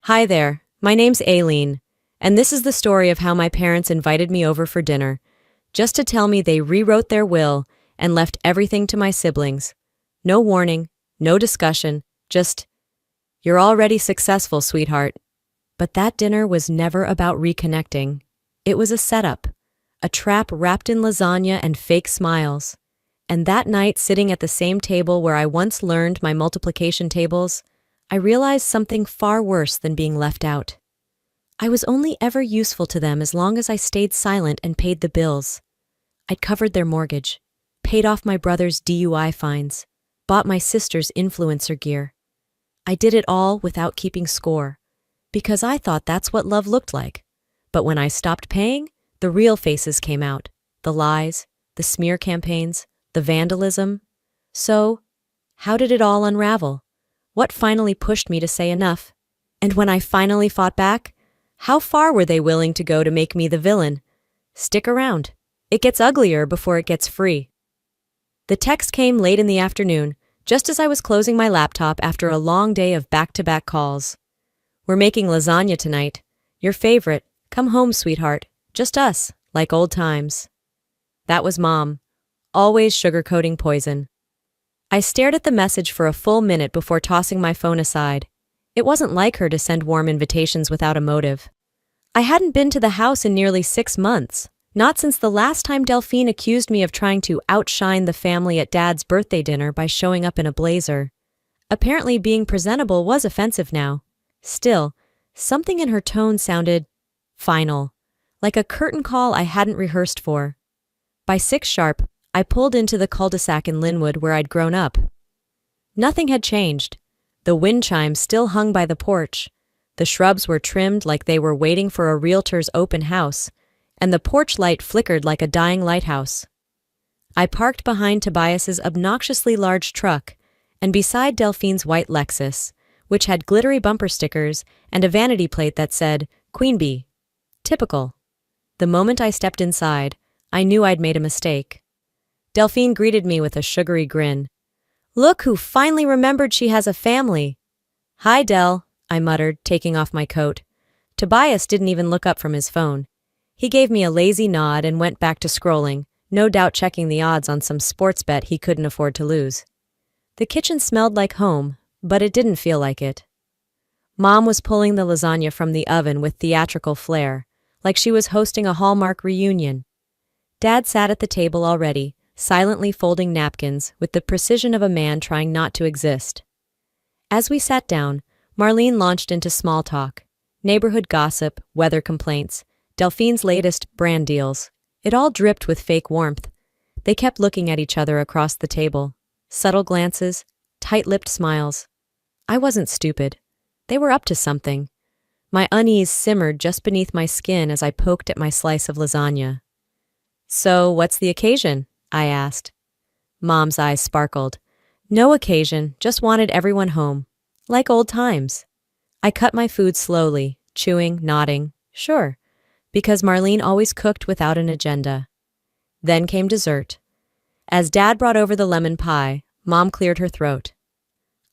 Hi there, my name's Aileen, and this is the story of how my parents invited me over for dinner, just to tell me they rewrote their will and left everything to my siblings. No warning, no discussion, just, "You're already successful, sweetheart." But that dinner was never about reconnecting. It was a setup, a trap wrapped in lasagna and fake smiles. And that night, sitting at the same table where I once learned my multiplication tables, I realized something far worse than being left out. I was only ever useful to them as long as I stayed silent and paid the bills. I'd covered their mortgage, paid off my brother's DUI fines, bought my sister's influencer gear. I did it all without keeping score, because I thought that's what love looked like. But when I stopped paying, the real faces came out. The lies, the smear campaigns, the vandalism. So, how did it all unravel? What finally pushed me to say enough? And when I finally fought back, how far were they willing to go to make me the villain? Stick around. It gets uglier before it gets free. The text came late in the afternoon, just as I was closing my laptop after a long day of back-to-back calls. "We're making lasagna tonight. Your favorite. Come home, sweetheart. Just us, like old times." That was Mom, always sugarcoating poison. I stared at the message for a full minute before tossing my phone aside. It wasn't like her to send warm invitations without a motive. I hadn't been to the house in nearly 6 months, not since the last time Delphine accused me of trying to outshine the family at Dad's birthday dinner by showing up in a blazer. Apparently being presentable was offensive now. Still, something in her tone sounded final, like a curtain call I hadn't rehearsed for. By 6 sharp, I pulled into the cul-de-sac in Linwood where I'd grown up. Nothing had changed. The wind chimes still hung by the porch. The shrubs were trimmed like they were waiting for a realtor's open house, and the porch light flickered like a dying lighthouse. I parked behind Tobias's obnoxiously large truck and beside Delphine's white Lexus, which had glittery bumper stickers and a vanity plate that said, "Queen Bee." Typical. The moment I stepped inside, I knew I'd made a mistake. Delphine greeted me with a sugary grin. "Look who finally remembered she has a family." "Hi, Del," I muttered, taking off my coat. Tobias didn't even look up from his phone. He gave me a lazy nod and went back to scrolling, no doubt checking the odds on some sports bet he couldn't afford to lose. The kitchen smelled like home, but it didn't feel like it. Mom was pulling the lasagna from the oven with theatrical flair, like she was hosting a Hallmark reunion. Dad sat at the table already, silently folding napkins with the precision of a man trying not to exist. As we sat down, Marlene launched into small talk, neighborhood gossip, weather complaints, Delphine's latest brand deals. It all dripped with fake warmth. They kept looking at each other across the table. Subtle glances, tight-lipped smiles. I wasn't stupid. They were up to something. My unease simmered just beneath my skin as I poked at my slice of lasagna. "So, what's the occasion?" I asked. Mom's eyes sparkled. "No occasion, just wanted everyone home. Like old times." I cut my food slowly, chewing, nodding. Sure, because Marlene always cooked without an agenda. Then came dessert. As Dad brought over the lemon pie, Mom cleared her throat.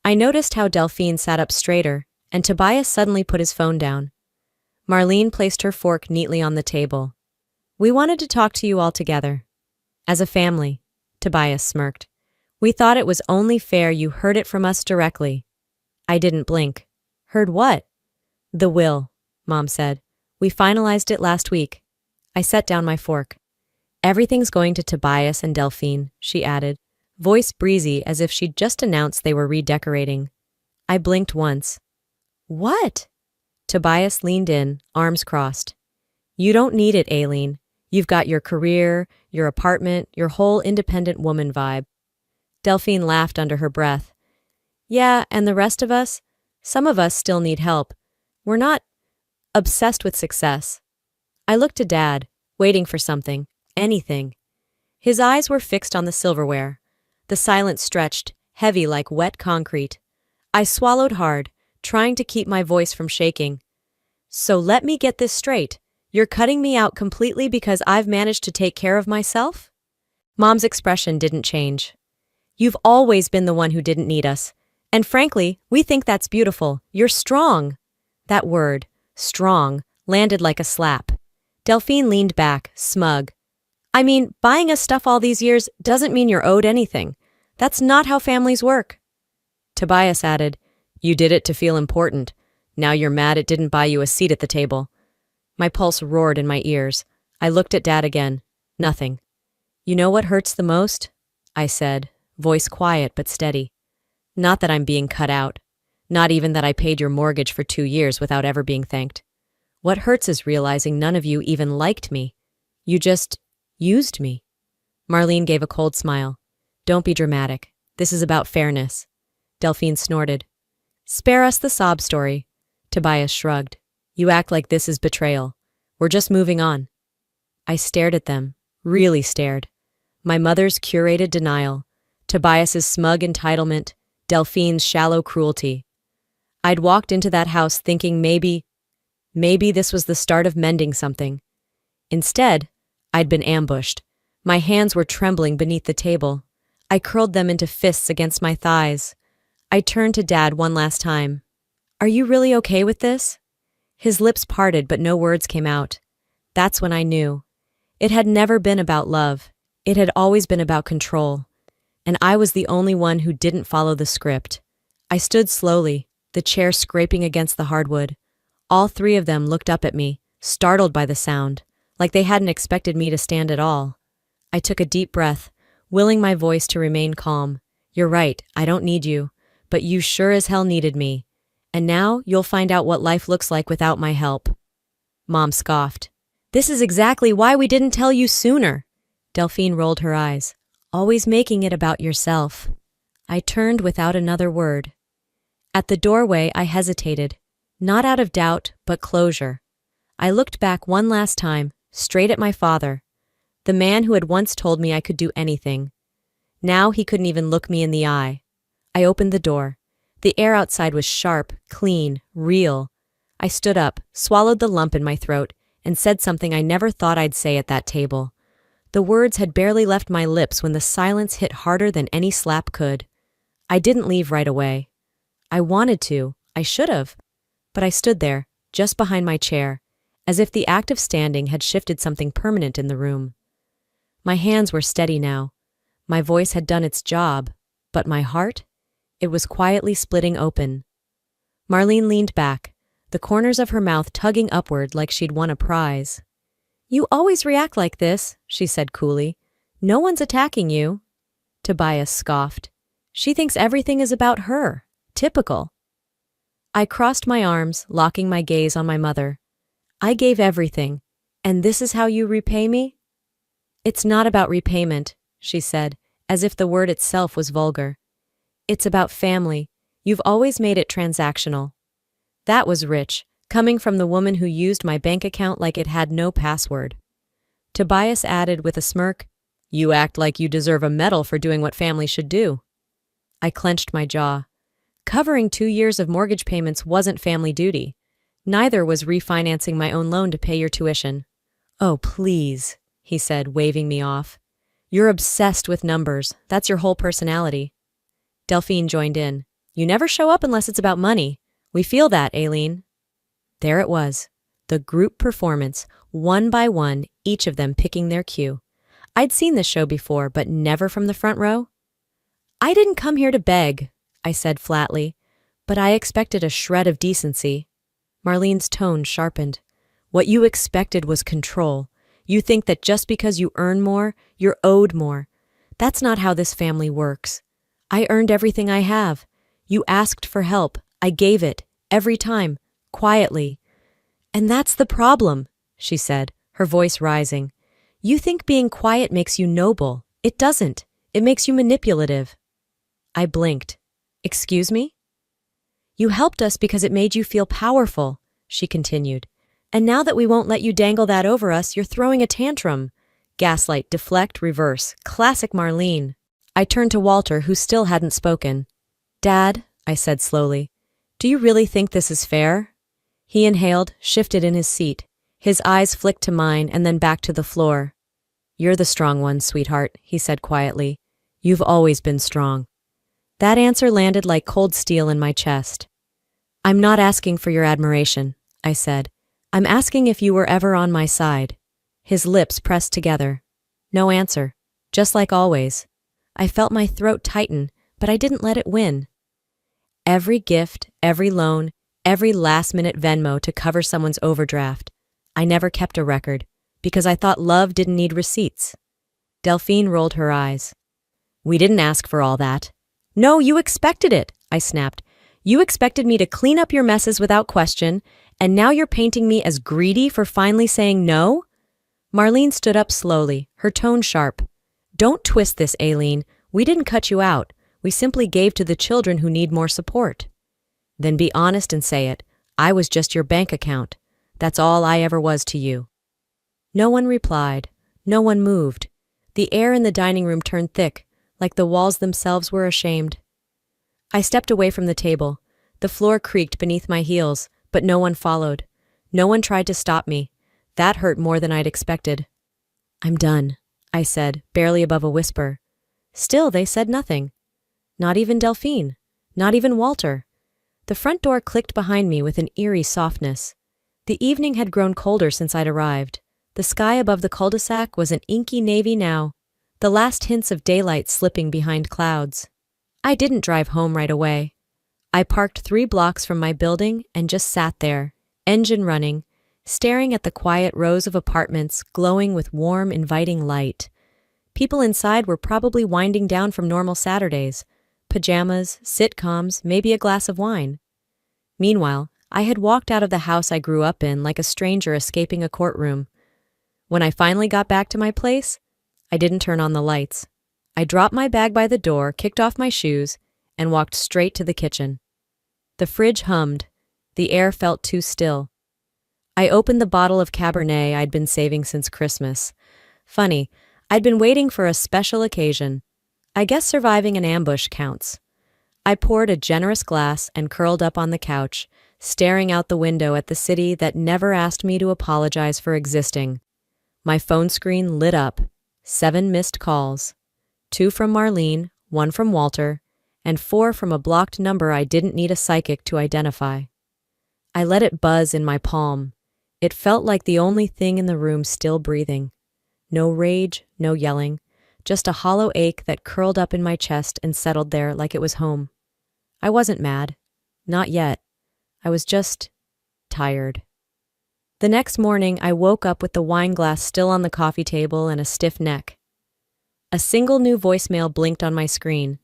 I noticed how Delphine sat up straighter, and Tobias suddenly put his phone down. Marlene placed her fork neatly on the table. "We wanted to talk to you all together. As a family," Tobias smirked. "We thought it was only fair you heard it from us directly." I didn't blink. "Heard what?" "The will," Mom said. "We finalized it last week." I set down my fork. "Everything's going to Tobias and Delphine," she added, voice breezy as if she'd just announced they were redecorating. I blinked once. "What?" Tobias leaned in, arms crossed. "You don't need it, Aileen. You've got your career, your apartment, your whole independent woman vibe." Delphine laughed under her breath. "Yeah, and the rest of us? Some of us still need help. We're not obsessed with success." I looked to Dad, waiting for something, anything. His eyes were fixed on the silverware. The silence stretched, heavy like wet concrete. I swallowed hard, trying to keep my voice from shaking. "So let me get this straight. You're cutting me out completely because I've managed to take care of myself?" Mom's expression didn't change. "You've always been the one who didn't need us. And frankly, we think that's beautiful. You're strong." That word, strong, landed like a slap. Delphine leaned back, smug. I mean, buying us stuff all these years doesn't mean you're owed anything. That's not how families work. Tobias added, You did it to feel important. Now you're mad it didn't buy you a seat at the table. My pulse roared in my ears. I looked at Dad again. Nothing. You know what hurts the most? I said, voice quiet but steady. Not that I'm being cut out. Not even that I paid your mortgage for 2 years without ever being thanked. What hurts is realizing none of you even liked me. You just used me. Marlene gave a cold smile. Don't be dramatic. This is about fairness. Delphine snorted. Spare us the sob story. Tobias shrugged. You act like this is betrayal. We're just moving on. I stared at them, really stared. My mother's curated denial, Tobias's smug entitlement, Delphine's shallow cruelty. I'd walked into that house thinking maybe this was the start of mending something. Instead, I'd been ambushed. My hands were trembling beneath the table. I curled them into fists against my thighs. I turned to Dad one last time. Are you really okay with this? His lips parted but no words came out. That's when I knew. It had never been about love. It had always been about control. And I was the only one who didn't follow the script. I stood slowly, the chair scraping against the hardwood. All 3 of them looked up at me, startled by the sound, like they hadn't expected me to stand at all. I took a deep breath, willing my voice to remain calm. You're right, I don't need you, but you sure as hell needed me. And now you'll find out what life looks like without my help. Mom scoffed. This is exactly why we didn't tell you sooner. Delphine rolled her eyes. Always making it about yourself. I turned without another word. At the doorway, I hesitated, not out of doubt, but closure. I looked back one last time, straight at my father, the man who had once told me I could do anything. Now he couldn't even look me in the eye. I opened the door. The air outside was sharp, clean, real. I stood up, swallowed the lump in my throat, and said something I never thought I'd say at that table. The words had barely left my lips when the silence hit harder than any slap could. I didn't leave right away. I wanted to, I should have. But I stood there, just behind my chair, as if the act of standing had shifted something permanent in the room. My hands were steady now. My voice had done its job, but my heart? It was quietly splitting open. Marlene leaned back, the corners of her mouth tugging upward like she'd won a prize. You always react like this, she said coolly. No one's attacking you. Tobias scoffed. She thinks everything is about her. Typical. I crossed my arms, locking my gaze on my mother. I gave everything, and this is how you repay me? It's not about repayment, she said, as if the word itself was vulgar. It's about family. You've always made it transactional. That was rich, coming from the woman who used my bank account like it had no password. Tobias added with a smirk, You act like you deserve a medal for doing what family should do. I clenched my jaw. Covering 2 years of mortgage payments wasn't family duty. Neither was refinancing my own loan to pay your tuition. Oh, please, he said, waving me off. You're obsessed with numbers. That's your whole personality. Delphine joined in. You never show up unless it's about money. We feel that, Aileen. There it was. The group performance, one by one, each of them picking their cue. I'd seen this show before, but never from the front row. I didn't come here to beg, I said flatly, but I expected a shred of decency. Marlene's tone sharpened. What you expected was control. You think that just because you earn more, you're owed more. That's not how this family works. I earned everything I have. You asked for help. I gave it, every time, quietly. And that's the problem, she said, her voice rising. You think being quiet makes you noble. It doesn't. It makes you manipulative. I blinked. Excuse me? You helped us because it made you feel powerful, she continued. And now that we won't let you dangle that over us, you're throwing a tantrum. Gaslight, deflect, reverse. Classic Marlene. I turned to Walter, who still hadn't spoken. Dad, I said slowly, do you really think this is fair? He inhaled, shifted in his seat. His eyes flicked to mine and then back to the floor. You're the strong one, sweetheart, he said quietly. You've always been strong. That answer landed like cold steel in my chest. I'm not asking for your admiration, I said. I'm asking if you were ever on my side. His lips pressed together. No answer. Just like always. I felt my throat tighten, but I didn't let it win. Every gift, every loan, every last-minute Venmo to cover someone's overdraft. I never kept a record, because I thought love didn't need receipts. Delphine rolled her eyes. We didn't ask for all that. No, you expected it, I snapped. You expected me to clean up your messes without question, and now you're painting me as greedy for finally saying no? Marlene stood up slowly, her tone sharp. Don't twist this, Aileen. We didn't cut you out. We simply gave to the children who need more support. Then be honest and say it. I was just your bank account. That's all I ever was to you. No one replied. No one moved. The air in the dining room turned thick, like the walls themselves were ashamed. I stepped away from the table. The floor creaked beneath my heels, but no one followed. No one tried to stop me. That hurt more than I'd expected. I'm done, I said, barely above a whisper. Still, they said nothing. Not even Delphine. Not even Walter. The front door clicked behind me with an eerie softness. The evening had grown colder since I'd arrived. The sky above the cul-de-sac was an inky navy now, the last hints of daylight slipping behind clouds. I didn't drive home right away. I parked 3 blocks from my building and just sat there, engine running, staring at the quiet rows of apartments glowing with warm, inviting light. People inside were probably winding down from normal Saturdays, pajamas, sitcoms, maybe a glass of wine. Meanwhile, I had walked out of the house I grew up in like a stranger escaping a courtroom. When I finally got back to my place, I didn't turn on the lights. I dropped my bag by the door, kicked off my shoes, and walked straight to the kitchen. The fridge hummed. The air felt too still. I opened the bottle of Cabernet I'd been saving since Christmas. Funny, I'd been waiting for a special occasion. I guess surviving an ambush counts. I poured a generous glass and curled up on the couch, staring out the window at the city that never asked me to apologize for existing. My phone screen lit up. 7 missed calls. 2 from Marlene, 1 from Walter, and 4 from a blocked number I didn't need a psychic to identify. I let it buzz in my palm. It felt like the only thing in the room still breathing. No rage, no yelling, just a hollow ache that curled up in my chest and settled there like it was home. I wasn't mad. Not yet. I was just tired. The next morning, I woke up with the wine glass still on the coffee table and a stiff neck. A single new voicemail blinked on my screen.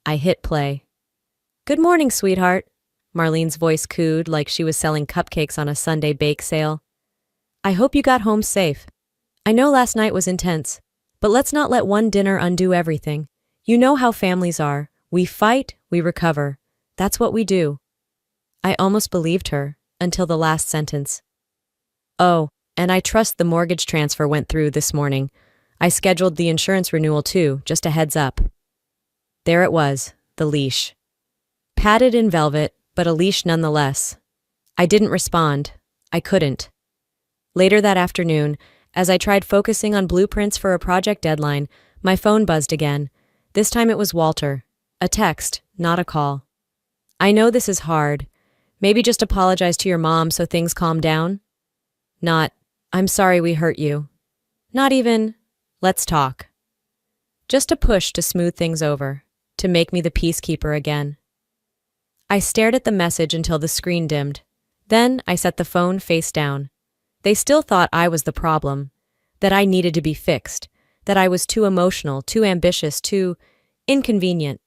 I hit play. Good morning, sweetheart. Marlene's voice cooed like she was selling cupcakes on a Sunday bake sale. I hope you got home safe. I know last night was intense, but let's not let one dinner undo everything. You know how families are. We fight, we recover. That's what we do. I almost believed her, until the last sentence. Oh, and I trust the mortgage transfer went through this morning. I scheduled the insurance renewal too, just a heads up. There it was, the leash. Padded in velvet, but a leash nonetheless. I didn't respond. I couldn't. Later that afternoon, as I tried focusing on blueprints for a project deadline, my phone buzzed again. This time it was Walter. A text, not a call. I know this is hard. Maybe just apologize to your mom so things calm down? Not, I'm sorry we hurt you. Not even, let's talk. Just a push to smooth things over, to make me the peacekeeper again. I stared at the message until the screen dimmed. Then I set the phone face down. They still thought I was the problem, that I needed to be fixed, that I was too emotional, too ambitious, too inconvenient.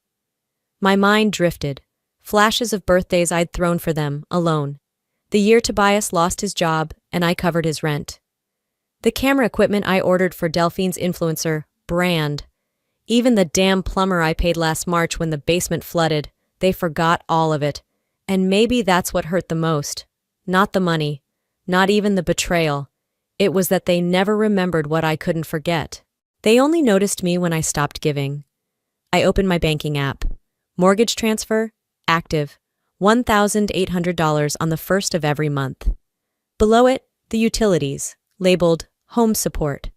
My mind drifted, flashes of birthdays I'd thrown for them, alone. The year Tobias lost his job, and I covered his rent. The camera equipment I ordered for Delphine's influencer, Brand. Even the damn plumber I paid last March when the basement flooded, they forgot all of it. And maybe that's what hurt the most. Not the money. Not even the betrayal. It was that they never remembered what I couldn't forget. They only noticed me when I stopped giving. I opened my banking app. Mortgage transfer, active. $1,800 on the first of every month. Below it, the utilities, labeled Home Support.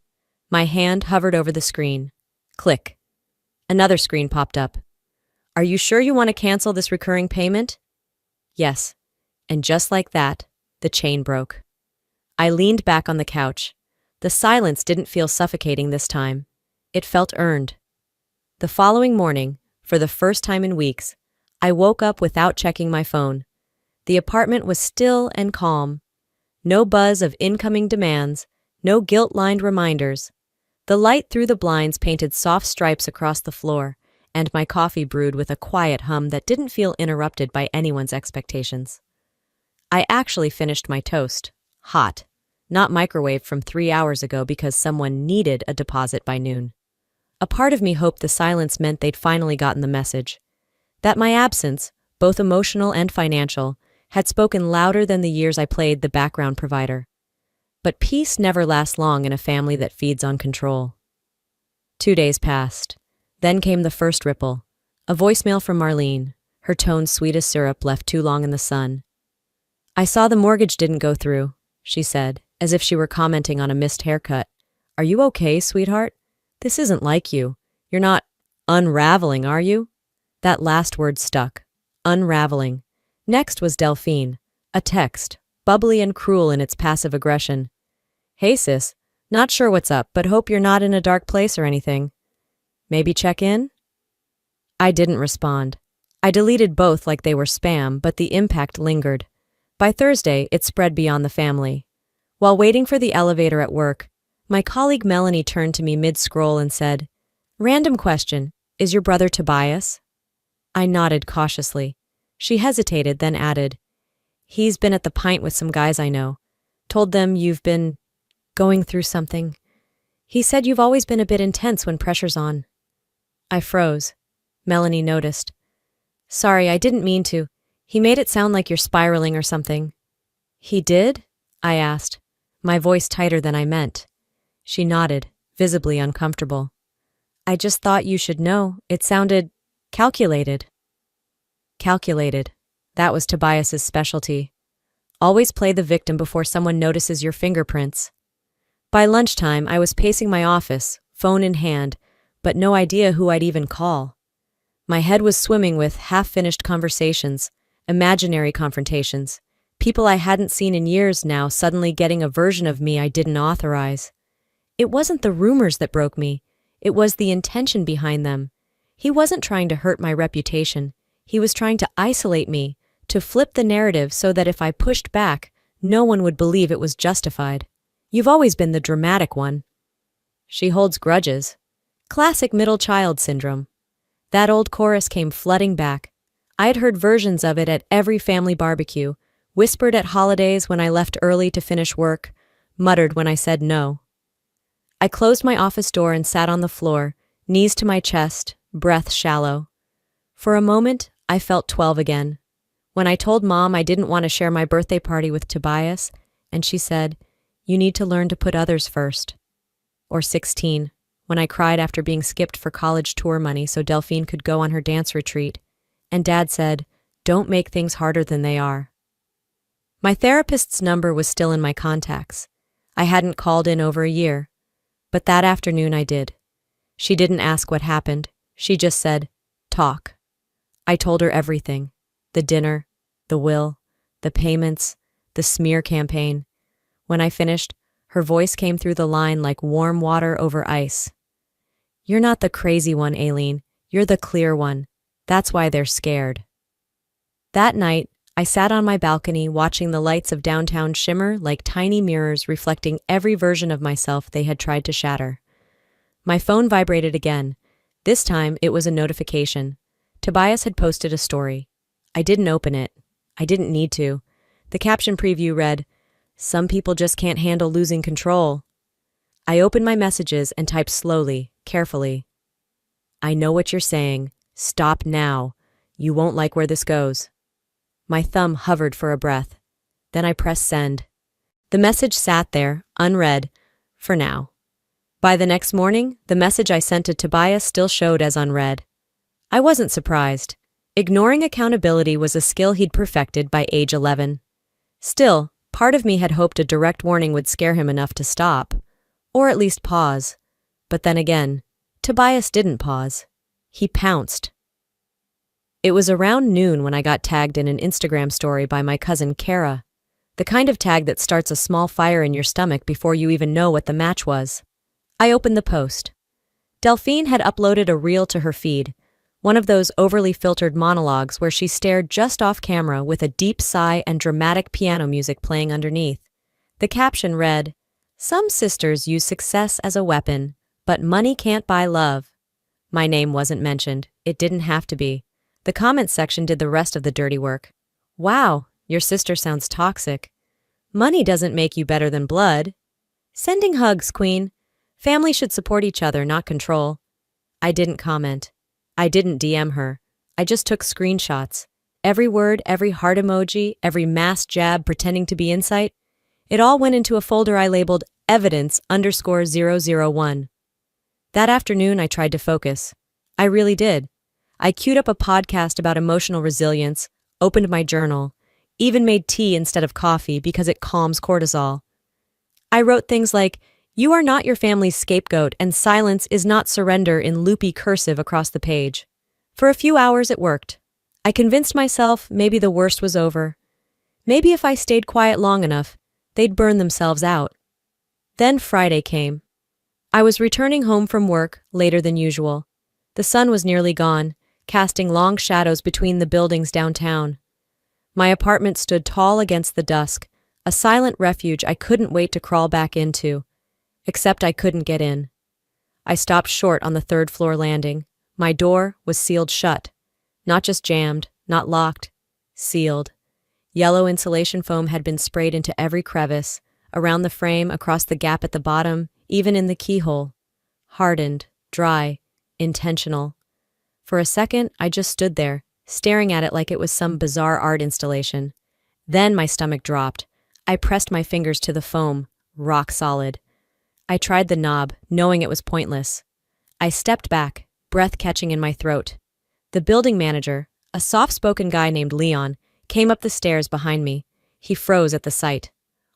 My hand hovered over the screen. Click. Another screen popped up. Are you sure you want to cancel this recurring payment? Yes. And just like that, the chain broke. I leaned back on the couch. The silence didn't feel suffocating this time. It felt earned. The following morning, for the first time in weeks, I woke up without checking my phone. The apartment was still and calm. No buzz of incoming demands, no guilt-lined reminders. The light through the blinds painted soft stripes across the floor, and my coffee brewed with a quiet hum that didn't feel interrupted by anyone's expectations. I actually finished my toast, hot, not microwaved from 3 hours ago because someone needed a deposit by noon. A part of me hoped the silence meant they'd finally gotten the message. That my absence, both emotional and financial, had spoken louder than the years I played the background provider. But peace never lasts long in a family that feeds on control. 2 days passed. Then came the first ripple. A voicemail from Marlene, her tone sweet as syrup left too long in the sun. "I saw the mortgage didn't go through," she said, as if she were commenting on a missed haircut. "Are you okay, sweetheart? This isn't like you. You're not unraveling, are you?" That last word stuck. Unraveling. Next was Delphine. A text, bubbly and cruel in its passive aggression. "Hey sis, not sure what's up, but hope you're not in a dark place or anything. Maybe check in?" I didn't respond. I deleted both like they were spam, but the impact lingered. By Thursday, it spread beyond the family. While waiting for the elevator at work, my colleague Melanie turned to me mid-scroll and said, "Random question, is your brother Tobias?" I nodded cautiously. She hesitated, then added, "He's been at the pint with some guys I know. Told them you've been going through something. He said you've always been a bit intense when pressure's on." I froze. Melanie noticed. "Sorry, I didn't mean to. He made it sound like you're spiraling or something." "He did?" I asked, my voice tighter than I meant. She nodded, visibly uncomfortable. "I just thought you should know. It sounded calculated." Calculated. That was Tobias's specialty. Always play the victim before someone notices your fingerprints. By lunchtime, I was pacing my office, phone in hand, but no idea who I'd even call. My head was swimming with half-finished conversations, imaginary confrontations, people I hadn't seen in years now suddenly getting a version of me I didn't authorize. It wasn't the rumors that broke me, it was the intention behind them. He wasn't trying to hurt my reputation, he was trying to isolate me, to flip the narrative so that if I pushed back, no one would believe it was justified. "You've always been the dramatic one." "She holds grudges." Classic middle child syndrome. That old chorus came flooding back. I'd heard versions of it at every family barbecue, whispered at holidays when I left early to finish work, muttered when I said no. I closed my office door and sat on the floor, knees to my chest, breath shallow. For a moment, I felt 12 again. When I told Mom I didn't want to share my birthday party with Tobias, and she said, "You need to learn to put others first." Or 16, when I cried after being skipped for college tour money so Delphine could go on her dance retreat, and Dad said, "Don't make things harder than they are." My therapist's number was still in my contacts. I hadn't called in over a year, but that afternoon I did. She didn't ask what happened, she just said, "Talk." I told her everything. The dinner, the will, the payments, the smear campaign. When I finished, her voice came through the line like warm water over ice. "You're not the crazy one, Aileen. You're the clear one. That's why they're scared." That night, I sat on my balcony watching the lights of downtown shimmer like tiny mirrors reflecting every version of myself they had tried to shatter. My phone vibrated again. This time, it was a notification. Tobias had posted a story. I didn't open it. I didn't need to. The caption preview read, "Some people just can't handle losing control." I opened my messages and typed slowly, carefully. "I know what you're saying. Stop now. You won't like where this goes." My thumb hovered for a breath. Then I pressed send. The message sat there, unread, for now. By the next morning, the message I sent to Tobias still showed as unread. I wasn't surprised. Ignoring accountability was a skill he'd perfected by age 11. Still, part of me had hoped a direct warning would scare him enough to stop, or at least pause. But then again, Tobias didn't pause. He pounced. It was around noon when I got tagged in an Instagram story by my cousin Kara, the kind of tag that starts a small fire in your stomach before you even know what the match was. I opened the post. Delphine had uploaded a reel to her feed, one of those overly filtered monologues where she stared just off camera with a deep sigh and dramatic piano music playing underneath. The caption read, "Some sisters use success as a weapon, but money can't buy love." My name wasn't mentioned. It didn't have to be. The comments section did the rest of the dirty work. "Wow, your sister sounds toxic. Money doesn't make you better than blood. Sending hugs, Queen. Family should support each other, not control." I didn't comment. I didn't DM her. I just took screenshots. Every word, every heart emoji, every mass jab pretending to be insight, it all went into a folder I labeled evidence_001. That afternoon, I tried to focus. I really did. I queued up a podcast about emotional resilience, opened my journal, even made tea instead of coffee because it calms cortisol. I wrote things like, "You are not your family's scapegoat, and silence is not surrender" in loopy cursive across the page. For a few hours it worked. I convinced myself maybe the worst was over. Maybe if I stayed quiet long enough, they'd burn themselves out. Then Friday came. I was returning home from work later than usual. The sun was nearly gone, casting long shadows between the buildings downtown. My apartment stood tall against the dusk, a silent refuge I couldn't wait to crawl back into. Except I couldn't get in. I stopped short on the third-floor landing. My door was sealed shut. Not just jammed, not locked, sealed. Yellow insulation foam had been sprayed into every crevice, around the frame, across the gap at the bottom, even in the keyhole. Hardened, dry, intentional. For a second, I just stood there, staring at it like it was some bizarre art installation. Then my stomach dropped. I pressed my fingers to the foam, rock solid. I tried the knob, knowing it was pointless. I stepped back, breath catching in my throat. The building manager, a soft-spoken guy named Leon, came up the stairs behind me. He froze at the sight.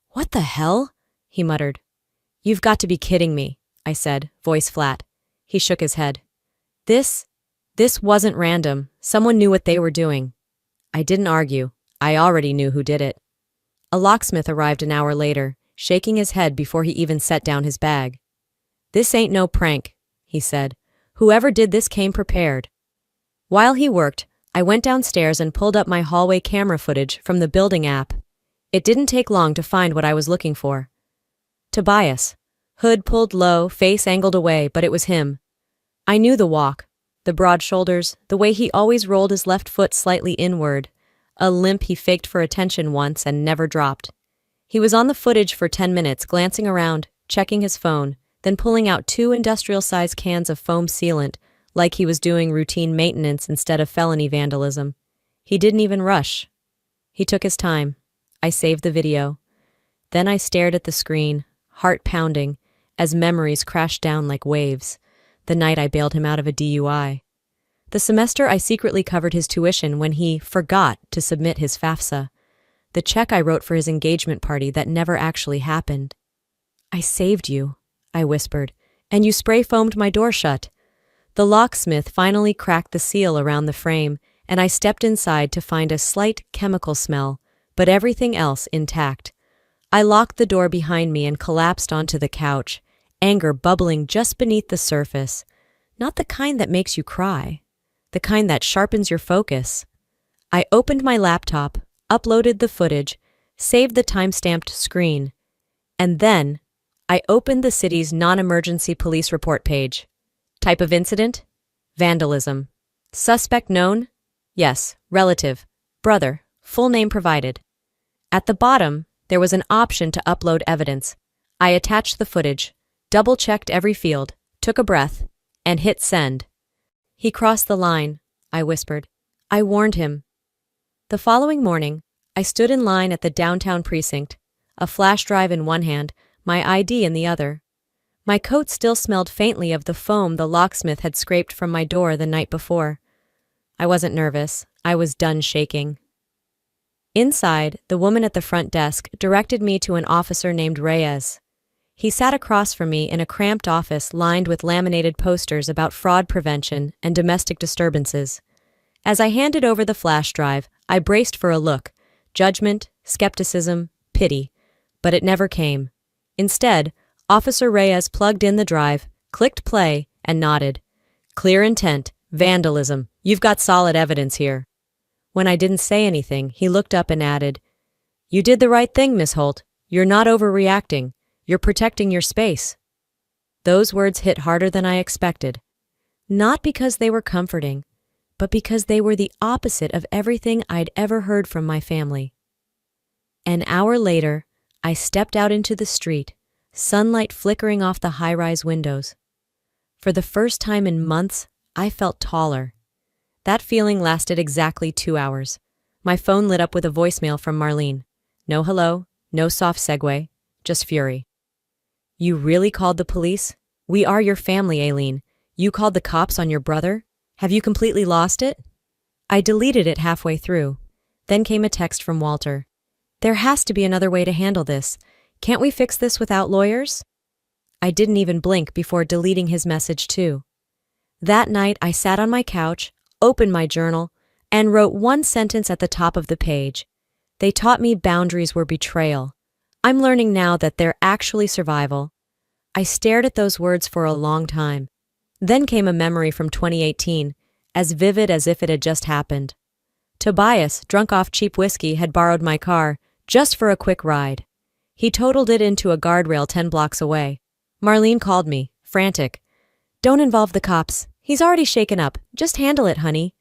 "What the hell?" he muttered. "You've got to be kidding me," I said, voice flat. He shook his head. This wasn't random. Someone knew what they were doing." I didn't argue. I already knew who did it. A locksmith arrived an hour later, shaking his head before he even set down his bag. "This ain't no prank," he said. "Whoever did this came prepared." While he worked, I went downstairs and pulled up my hallway camera footage from the building app. It didn't take long to find what I was looking for. Tobias. Hood pulled low, face angled away, but it was him. I knew the walk, the broad shoulders, the way he always rolled his left foot slightly inward, a limp he faked for attention once and never dropped. He was on the footage for 10 minutes, glancing around, checking his phone, then pulling out 2 industrial-sized cans of foam sealant, like he was doing routine maintenance instead of felony vandalism. He didn't even rush. He took his time. I saved the video. Then I stared at the screen, heart pounding, as memories crashed down like waves. The night I bailed him out of a DUI. The semester I secretly covered his tuition when he forgot to submit his FAFSA. The check I wrote for his engagement party that never actually happened. "I saved you," I whispered, "and you spray-foamed my door shut." The locksmith finally cracked the seal around the frame, and I stepped inside to find a slight chemical smell, but everything else intact. I locked the door behind me and collapsed onto the couch, anger bubbling just beneath the surface. Not the kind that makes you cry, the kind that sharpens your focus. I opened my laptop, uploaded the footage, saved the time-stamped screen, and then I opened the city's non-emergency police report page. Type of incident? Vandalism. Suspect known? Yes, relative, brother, full name provided. At the bottom, there was an option to upload evidence. I attached the footage, double-checked every field, took a breath, and hit send. "He crossed the line," I whispered. I warned him. The following morning, I stood in line at the downtown precinct, a flash drive in one hand, my ID in the other. My coat still smelled faintly of the foam the locksmith had scraped from my door the night before. I wasn't nervous. I was done shaking. Inside, the woman at the front desk directed me to an officer named Reyes. He sat across from me in a cramped office lined with laminated posters about fraud prevention and domestic disturbances. As I handed over the flash drive, I braced for a look: judgment, skepticism, pity. But it never came. Instead, Officer Reyes plugged in the drive, clicked play, and nodded. Clear intent, vandalism. You've got solid evidence here. When I didn't say anything, he looked up and added, "You did the right thing, Miss Holt. You're not overreacting. You're protecting your space." Those words hit harder than I expected. Not because they were comforting, but because they were the opposite of everything I'd ever heard from my family. An hour later, I stepped out into the street, sunlight flickering off the high-rise windows. For the first time in months, I felt taller. That feeling lasted exactly 2 hours. My phone lit up with a voicemail from Marlene. No hello, no soft segue, just fury. "You really called the police? We are your family, Aileen. You called the cops on your brother? Have you completely lost it?" I deleted it halfway through. Then came a text from Walter. "There has to be another way to handle this. Can't we fix this without lawyers?" I didn't even blink before deleting his message too. That night I sat on my couch, opened my journal, and wrote one sentence at the top of the page. They taught me boundaries were betrayal. I'm learning now that they're actually survival. I stared at those words for a long time. Then came a memory from 2018, as vivid as if it had just happened. Tobias, drunk off cheap whiskey, had borrowed my car, just for a quick ride. He totaled it into a guardrail 10 blocks away. Marlene called me, frantic. "Don't involve the cops. He's already shaken up. Just handle it, honey."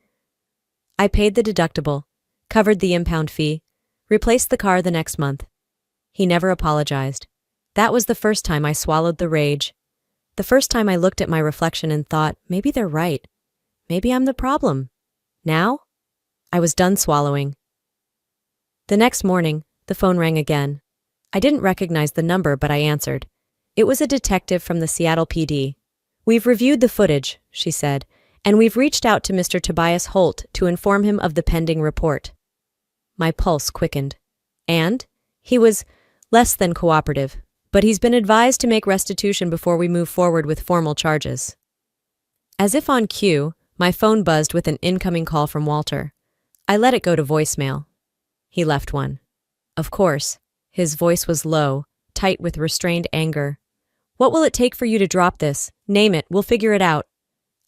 I paid the deductible, covered the impound fee, replaced the car the next month. He never apologized. That was the first time I swallowed the rage. The first time I looked at my reflection and thought, maybe they're right. Maybe I'm the problem. Now? I was done swallowing. The next morning, the phone rang again. I didn't recognize the number, but I answered. It was a detective from the Seattle PD. "We've reviewed the footage," she said, "and we've reached out to Mr. Tobias Holt to inform him of the pending report." My pulse quickened. And? He was less than cooperative, but he's been advised to make restitution before we move forward with formal charges. As if on cue, my phone buzzed with an incoming call from Walter. I let it go to voicemail. He left one. Of course, his voice was low, tight with restrained anger. "What will it take for you to drop this? Name it, we'll figure it out."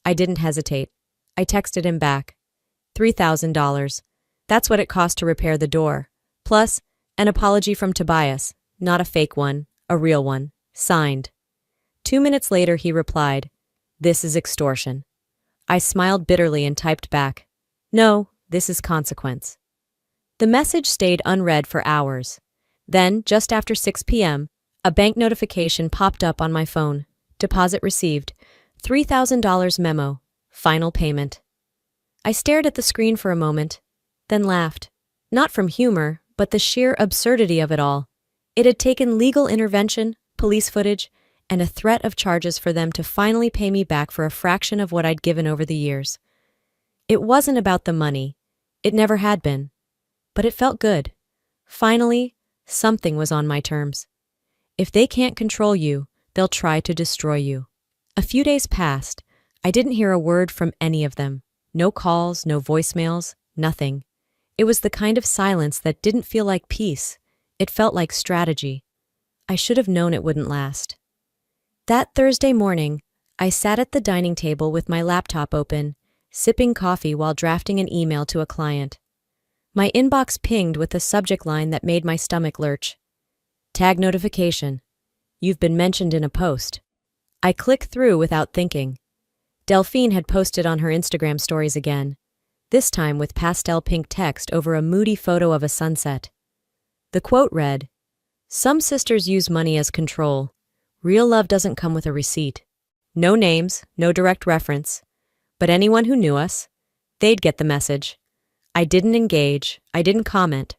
I didn't hesitate. I texted him back. $3,000. That's what it cost to repair the door. Plus, an apology from Tobias, not a fake one, a real one, signed. 2 minutes later he replied, "This is extortion." I smiled bitterly and typed back, "No, this is consequence." The message stayed unread for hours. Then, just after 6 p.m., a bank notification popped up on my phone. Deposit received. $3,000 memo. Final payment. I stared at the screen for a moment, then laughed. Not from humor, but the sheer absurdity of it all. It had taken legal intervention, police footage, and a threat of charges for them to finally pay me back for a fraction of what I'd given over the years. It wasn't about the money. It never had been. But it felt good. Finally, something was on my terms. If they can't control you, they'll try to destroy you. A few days passed. I didn't hear a word from any of them. No calls, no voicemails, nothing. It was the kind of silence that didn't feel like peace. It felt like strategy. I should have known it wouldn't last. That Thursday morning, I sat at the dining table with my laptop open, sipping coffee while drafting an email to a client. My inbox pinged with a subject line that made my stomach lurch. Tag notification. You've been mentioned in a post. I clicked through without thinking. Delphine had posted on her Instagram stories again, this time with pastel pink text over a moody photo of a sunset. The quote read, "Some sisters use money as control. Real love doesn't come with a receipt. No names, no direct reference. But anyone who knew us, they'd get the message." I didn't engage. I didn't comment.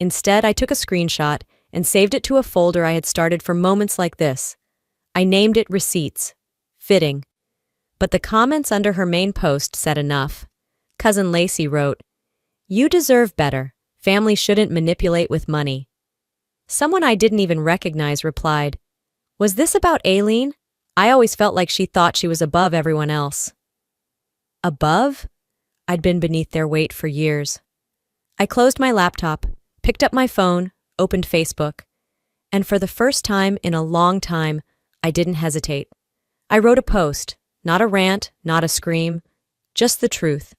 Instead, I took a screenshot and saved it to a folder I had started for moments like this. I named it Receipts. Fitting. But the comments under her main post said enough. Cousin Lacey wrote, "You deserve better. Family shouldn't manipulate with money." Someone I didn't even recognize replied, "Was this about Aileen? I always felt like she thought she was above everyone else." Above? I'd been beneath their weight for years. I closed my laptop, picked up my phone, opened Facebook, and for the first time in a long time, I didn't hesitate. I wrote a post, not a rant, not a scream, just the truth.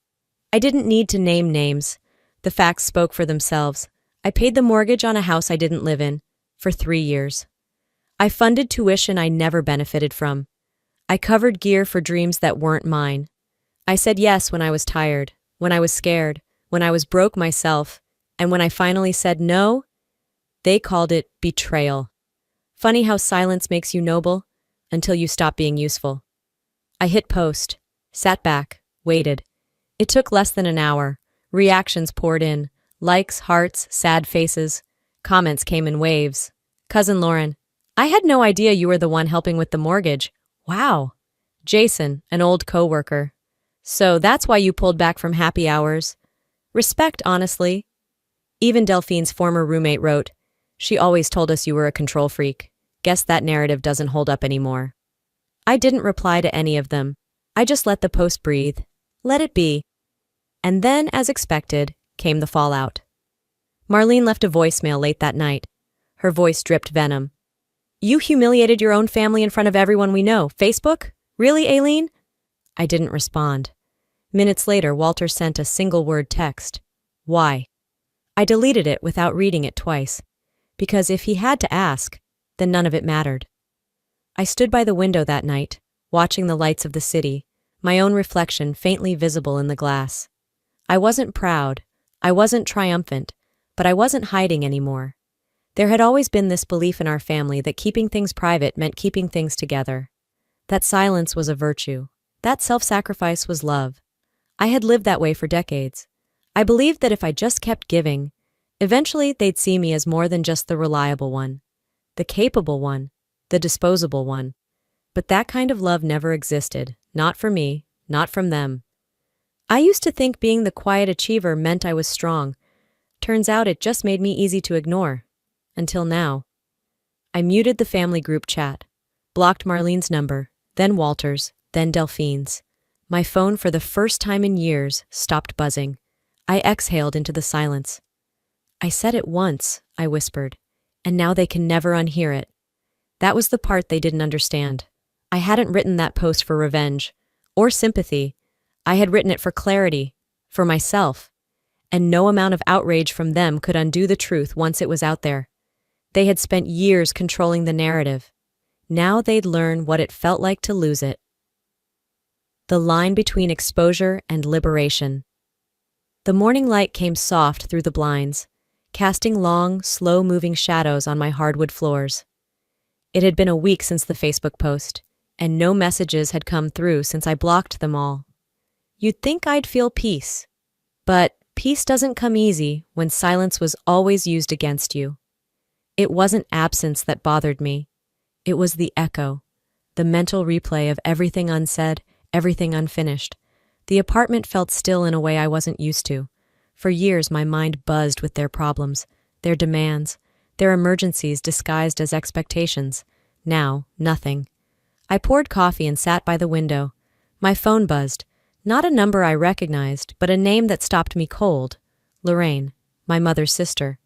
I didn't need to name names. The facts spoke for themselves. I paid the mortgage on a house I didn't live in for 3 years. I funded tuition I never benefited from. I covered gear for dreams that weren't mine. I said yes when I was tired, when I was scared, when I was broke myself, and when I finally said no, they called it betrayal. Funny how silence makes you noble until you stop being useful. I hit post, sat back, waited. It took less than an hour. Reactions poured in. Likes, hearts, sad faces. Comments came in waves. Cousin Lauren, I had no idea you were the one helping with the mortgage. Wow. Jason, an old coworker. So that's why you pulled back from happy hours. Respect, honestly. Even Delphine's former roommate wrote, she always told us you were a control freak. Guess that narrative doesn't hold up anymore. I didn't reply to any of them. I just let the post breathe. Let it be. And then, as expected, came the fallout. Marlene left a voicemail late that night. Her voice dripped venom. You humiliated your own family in front of everyone we know. Facebook? Really, Aileen? I didn't respond. Minutes later, Walter sent a single-word text. Why? I deleted it without reading it twice, because if he had to ask, then none of it mattered. I stood by the window that night, watching the lights of the city, my own reflection faintly visible in the glass. I wasn't proud, I wasn't triumphant, but I wasn't hiding anymore. There had always been this belief in our family that keeping things private meant keeping things together. That silence was a virtue. That self-sacrifice was love. I had lived that way for decades. I believed that if I just kept giving, eventually they'd see me as more than just the reliable one, the capable one, the disposable one. But that kind of love never existed, not for me, not from them. I used to think being the quiet achiever meant I was strong. Turns out it just made me easy to ignore. Until now. I muted the family group chat, blocked Marlene's number, then Walter's, then Delphine's. My phone, for the first time in years, stopped buzzing. I exhaled into the silence. I said it once, I whispered, and now they can never unhear it. That was the part they didn't understand. I hadn't written that post for revenge or sympathy. I had written it for clarity, for myself, and no amount of outrage from them could undo the truth once it was out there. They had spent years controlling the narrative. Now they'd learn what it felt like to lose it. The line between exposure and liberation. The morning light came soft through the blinds, casting long, slow-moving shadows on my hardwood floors. It had been a week since the Facebook post, and no messages had come through since I blocked them all. You'd think I'd feel peace, but peace doesn't come easy when silence was always used against you. It wasn't absence that bothered me. It was the echo, the mental replay of everything unsaid, everything unfinished. The apartment felt still in a way I wasn't used to. For years, my mind buzzed with their problems, their demands, their emergencies disguised as expectations. Now, nothing. I poured coffee and sat by the window. My phone buzzed. Not a number I recognized, but a name that stopped me cold. Lorraine, my mother's sister.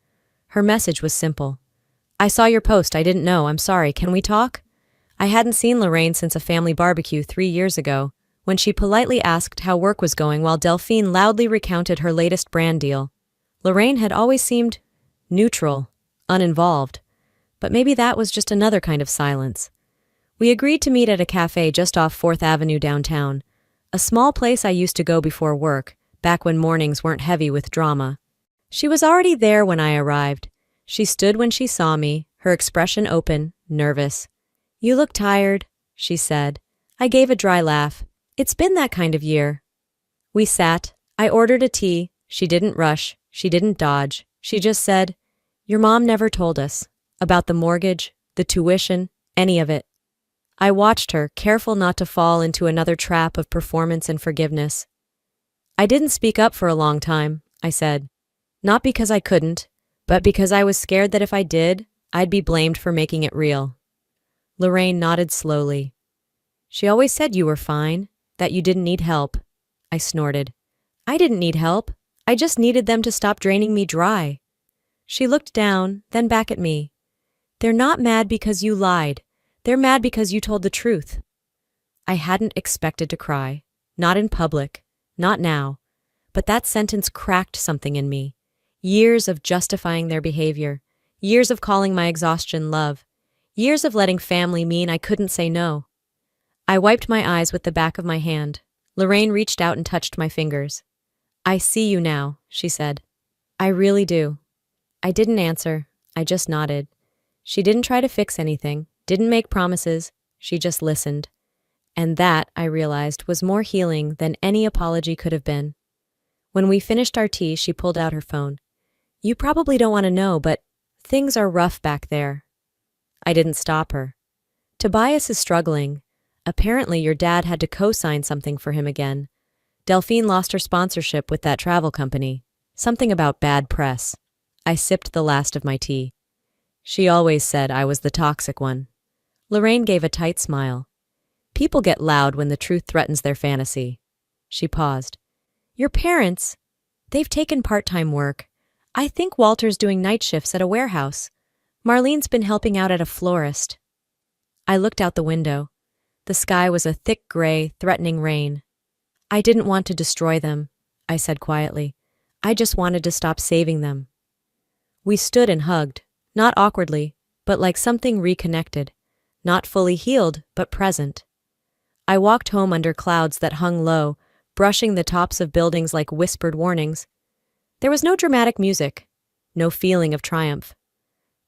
Her message was simple. I saw your post. I didn't know. I'm sorry. Can we talk? I hadn't seen Lorraine since a family barbecue 3 years ago, when she politely asked how work was going while Delphine loudly recounted her latest brand deal. Lorraine had always seemed neutral, uninvolved, but maybe that was just another kind of silence. We agreed to meet at a cafe just off 4th Avenue downtown, a small place I used to go before work, back when mornings weren't heavy with drama. She was already there when I arrived. She stood when she saw me, her expression open, nervous. You look tired, she said. I gave a dry laugh. It's been that kind of year. We sat. I ordered a tea. She didn't rush. She didn't dodge. She just said, your mom never told us about the mortgage, the tuition, any of it. I watched her, careful not to fall into another trap of performance and forgiveness. I didn't speak up for a long time, I said. Not because I couldn't, but because I was scared that if I did, I'd be blamed for making it real. Lorraine nodded slowly. She always said you were fine, that you didn't need help. I snorted. I didn't need help. I just needed them to stop draining me dry. She looked down, then back at me. They're not mad because you lied. They're mad because you told the truth. I hadn't expected to cry. Not in public. Not now. But that sentence cracked something in me. Years of justifying their behavior. Years of calling my exhaustion love. Years of letting family mean I couldn't say no. I wiped my eyes with the back of my hand. Lorraine reached out and touched my fingers. I see you now, she said. I really do. I didn't answer. I just nodded. She didn't try to fix anything, didn't make promises. She just listened. And that, I realized, was more healing than any apology could have been. When we finished our tea, she pulled out her phone. You probably don't want to know, but things are rough back there. I didn't stop her. Tobias is struggling. Apparently your dad had to co-sign something for him again. Delphine lost her sponsorship with that travel company. Something about bad press. I sipped the last of my tea. She always said I was the toxic one. Lorraine gave a tight smile. People get loud when the truth threatens their fantasy. She paused. Your parents, they've taken part-time work. I think Walter's doing night shifts at a warehouse. Marlene's been helping out at a florist. I looked out the window. The sky was a thick gray, threatening rain. I didn't want to destroy them, I said quietly. I just wanted to stop saving them. We stood and hugged, not awkwardly, but like something reconnected, not fully healed, but present. I walked home under clouds that hung low, brushing the tops of buildings like whispered warnings. There was no dramatic music, no feeling of triumph.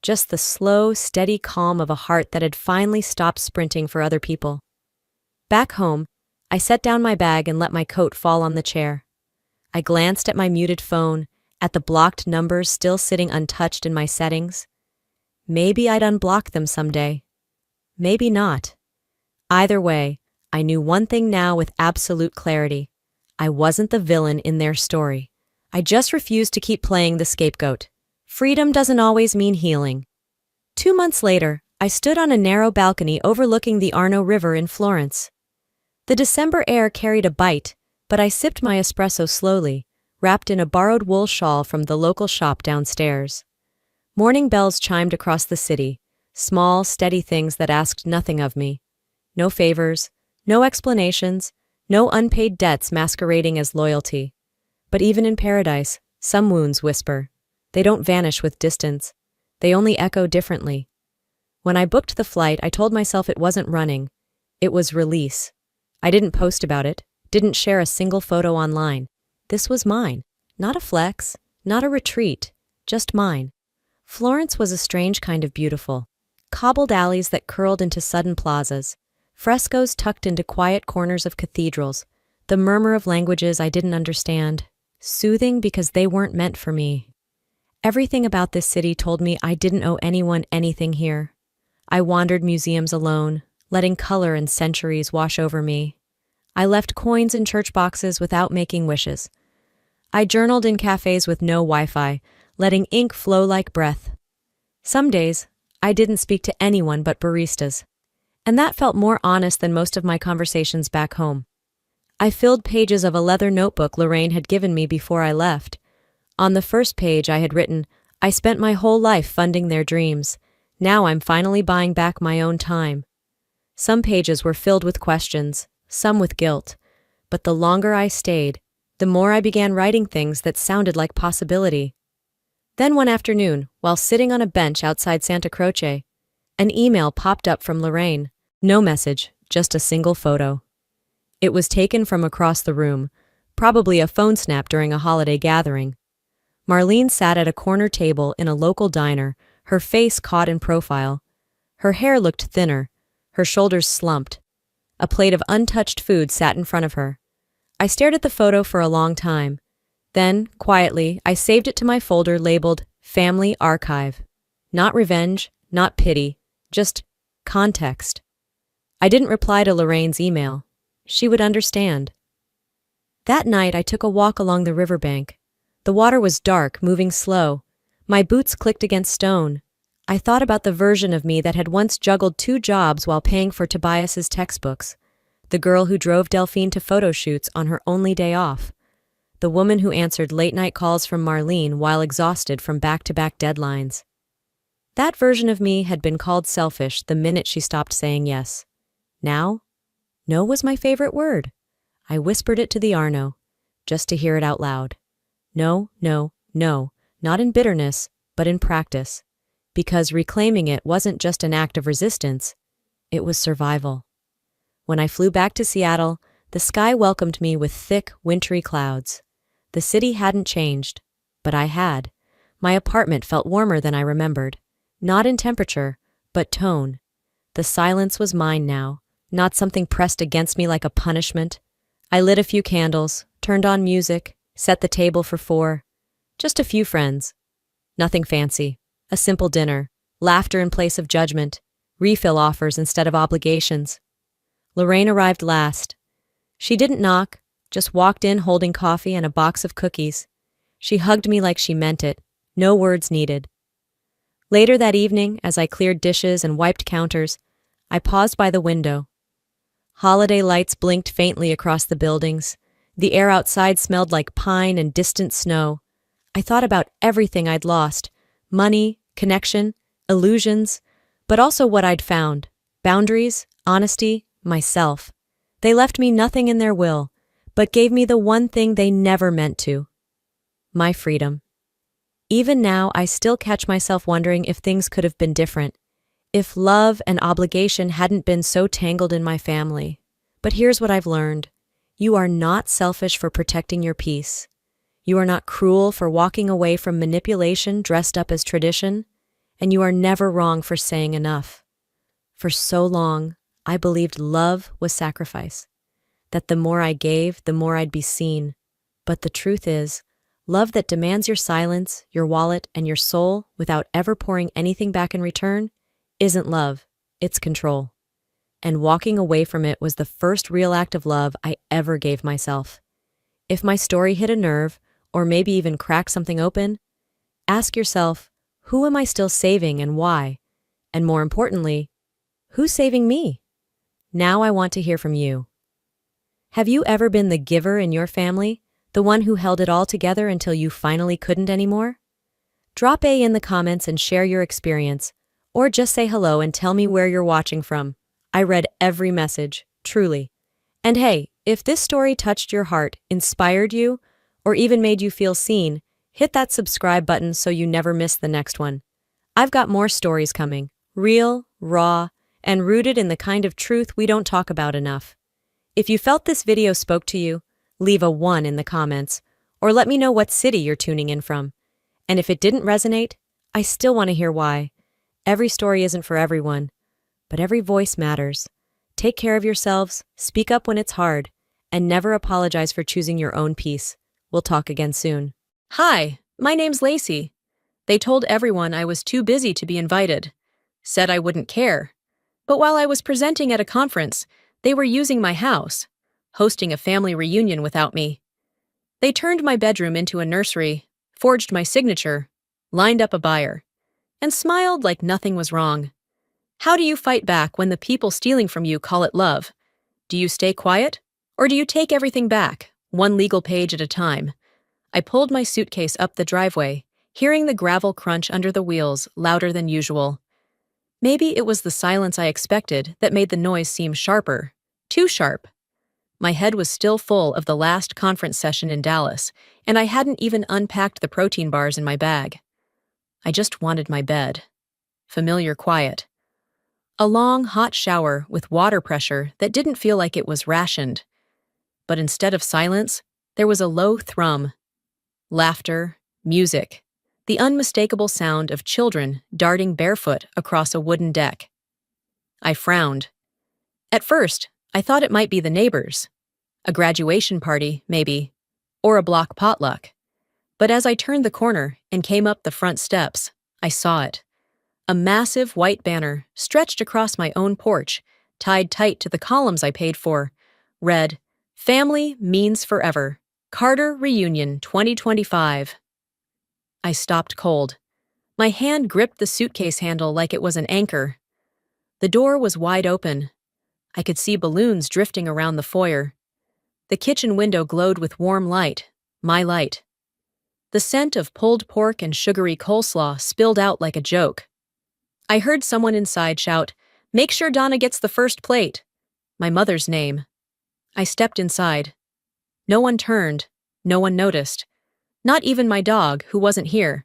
Just the slow, steady calm of a heart that had finally stopped sprinting for other people. Back home, I set down my bag and let my coat fall on the chair. I glanced at my muted phone, at the blocked numbers still sitting untouched in my settings. Maybe I'd unblock them someday. Maybe not. Either way, I knew one thing now with absolute clarity. I wasn't the villain in their story. I just refused to keep playing the scapegoat. Freedom doesn't always mean healing. 2 months later, I stood on a narrow balcony overlooking the Arno River in Florence. The December air carried a bite, but I sipped my espresso slowly, wrapped in a borrowed wool shawl from the local shop downstairs. Morning bells chimed across the city, small, steady things that asked nothing of me. No favors, no explanations, no unpaid debts masquerading as loyalty. But even in paradise, some wounds whisper. They don't vanish with distance. They only echo differently. When I booked the flight, I told myself it wasn't running. It was release. I didn't post about it, didn't share a single photo online. This was mine. Not a flex, not a retreat, just mine. Florence was a strange kind of beautiful. Cobbled alleys that curled into sudden plazas, frescoes tucked into quiet corners of cathedrals, the murmur of languages I didn't understand, soothing because they weren't meant for me. Everything about this city told me I didn't owe anyone anything here. I wandered museums alone, letting color and centuries wash over me. I left coins in church boxes without making wishes. I journaled in cafes with no Wi-Fi, letting ink flow like breath. Some days, I didn't speak to anyone but baristas. And that felt more honest than most of my conversations back home. I filled pages of a leather notebook Lorraine had given me before I left. On the first page I had written, I spent my whole life funding their dreams. Now I'm finally buying back my own time. Some pages were filled with questions, some with guilt. But the longer I stayed, the more I began writing things that sounded like possibility. Then one afternoon, while sitting on a bench outside Santa Croce, an email popped up from Lorraine. No message, just a single photo. It was taken from across the room, probably a phone snap during a holiday gathering. Marlene sat at a corner table in a local diner, her face caught in profile. Her hair looked thinner, her shoulders slumped. A plate of untouched food sat in front of her. I stared at the photo for a long time. Then, quietly, I saved it to my folder labeled Family Archive. Not revenge, not pity, just context. I didn't reply to Lorraine's email. She would understand. That night I took a walk along the riverbank. The water was dark, moving slow. My boots clicked against stone. I thought about the version of me that had once juggled 2 jobs while paying for Tobias's textbooks. The girl who drove Delphine to photo shoots on her only day off. The the woman who answered late-night calls from Marlene while exhausted from back-to-back deadlines. That version of me had been called selfish the minute she stopped saying yes. Now, no was my favorite word. I whispered it to the Arno, just to hear it out loud. No, no, no, not in bitterness, but in practice. Because reclaiming it wasn't just an act of resistance, it was survival. When I flew back to Seattle, the sky welcomed me with thick, wintry clouds. The city hadn't changed, but I had. My apartment felt warmer than I remembered. Not in temperature, but tone. The silence was mine now, not something pressed against me like a punishment. I lit a few candles, turned on music, set the table for 4. Just a few friends. Nothing fancy. A simple dinner, laughter in place of judgment, refill offers instead of obligations. Lorraine arrived last. She didn't knock, just walked in holding coffee and a box of cookies. She hugged me like she meant it, no words needed. Later that evening, as I cleared dishes and wiped counters, I paused by the window. Holiday lights blinked faintly across the buildings. The air outside smelled like pine and distant snow. I thought about everything I'd lost. Money, connection, illusions, but also what I'd found. Boundaries, honesty, myself. They left me nothing in their will, but gave me the one thing they never meant to. My freedom. Even now, I still catch myself wondering if things could have been different. If love and obligation hadn't been so tangled in my family. But here's what I've learned. You are not selfish for protecting your peace. You are not cruel for walking away from manipulation dressed up as tradition, and you are never wrong for saying enough. For so long, I believed love was sacrifice, that the more I gave, the more I'd be seen. But the truth is, love that demands your silence, your wallet, and your soul without ever pouring anything back in return isn't love, it's control. And walking away from it was the first real act of love I ever gave myself. If my story hit a nerve, or maybe even crack something open, ask yourself, who am I still saving and why? And more importantly, who's saving me? Now I want to hear from you. Have you ever been the giver in your family, the one who held it all together until you finally couldn't anymore? Drop A in the comments and share your experience, or just say hello and tell me where you're watching from. I read every message, truly. And hey, if this story touched your heart, inspired you, or even made you feel seen, hit that subscribe button so you never miss the next one. I've got more stories coming, real, raw, and rooted in the kind of truth we don't talk about enough. If you felt this video spoke to you, leave a 1 in the comments, or let me know what city you're tuning in from. And if it didn't resonate, I still want to hear why. Every story isn't for everyone, but every voice matters. Take care of yourselves, speak up when it's hard, and never apologize for choosing your own peace. We'll talk again soon. Hi, my name's Lacey. They told everyone I was too busy to be invited. Said I wouldn't care. But while I was presenting at a conference, they were using my house, hosting a family reunion without me. They turned my bedroom into a nursery, forged my signature, lined up a buyer, and smiled like nothing was wrong. How do you fight back when the people stealing from you call it love? Do you stay quiet? Or do you take everything back, one legal page at a time? I pulled my suitcase up the driveway, hearing the gravel crunch under the wheels louder than usual. Maybe it was the silence I expected that made the noise seem sharper. Too sharp. My head was still full of the last conference session in Dallas, and I hadn't even unpacked the protein bars in my bag. I just wanted my bed. Familiar quiet. A long, hot shower with water pressure that didn't feel like it was rationed. But instead of silence, there was a low thrum. Laughter, music, the unmistakable sound of children darting barefoot across a wooden deck. I frowned. At first, I thought it might be the neighbors. A graduation party, maybe, or a block potluck. But as I turned the corner and came up the front steps, I saw it. A massive white banner stretched across my own porch, tied tight to the columns I paid for, read, "Family means forever. Carter Reunion 2025. I stopped cold. My hand gripped the suitcase handle like it was an anchor. The door was wide open. I could see balloons drifting around the foyer. The kitchen window glowed with warm light, my light. The scent of pulled pork and sugary coleslaw spilled out like a joke. I heard someone inside shout, "Make sure Donna gets the first plate." My mother's name. I stepped inside. No one turned. No one noticed. Not even my dog, who wasn't here.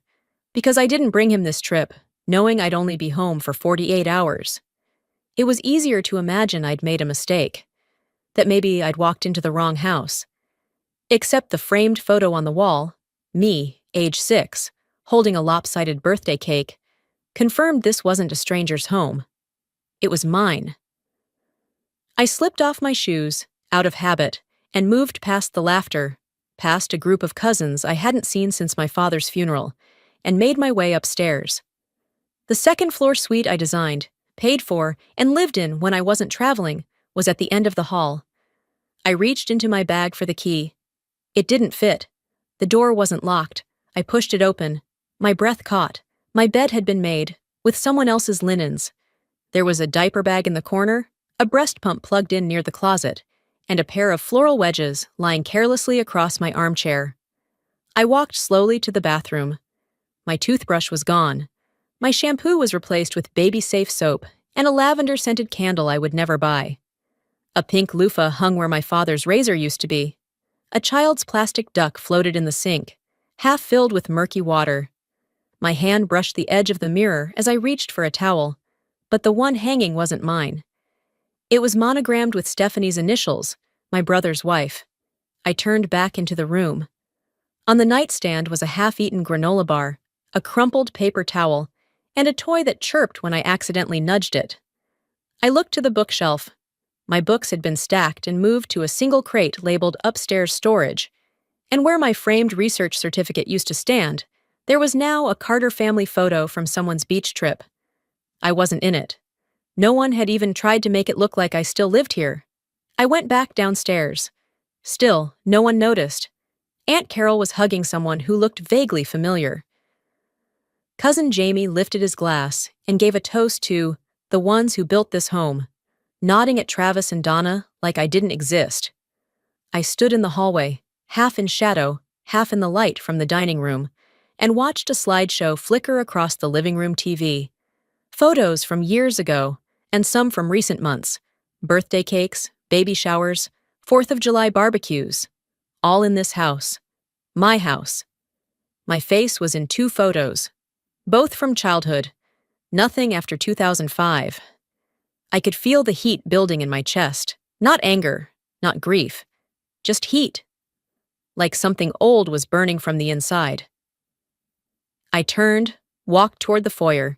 Because I didn't bring him this trip, knowing I'd only be home for 48 hours. It was easier to imagine I'd made a mistake. That maybe I'd walked into the wrong house. Except the framed photo on the wall, me, age 6, holding a lopsided birthday cake, confirmed this wasn't a stranger's home. It was mine. I slipped off my shoes, out of habit, and moved past the laughter, past a group of cousins I hadn't seen since my father's funeral, and made my way upstairs. The second-floor suite I designed, paid for, and lived in when I wasn't traveling was at the end of the hall. I reached into my bag for the key. It didn't fit. The door wasn't locked. I pushed it open. My breath caught. My bed had been made, with someone else's linens. There was a diaper bag in the corner, a breast pump plugged in near the closet, and a pair of floral wedges lying carelessly across my armchair. I walked slowly to the bathroom. My toothbrush was gone. My shampoo was replaced with baby-safe soap and a lavender-scented candle I would never buy. A pink loofah hung where my father's razor used to be. A child's plastic duck floated in the sink, half filled with murky water. My hand brushed the edge of the mirror as I reached for a towel, but the one hanging wasn't mine. It was monogrammed with Stephanie's initials, my brother's wife. I turned back into the room. On the nightstand was a half-eaten granola bar, a crumpled paper towel, and a toy that chirped when I accidentally nudged it. I looked to the bookshelf. My books had been stacked and moved to a single crate labeled upstairs storage, and where my framed research certificate used to stand, there was now a Carter family photo from someone's beach trip. I wasn't in it. No one had even tried to make it look like I still lived here. I went back downstairs. Still, no one noticed. Aunt Carol was hugging someone who looked vaguely familiar. Cousin Jamie lifted his glass and gave a toast to the ones who built this home, nodding at Travis and Donna like I didn't exist. I stood in the hallway, half in shadow, half in the light from the dining room, and watched a slideshow flicker across the living room TV. Photos from years ago, and some from recent months. Birthday cakes, baby showers, 4th of July barbecues. All in this house. My house. My face was in 2 photos. Both from childhood. Nothing after 2005. I could feel the heat building in my chest. Not anger, not grief. Just heat. Like something old was burning from the inside. I turned, walked toward the foyer.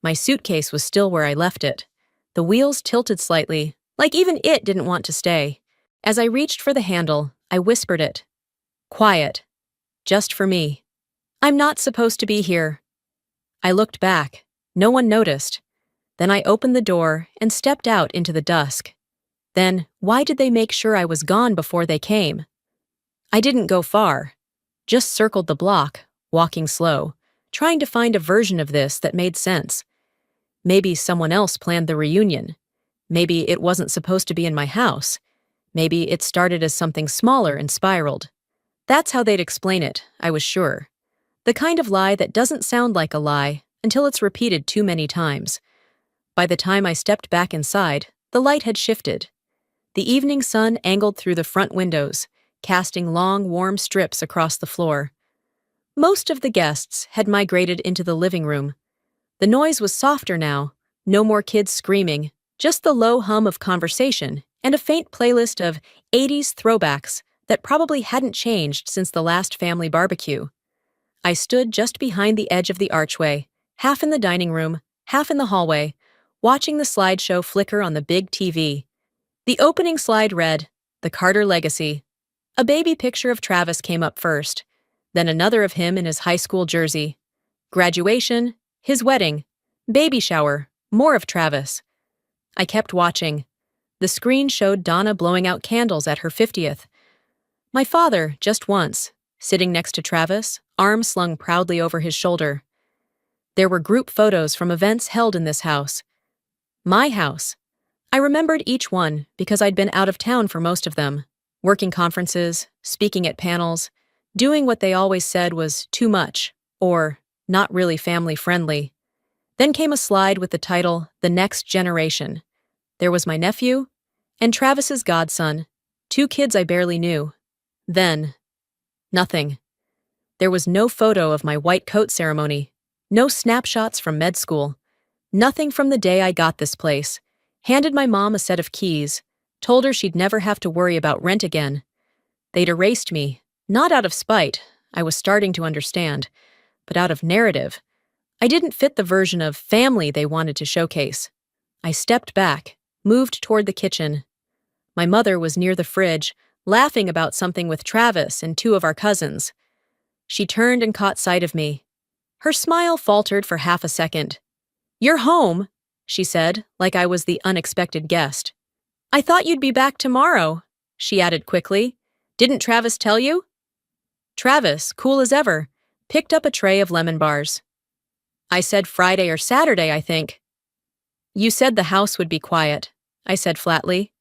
My suitcase was still where I left it. The wheels tilted slightly, like even it didn't want to stay. As I reached for the handle, I whispered it. Quiet. Just for me. I'm not supposed to be here. I looked back. No one noticed. Then I opened the door and stepped out into the dusk. Then, why did they make sure I was gone before they came? I didn't go far. Just circled the block, walking slow, trying to find a version of this that made sense. Maybe someone else planned the reunion. Maybe it wasn't supposed to be in my house. Maybe it started as something smaller and spiraled. That's how they'd explain it, I was sure. The kind of lie that doesn't sound like a lie until it's repeated too many times. By the time I stepped back inside, the light had shifted. The evening sun angled through the front windows, casting long, warm strips across the floor. Most of the guests had migrated into the living room. The noise was softer now, no more kids screaming, just the low hum of conversation and a faint playlist of 80s throwbacks that probably hadn't changed since the last family barbecue. I stood just behind the edge of the archway, half in the dining room, half in the hallway, watching the slideshow flicker on the big TV. The opening slide read, The Carter Legacy. A baby picture of Travis came up first, then another of him in his high school jersey. Graduation, his wedding, baby shower, more of Travis. I kept watching. The screen showed Donna blowing out candles at her 50th. My father, just once, sitting next to Travis, arms slung proudly over his shoulder. There were group photos from events held in this house. My house. I remembered each one because I'd been out of town for most of them, working conferences, speaking at panels, doing what they always said was too much, or not really family friendly. Then came a slide with the title, The Next Generation. There was my nephew and Travis's godson, two kids I barely knew. Then, nothing. There was no photo of my white coat ceremony, no snapshots from med school, nothing from the day I got this place. Handed my mom a set of keys, told her she'd never have to worry about rent again. They'd erased me, not out of spite, I was starting to understand, but out of narrative. I didn't fit the version of family they wanted to showcase. I stepped back, moved toward the kitchen. My mother was near the fridge, laughing about something with Travis and two of our cousins. She turned and caught sight of me. Her smile faltered for half a second. "You're home," she said, like I was the unexpected guest. "I thought you'd be back tomorrow," she added quickly. "Didn't Travis tell you?" Travis, cool as ever, picked up a tray of lemon bars. "I said Friday or Saturday, I think." "You said the house would be quiet," I said flatly.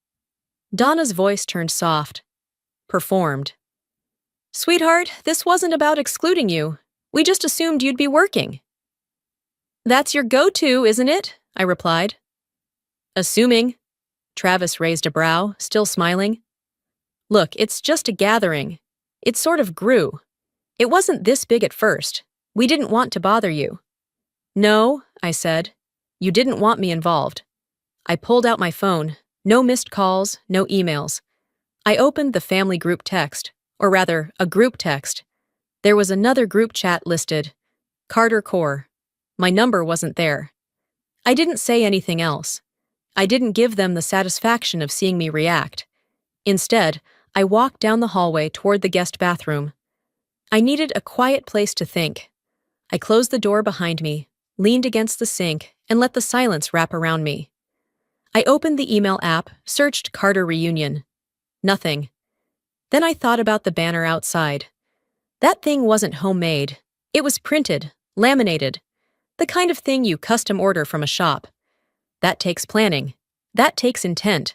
Donna's voice turned soft. Performed. "Sweetheart, this wasn't about excluding you. We just assumed you'd be working." "That's your go-to, isn't it?" I replied. "Assuming." Travis raised a brow, still smiling. "Look, it's just a gathering. It sort of grew. It wasn't this big at first. We didn't want to bother you." "No," I said. "You didn't want me involved." I pulled out my phone. No missed calls, no emails. I opened the family group text, or rather, a group text. There was another group chat listed. Carter Core. My number wasn't there. I didn't say anything else. I didn't give them the satisfaction of seeing me react. Instead, I walked down the hallway toward the guest bathroom. I needed a quiet place to think. I closed the door behind me, leaned against the sink, and let the silence wrap around me. I opened the email app, searched Carter Reunion. Nothing. Then I thought about the banner outside. That thing wasn't homemade. It was printed, laminated, the kind of thing you custom order from a shop. That takes planning. That takes intent.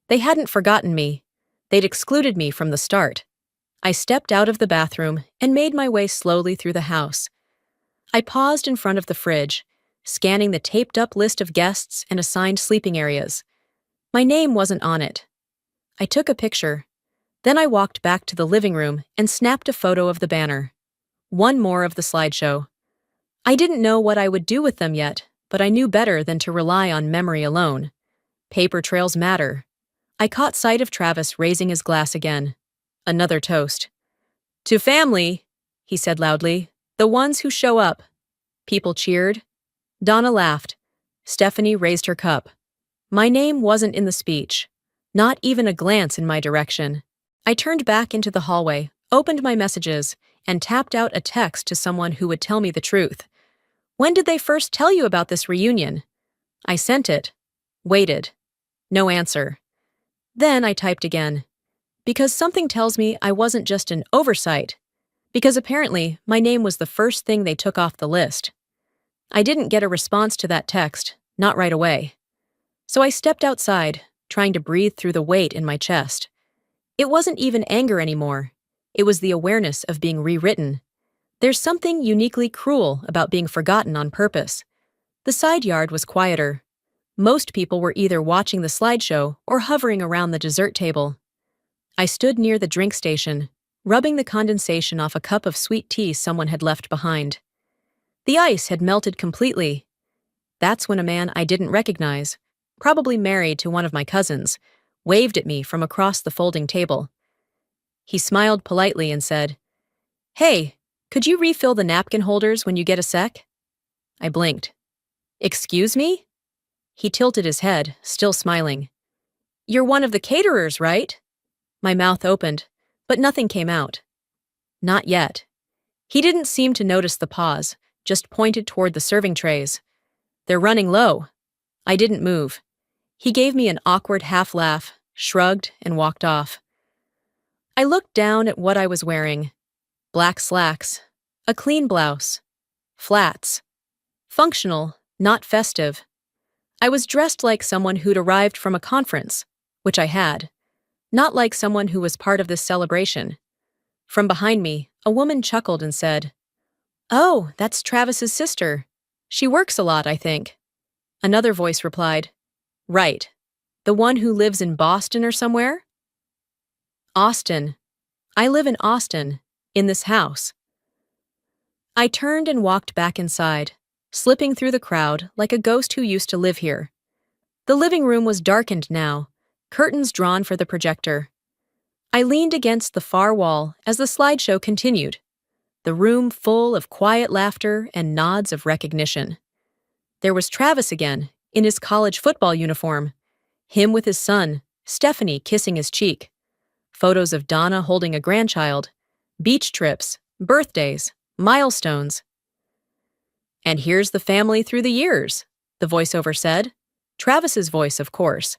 They hadn't forgotten me. They'd excluded me from the start. I stepped out of the bathroom and made my way slowly through the house. I paused in front of the fridge, scanning the taped-up list of guests and assigned sleeping areas. My name wasn't on it. I took a picture. Then I walked back to the living room and snapped a photo of the banner. One more of the slideshow. I didn't know what I would do with them yet, but I knew better than to rely on memory alone. Paper trails matter. I caught sight of Travis raising his glass again. Another toast. "To family," he said loudly. "The ones who show up." People cheered. Donna laughed. Stephanie raised her cup. My name wasn't in the speech. Not even a glance in my direction. I turned back into the hallway, opened my messages, and tapped out a text to someone who would tell me the truth. "When did they first tell you about this reunion?" I sent it. Waited. No answer. Then I typed again. Because something tells me I wasn't just an oversight. Because apparently my name was the first thing they took off the list. I didn't get a response to that text, not right away. So I stepped outside, trying to breathe through the weight in my chest. It wasn't even anger anymore. It was the awareness of being rewritten. There's something uniquely cruel about being forgotten on purpose. The side yard was quieter. Most people were either watching the slideshow or hovering around the dessert table. I stood near the drink station, rubbing the condensation off a cup of sweet tea someone had left behind. The ice had melted completely. That's when a man I didn't recognize, probably married to one of my cousins, waved at me from across the folding table. He smiled politely and said, "Hey, could you refill the napkin holders when you get a sec?" I blinked. "Excuse me?" He tilted his head, still smiling. "You're one of the caterers, right?" My mouth opened, but nothing came out. Not yet. He didn't seem to notice the pause, just pointed toward the serving trays. "They're running low." I didn't move. He gave me an awkward half-laugh, shrugged, and walked off. I looked down at what I was wearing. Black slacks, a clean blouse, flats. Functional, not festive. I was dressed like someone who'd arrived from a conference, which I had, not like someone who was part of this celebration. From behind me, A woman chuckled and said, "Oh, that's Travis's sister. She works a lot, I think." Another voice replied, "Right. The one who lives in Boston or somewhere?" "Austin. I live in Austin, in this house." I turned and walked back inside, slipping through the crowd like a ghost who used to live here. The living room was darkened now, curtains drawn for the projector. I leaned against the far wall as the slideshow continued, the room full of quiet laughter and nods of recognition. There was Travis again, in his college football uniform, him with his son, Stephanie kissing his cheek, photos of Donna holding a grandchild, beach trips, birthdays, milestones. "And here's the family through the years," the voiceover said. Travis's voice, of course.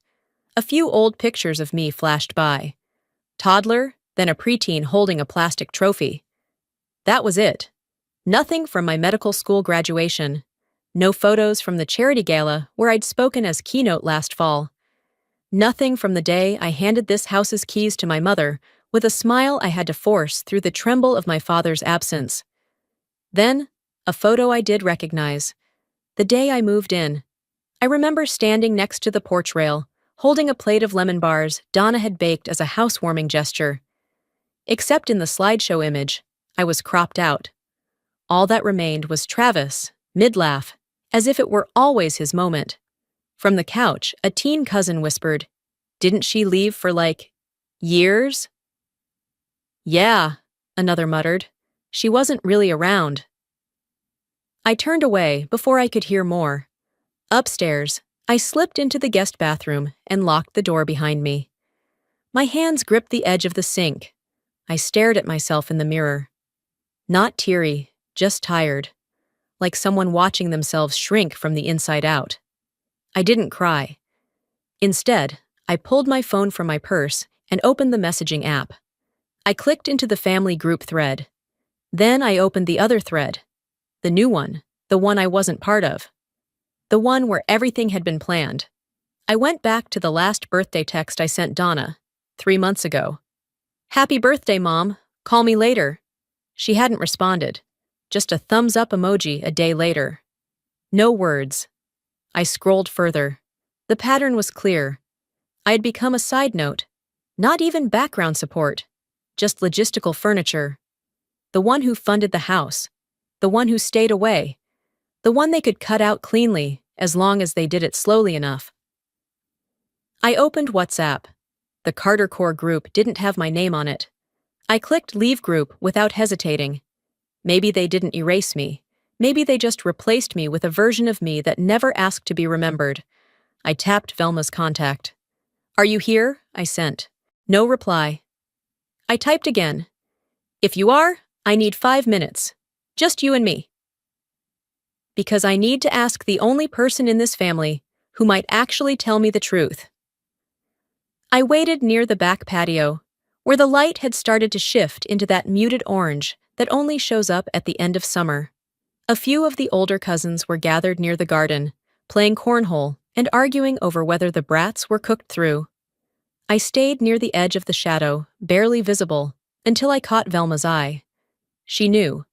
A few old pictures of me flashed by. Toddler, then a preteen holding a plastic trophy. That was it. Nothing from my medical school graduation. No photos from the charity gala where I'd spoken as keynote last fall. Nothing from the day I handed this house's keys to my mother with a smile I had to force through the tremble of my father's absence. Then, a photo I did recognize. The day I moved in. I remember standing next to the porch rail, holding a plate of lemon bars Donna had baked as a housewarming gesture. Except in the slideshow image, I was cropped out. All that remained was Travis, mid-laugh, as if it were always his moment. From the couch, a teen cousin whispered, "Didn't she leave for, years?" "Yeah," another muttered. "She wasn't really around." I turned away before I could hear more. Upstairs, I slipped into the guest bathroom and locked the door behind me. My hands gripped the edge of the sink. I stared at myself in the mirror. Not teary, just tired, like someone watching themselves shrink from the inside out. I didn't cry. Instead, I pulled my phone from my purse and opened the messaging app. I clicked into the family group thread. Then I opened the other thread. The new one, the one I wasn't part of. The one where everything had been planned. I went back to the last birthday text I sent Donna, 3 months ago. "Happy birthday, Mom. Call me later." She hadn't responded. Just a thumbs-up emoji a day later. No words. I scrolled further. The pattern was clear. I had become a side note. Not even background support. Just logistical furniture. The one who funded the house. The one who stayed away. The one they could cut out cleanly, as long as they did it slowly enough. I opened WhatsApp. The Carter Core group didn't have my name on it. I clicked Leave Group without hesitating. Maybe they didn't erase me. Maybe they just replaced me with a version of me that never asked to be remembered. I tapped Velma's contact. "Are you here?" I sent. No reply. I typed again. "If you are, I need 5 minutes. Just you and me." Because I need to ask the only person in this family who might actually tell me the truth. I waited near the back patio, where the light had started to shift into that muted orange that only shows up at the end of summer. A few of the older cousins were gathered near the garden, playing cornhole and arguing over whether the brats were cooked through. I stayed near the edge of the shadow, barely visible, until I caught Velma's eye. She knew.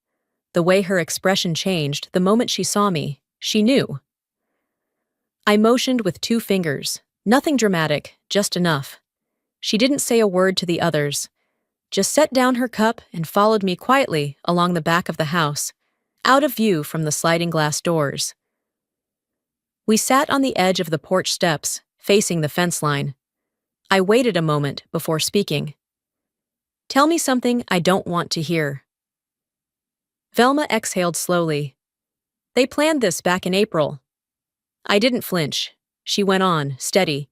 The way her expression changed the moment she saw me, she knew. I motioned with 2 fingers, nothing dramatic, just enough. She didn't say a word to the others, just set down her cup and followed me quietly along the back of the house, out of view from the sliding glass doors. We sat on the edge of the porch steps, facing the fence line. I waited a moment before speaking. "Tell me something I don't want to hear." Velma exhaled slowly. "They planned this back in April." I didn't flinch. She went on, steady.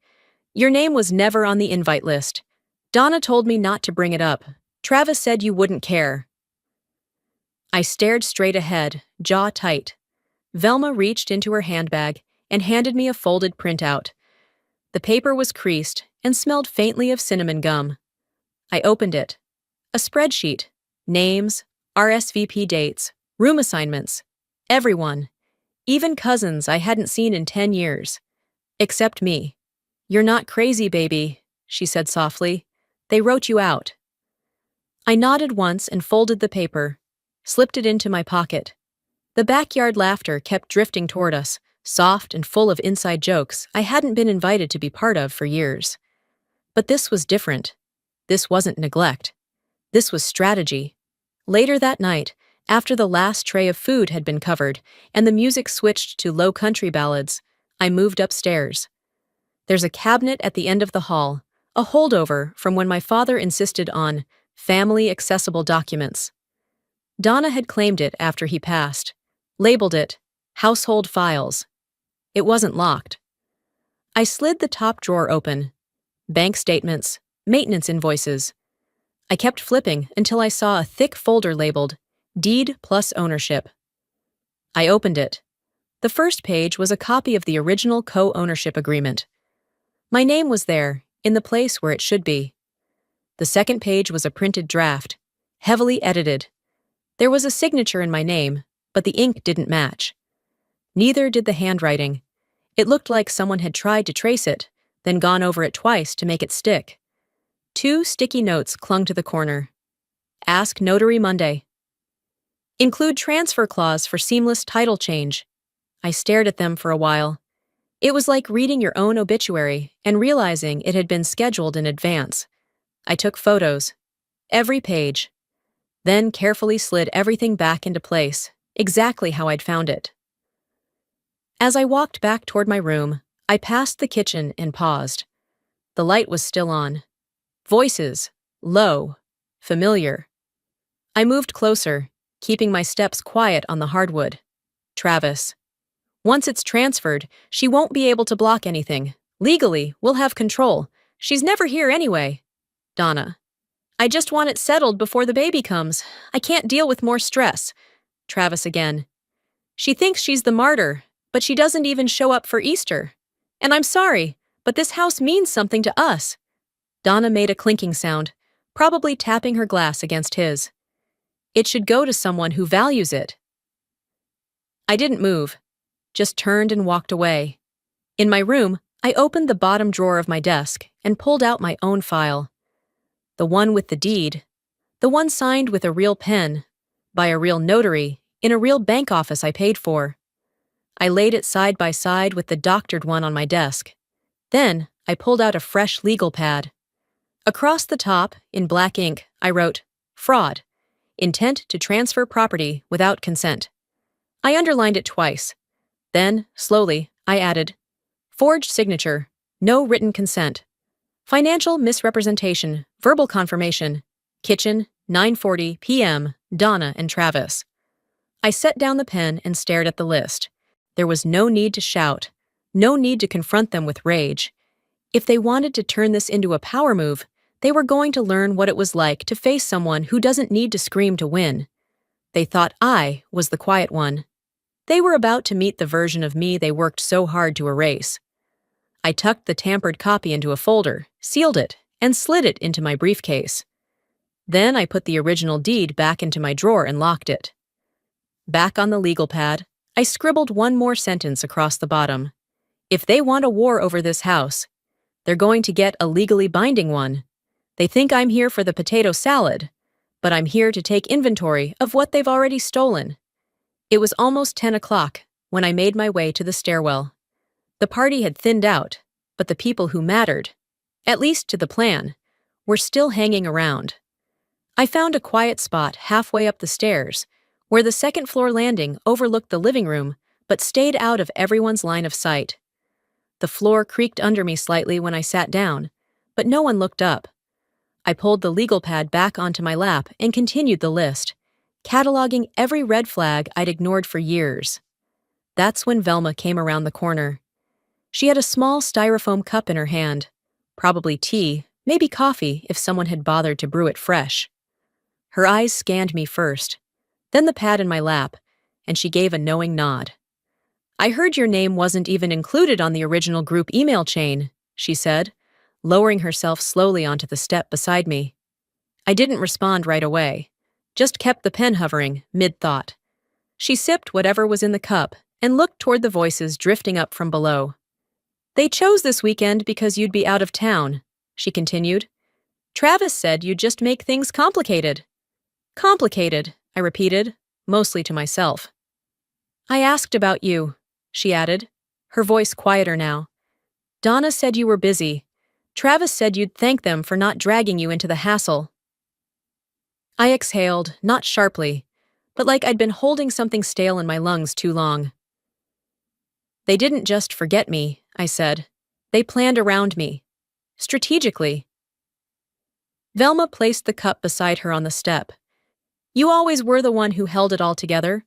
"Your name was never on the invite list. Donna told me not to bring it up. Travis said you wouldn't care." I stared straight ahead, jaw tight. Velma reached into her handbag and handed me a folded printout. The paper was creased and smelled faintly of cinnamon gum. I opened it. A spreadsheet. Names, RSVP dates, room assignments. Everyone. Even cousins I hadn't seen in 10 years. Except me. "You're not crazy, baby," she said softly. "They wrote you out." I nodded once and folded the paper, slipped it into my pocket. The backyard laughter kept drifting toward us, soft and full of inside jokes I hadn't been invited to be part of for years. But this was different. This wasn't neglect. This was strategy. Later that night, after the last tray of food had been covered and the music switched to low country ballads, I moved upstairs. There's a cabinet at the end of the hall, a holdover from when my father insisted on family-accessible documents. Donna had claimed it after he passed, labeled it household files. It wasn't locked. I slid the top drawer open. Bank statements, maintenance invoices. I kept flipping until I saw a thick folder labeled Deed plus Ownership. I opened it. The first page was a copy of the original co-ownership agreement. My name was there, in the place where it should be. The second page was a printed draft, heavily edited. There was a signature in my name, but the ink didn't match. Neither did the handwriting. It looked like someone had tried to trace it, then gone over it twice to make it stick. 2 sticky notes clung to the corner. Ask Notary Monday. Include transfer clause for seamless title change. I stared at them for a while. It was like reading your own obituary and realizing it had been scheduled in advance. I took photos. Every page. Then carefully slid everything back into place, exactly how I'd found it. As I walked back toward my room, I passed the kitchen and paused. The light was still on. Voices, low, familiar. I moved closer, keeping my steps quiet on the hardwood. Travis. Once it's transferred, she won't be able to block anything. Legally, we'll have control. She's never here anyway. Donna. I just want it settled before the baby comes. I can't deal with more stress. Travis again. She thinks she's the martyr, but she doesn't even show up for Easter. And I'm sorry, but this house means something to us. Donna made a clinking sound, probably tapping her glass against his. It should go to someone who values it. I didn't move, just turned and walked away. In my room, I opened the bottom drawer of my desk and pulled out my own file. The one with the deed. The one signed with a real pen, by a real notary, in a real bank office I paid for. I laid it side by side with the doctored one on my desk. Then, I pulled out a fresh legal pad. Across the top, in black ink, I wrote, Fraud. Intent to transfer property without consent. I underlined it twice. Then, slowly, I added, Forged signature, no written consent. Financial misrepresentation, verbal confirmation. Kitchen, 9:40 p.m., Donna and Travis. I set down the pen and stared at the list. There was no need to shout, no need to confront them with rage. If they wanted to turn this into a power move, they were going to learn what it was like to face someone who doesn't need to scream to win. They thought I was the quiet one. They were about to meet the version of me they worked so hard to erase. I tucked the tampered copy into a folder, sealed it, and slid it into my briefcase. Then I put the original deed back into my drawer and locked it. Back on the legal pad, I scribbled one more sentence across the bottom. If they want a war over this house, they're going to get a legally binding one. They think I'm here for the potato salad, but I'm here to take inventory of what they've already stolen. It was almost 10 o'clock when I made my way to the stairwell. The party had thinned out, but the people who mattered, at least to the plan, were still hanging around. I found a quiet spot halfway up the stairs, where the second-floor landing overlooked the living room but stayed out of everyone's line of sight. The floor creaked under me slightly when I sat down, but no one looked up. I pulled the legal pad back onto my lap and continued the list, cataloging every red flag I'd ignored for years. That's when Velma came around the corner. She had a small styrofoam cup in her hand, probably tea, maybe coffee if someone had bothered to brew it fresh. Her eyes scanned me first, then the pad in my lap, and she gave a knowing nod. I heard your name wasn't even included on the original group email chain, she said, lowering herself slowly onto the step beside me. I didn't respond right away, just kept the pen hovering, mid-thought. She sipped whatever was in the cup and looked toward the voices drifting up from below. They chose this weekend because you'd be out of town, she continued. Travis said you'd just make things complicated. Complicated, I repeated, mostly to myself. I asked about you, she added, her voice quieter now. Donna said you were busy. Travis said you'd thank them for not dragging you into the hassle. I exhaled, not sharply, but like I'd been holding something stale in my lungs too long. They didn't just forget me, I said. They planned around me. Strategically. Velma placed the cup beside her on the step. You always were the one who held it all together,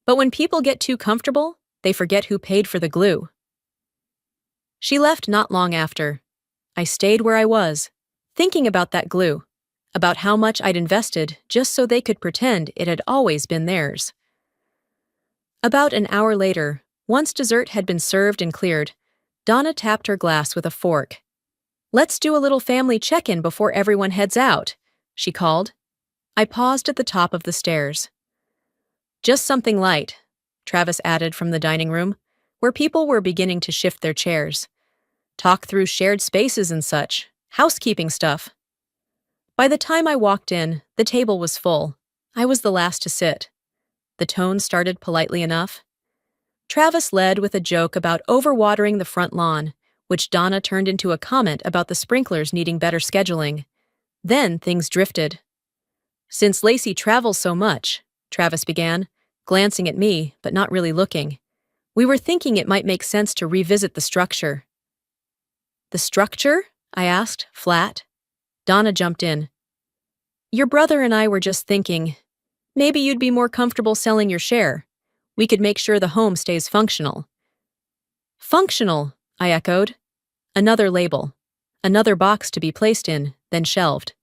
but when people get too comfortable, they forget who paid for the glue. She left not long after. I stayed where I was, thinking about that glue, about how much I'd invested just so they could pretend it had always been theirs. About an hour later, once dessert had been served and cleared, Donna tapped her glass with a fork. Let's do a little family check-in before everyone heads out, she called. I paused at the top of the stairs. Just something light, Travis added from the dining room, where people were beginning to shift their chairs. Talk through shared spaces and such, housekeeping stuff. By the time I walked in, the table was full. I was the last to sit. The tone started politely enough. Travis led with a joke about overwatering the front lawn, which Donna turned into a comment about the sprinklers needing better scheduling. Then things drifted. Since Lacey travels so much, Travis began, glancing at me, but not really looking. We were thinking it might make sense to revisit the structure. The structure? I asked, flat. Donna jumped in. Your brother and I were just thinking, maybe you'd be more comfortable selling your share. We could make sure the home stays functional. Functional, I echoed. Another label. Another box to be placed in, then shelved.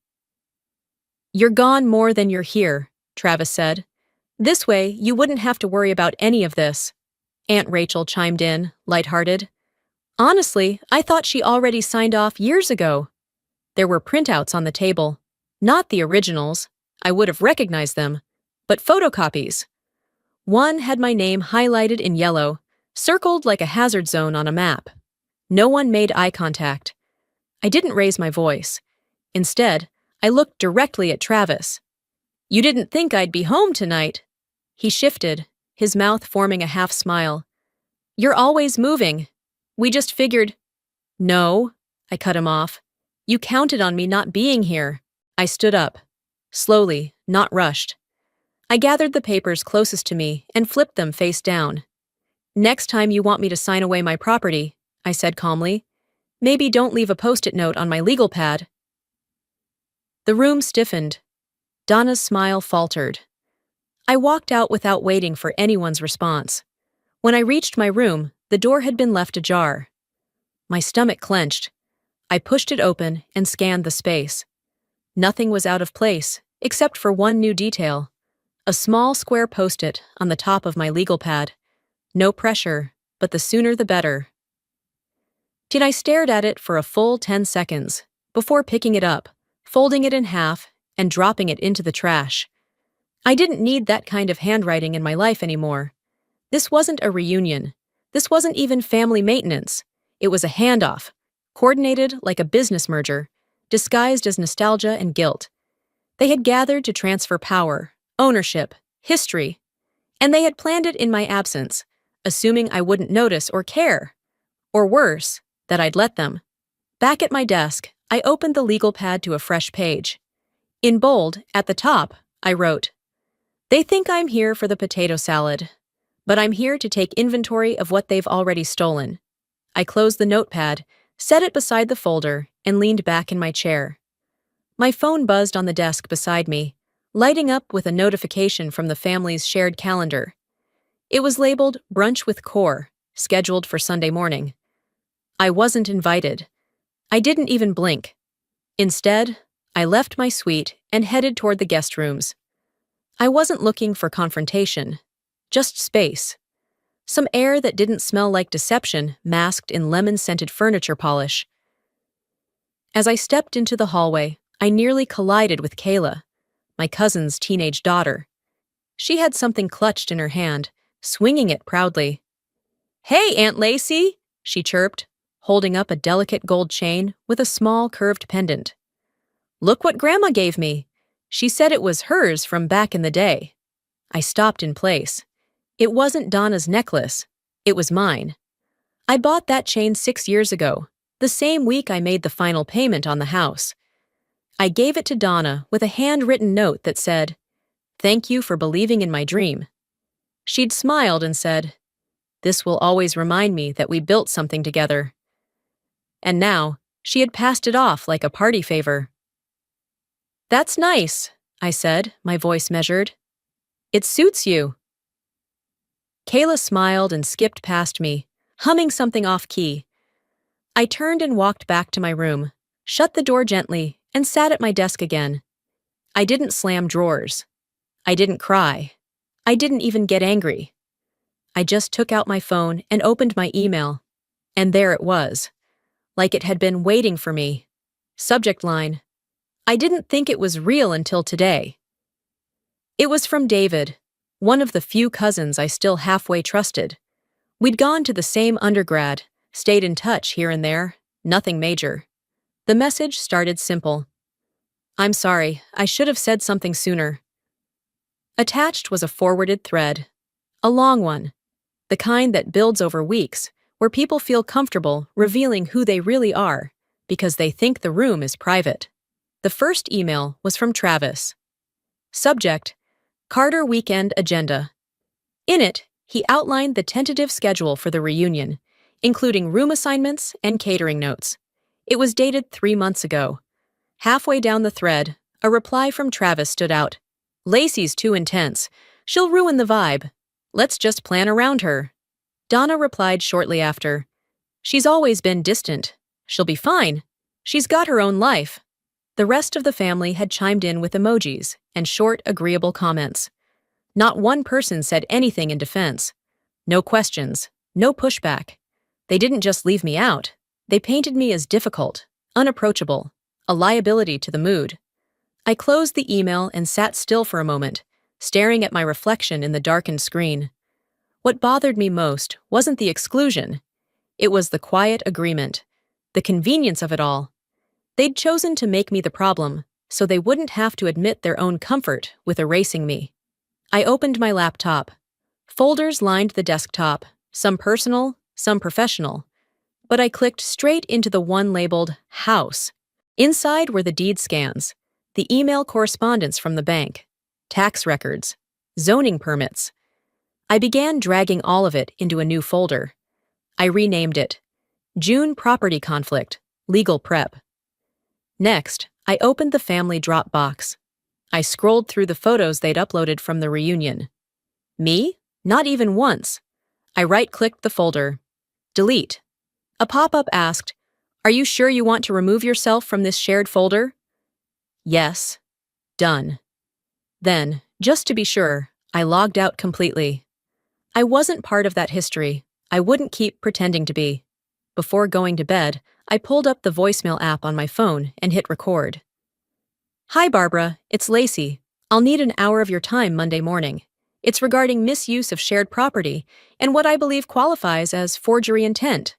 You're gone more than you're here, Travis said. This way, you wouldn't have to worry about any of this. Aunt Rachel chimed in, lighthearted. Honestly, I thought she already signed off years ago. There were printouts on the table. Not the originals. I would have recognized them. But photocopies. One had my name highlighted in yellow, circled like a hazard zone on a map. No one made eye contact. I didn't raise my voice. Instead, I looked directly at Travis. You didn't think I'd be home tonight? He shifted, his mouth forming a half smile. You're always moving. We just figured. No, I cut him off. You counted on me not being here. I stood up. Slowly, not rushed. I gathered the papers closest to me and flipped them face down. Next time you want me to sign away my property, I said calmly, maybe don't leave a post-it note on my legal pad. The room stiffened. Donna's smile faltered. I walked out without waiting for anyone's response. When I reached my room, the door had been left ajar. My stomach clenched. I pushed it open and scanned the space. Nothing was out of place, except for one new detail. A small square post-it on the top of my legal pad. No pressure, but the sooner the better. I stared at it for a full 10 seconds, before picking it up, folding it in half, and dropping it into the trash. I didn't need that kind of handwriting in my life anymore. This wasn't a reunion. This wasn't even family maintenance. It was a handoff, coordinated like a business merger, disguised as nostalgia and guilt. They had gathered to transfer power, ownership, history, and they had planned it in my absence, assuming I wouldn't notice or care. Or worse, that I'd let them. Back at my desk, I opened the legal pad to a fresh page. In bold, at the top, I wrote, They think I'm here for the potato salad, but I'm here to take inventory of what they've already stolen. I closed the notepad, set it beside the folder, and leaned back in my chair. My phone buzzed on the desk beside me, lighting up with a notification from the family's shared calendar. It was labeled Brunch with Core, scheduled for Sunday morning. I wasn't invited. I didn't even blink. Instead, I left my suite and headed toward the guest rooms. I wasn't looking for confrontation, just space. Some air that didn't smell like deception masked in lemon-scented furniture polish. As I stepped into the hallway, I nearly collided with Kayla, my cousin's teenage daughter. She had something clutched in her hand, swinging it proudly. Hey, Aunt Lacey, she chirped, holding up a delicate gold chain with a small curved pendant. Look what Grandma gave me. She said it was hers from back in the day. I stopped in place. It wasn't Donna's necklace. It was mine. I bought that chain 6 years ago, the same week I made the final payment on the house. I gave it to Donna with a handwritten note that said, "Thank you for believing in my dream." She'd smiled and said, "This will always remind me that we built something together." And now, she had passed it off like a party favor. "That's nice," I said, my voice measured. "It suits you." Kayla smiled and skipped past me, humming something off-key. I turned and walked back to my room, shut the door gently, and sat at my desk again. I didn't slam drawers. I didn't cry. I didn't even get angry. I just took out my phone and opened my email. And there it was, like it had been waiting for me. Subject line: I didn't think it was real until today. It was from David, one of the few cousins I still halfway trusted. We'd gone to the same undergrad, stayed in touch here and there, nothing major. The message started simple. "I'm sorry, I should have said something sooner." Attached was a forwarded thread. A long one. The kind that builds over weeks, where people feel comfortable revealing who they really are, because they think the room is private. The first email was from Travis. Subject: Carter Weekend Agenda. In it, he outlined the tentative schedule for the reunion, including room assignments and catering notes. It was dated 3 months ago. Halfway down the thread, a reply from Travis stood out. "Lacey's too intense. She'll ruin the vibe. Let's just plan around her." Donna replied shortly after. "She's always been distant. She'll be fine. She's got her own life." The rest of the family had chimed in with emojis and short, agreeable comments. Not one person said anything in defense. No questions, no pushback. They didn't just leave me out. They painted me as difficult, unapproachable, a liability to the mood. I closed the email and sat still for a moment, staring at my reflection in the darkened screen. What bothered me most wasn't the exclusion. It was the quiet agreement, the convenience of it all. They'd chosen to make me the problem, so they wouldn't have to admit their own comfort with erasing me. I opened my laptop. Folders lined the desktop, some personal, some professional. But I clicked straight into the one labeled House. Inside were the deed scans, the email correspondence from the bank, tax records, zoning permits. I began dragging all of it into a new folder. I renamed it June Property Conflict, Legal Prep. Next, I opened the family Dropbox. I scrolled through the photos they'd uploaded from the reunion. Me? Not even once. I right-clicked the folder. Delete. A pop-up asked, "Are you sure you want to remove yourself from this shared folder?" Yes. Done. Then, just to be sure, I logged out completely. I wasn't part of that history. I wouldn't keep pretending to be. Before going to bed, I pulled up the voicemail app on my phone and hit record. "Hi, Barbara. It's Lacey. I'll need an hour of your time Monday morning. It's regarding misuse of shared property and what I believe qualifies as forgery intent."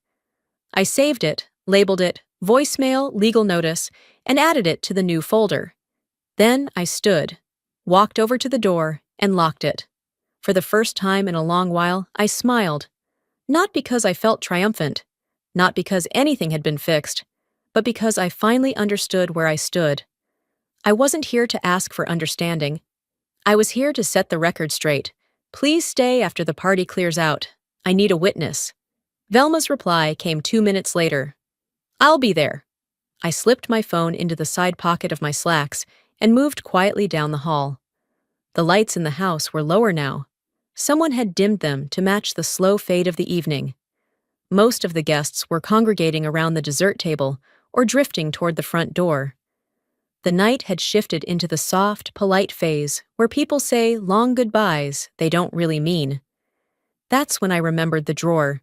I saved it, labeled it Voicemail Legal Notice, and added it to the new folder. Then I stood, walked over to the door, and locked it. For the first time in a long while, I smiled. Not because I felt triumphant, not because anything had been fixed, but because I finally understood where I stood. I wasn't here to ask for understanding. I was here to set the record straight. "Please stay after the party clears out. I need a witness." Velma's reply came 2 minutes later. "I'll be there." I slipped my phone into the side pocket of my slacks and moved quietly down the hall. The lights in the house were lower now. Someone had dimmed them to match the slow fade of the evening. Most of the guests were congregating around the dessert table or drifting toward the front door. The night had shifted into the soft, polite phase where people say long goodbyes they don't really mean. That's when I remembered the drawer.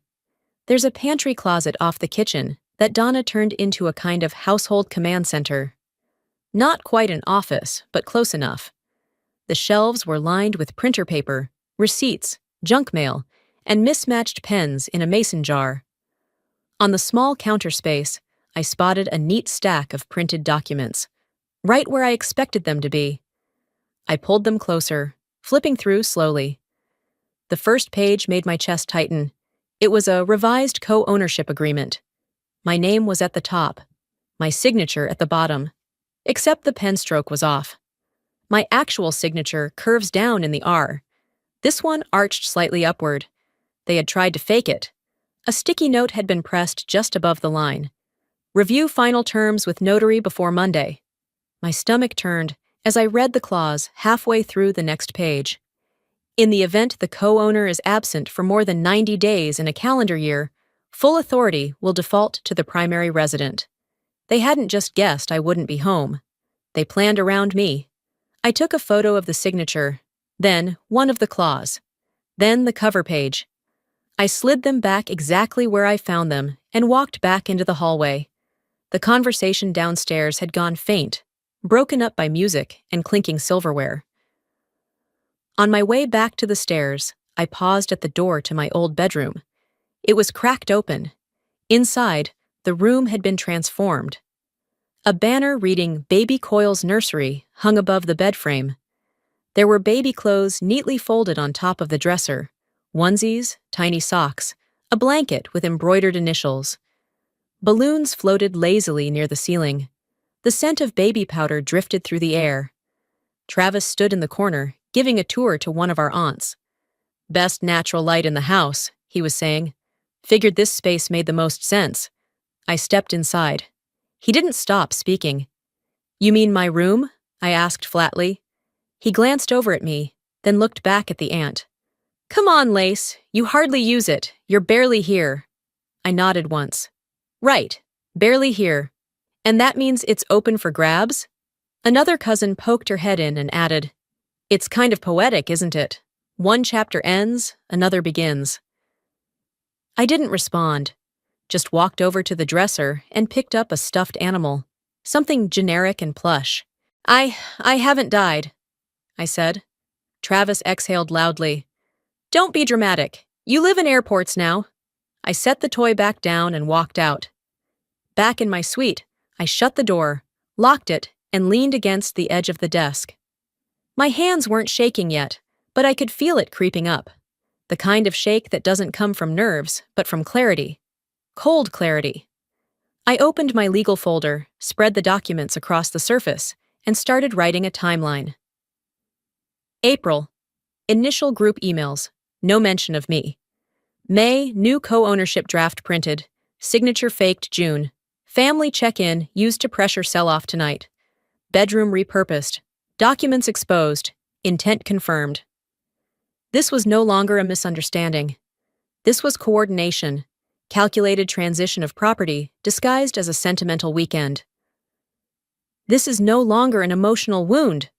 There's a pantry closet off the kitchen that Donna turned into a kind of household command center. Not quite an office, but close enough. The shelves were lined with printer paper, receipts, junk mail, and mismatched pens in a mason jar. On the small counter space, I spotted a neat stack of printed documents. right where I expected them to be. I pulled them closer, flipping through slowly. The first page made my chest tighten. It was a revised co-ownership agreement. My name was at the top, my signature at the bottom, except the pen stroke was off. My actual signature curves down in the R. This one arched slightly upward. They had tried to fake it. A sticky note had been pressed just above the line. Review final terms with notary before Monday. My stomach turned as I read the clause halfway through the next page. In the event the co-owner is absent for more than 90 days in a calendar year, full authority will default to the primary resident. They hadn't just guessed I wouldn't be home. They planned around me. I took a photo of the signature, then one of the clause, then the cover page. I slid them back exactly where I found them and walked back into the hallway. The conversation downstairs had gone faint, broken up by music and clinking silverware. On my way back to the stairs, I paused at the door to my old bedroom. It was cracked open. Inside, the room had been transformed. A banner reading Baby Coyle's Nursery hung above the bed frame. There were baby clothes neatly folded on top of the dresser, onesies, tiny socks, a blanket with embroidered initials. Balloons floated lazily near the ceiling. The scent of baby powder drifted through the air. Travis stood in the corner, giving a tour to one of our aunts. "Best natural light in the house," he was saying. "Figured this space made the most sense." I stepped inside. He didn't stop speaking. "You mean my room?" I asked flatly. He glanced over at me, then looked back at the aunt. "Come on, Lace. You hardly use it. You're barely here." I nodded once. "Right. Barely here. And that means it's open for grabs?" Another cousin poked her head in and added, "It's kind of poetic, isn't it? One chapter ends, another begins." I didn't respond, just walked over to the dresser and picked up a stuffed animal, something generic and plush. I haven't died," I said. Travis exhaled loudly. "Don't be dramatic. You live in airports now." I set the toy back down and walked out. Back in my suite, I shut the door, locked it, and leaned against the edge of the desk. My hands weren't shaking yet, but I could feel it creeping up. The kind of shake that doesn't come from nerves, but from clarity. Cold clarity. I opened my legal folder, spread the documents across the surface, and started writing a timeline. April. Initial group emails. No mention of me. May, new co-ownership draft printed. Signature faked June. Family check-in used to pressure sell-off tonight. Bedroom repurposed. Documents exposed. Intent confirmed. This was no longer a misunderstanding. This was coordination. Calculated transition of property disguised as a sentimental weekend. "This is no longer an emotional wound,"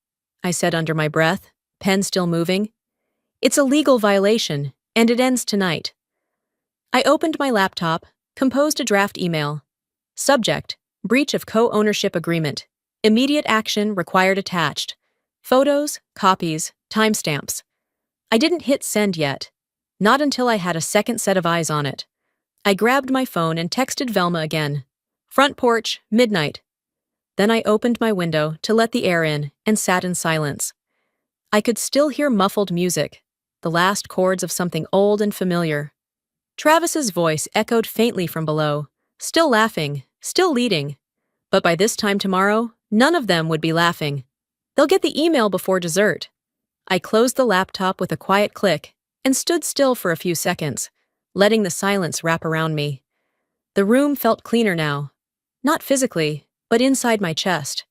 I said under my breath, pen still moving. "It's a legal violation, and it ends tonight." I opened my laptop, composed a draft email. Subject: breach of co-ownership agreement. Immediate action required attached. Photos, copies, timestamps. I didn't hit send yet. Not until I had a second set of eyes on it. I grabbed my phone and texted Velma again. "Front porch, midnight." Then I opened my window to let the air in and sat in silence. I could still hear muffled music, the last chords of something old and familiar. Travis's voice echoed faintly from below, still laughing, still leading. But by this time tomorrow, none of them would be laughing. They'll get the email before dessert. I closed the laptop with a quiet click and stood still for a few seconds, letting the silence wrap around me. The room felt cleaner now. Not physically, but inside my chest.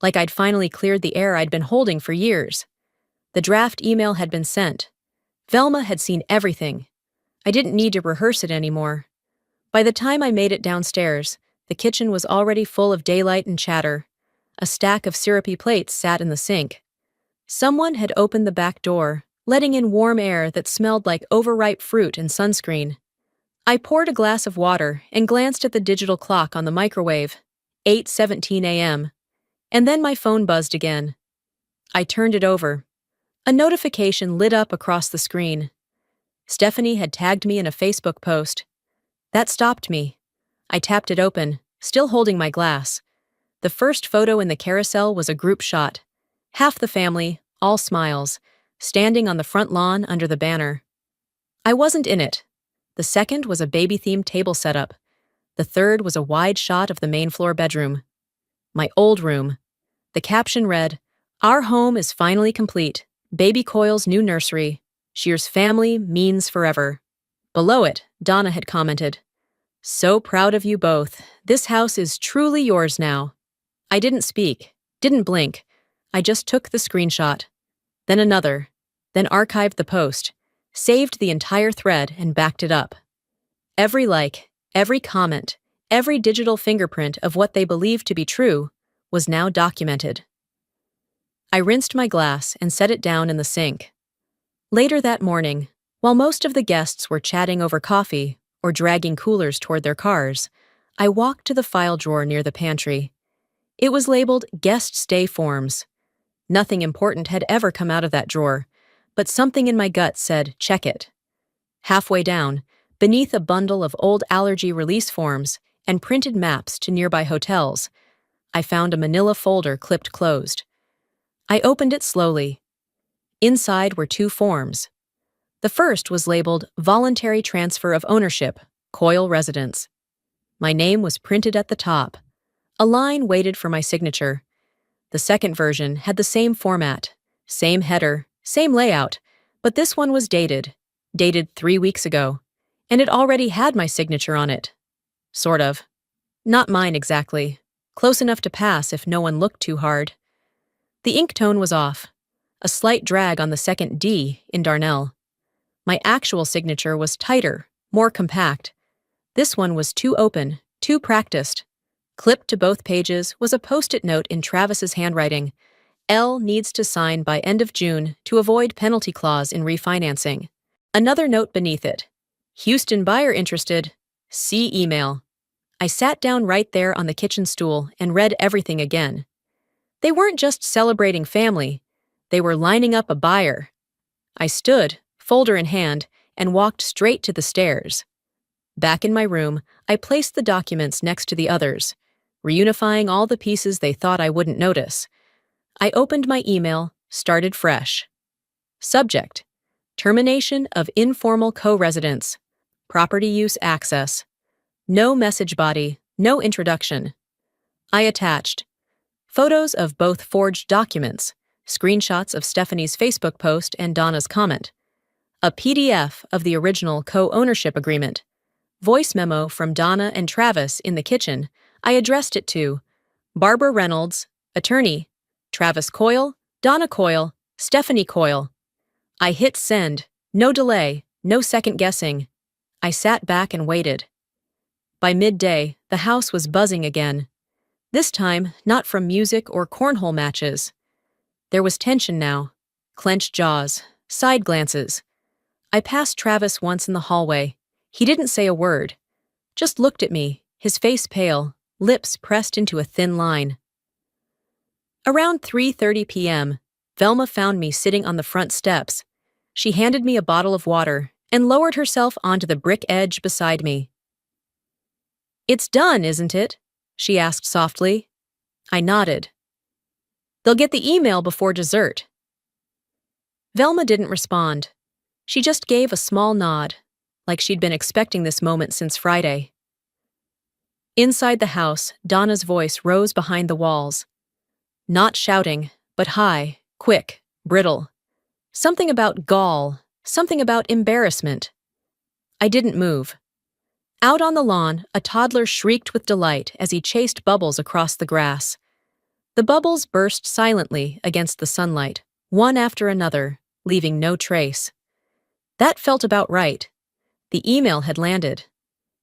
Like I'd finally cleared the air I'd been holding for years. The draft email had been sent. Velma had seen everything. I didn't need to rehearse it anymore. By the time I made it downstairs, the kitchen was already full of daylight and chatter. A stack of syrupy plates sat in the sink. Someone had opened the back door, letting in warm air that smelled like overripe fruit and sunscreen. I poured a glass of water and glanced at the digital clock on the microwave, 8:17 a.m., and then my phone buzzed again. I turned it over. A notification lit up across the screen. Stephanie had tagged me in a Facebook post. That stopped me. I tapped it open, still holding my glass. The first photo in the carousel was a group shot. Half the family, all smiles, standing on the front lawn under the banner. I wasn't in it. The second was a baby-themed table setup. The third was a wide shot of the main floor bedroom. My old room. The caption read, "Our home is finally complete. Baby Coyle's new nursery. Shear's family means forever." Below it, Donna had commented, "So proud of you both. This house is truly yours now." I didn't speak, didn't blink. I just took the screenshot. Then another. Then archived the post, saved the entire thread and backed it up. Every like, every comment, every digital fingerprint of what they believed to be true was now documented. I rinsed my glass and set it down in the sink. Later that morning, while most of the guests were chatting over coffee or dragging coolers toward their cars, I walked to the file drawer near the pantry. It was labeled Guest Stay Forms. Nothing important had ever come out of that drawer, but something in my gut said, check it. Halfway down, beneath a bundle of old allergy release forms and printed maps to nearby hotels, I found a manila folder clipped closed. I opened it slowly. Inside were 2 forms. The first was labeled Voluntary Transfer of Ownership, Coyle Residence. My name was printed at the top. A line waited for my signature. The second version had the same format, same header, same layout, but this one was dated 3 weeks ago, and it already had my signature on it. Sort of. Not mine exactly. Close enough to pass if no one looked too hard. The ink tone was off. A slight drag on the second D in Darnell. My actual signature was tighter, more compact. This one was too open, too practiced. Clipped to both pages was a post-it note in Travis's handwriting. L needs to sign by end of June to avoid penalty clause in refinancing. Another note beneath it. Houston buyer interested. See email. I sat down right there on the kitchen stool and read everything again. They weren't just celebrating family. They were lining up a buyer. I stood, folder in hand, and walked straight to the stairs. Back in my room, I placed the documents next to the others, reunifying all the pieces they thought I wouldn't notice. I opened my email, started fresh. Subject: Termination of informal co-residence. Property use access. No message body, no introduction. I attached photos of both forged documents, screenshots of Stephanie's Facebook post and Donna's comment, a PDF of the original co-ownership agreement, voice memo from Donna and Travis in the kitchen. I addressed it to Barbara Reynolds, attorney, Travis Coyle, Donna Coyle, Stephanie Coyle. I hit send, no delay, no second guessing. I sat back and waited. By midday, the house was buzzing again. This time, not from music or cornhole matches. There was tension now, clenched jaws, side glances. I passed Travis once in the hallway. He didn't say a word, just looked at me, his face pale, lips pressed into a thin line. Around 3:30 p.m., Velma found me sitting on the front steps. She handed me a bottle of water and lowered herself onto the brick edge beside me. "It's done, isn't it?" she asked softly. I nodded. "They'll get the email before dessert." Velma didn't respond. She just gave a small nod, like she'd been expecting this moment since Friday. Inside the house, Donna's voice rose behind the walls. Not shouting, but high, quick, brittle. Something about gall, something about embarrassment. I didn't move. Out on the lawn, a toddler shrieked with delight as he chased bubbles across the grass. The bubbles burst silently against the sunlight, one after another, leaving no trace. That felt about right. The email had landed.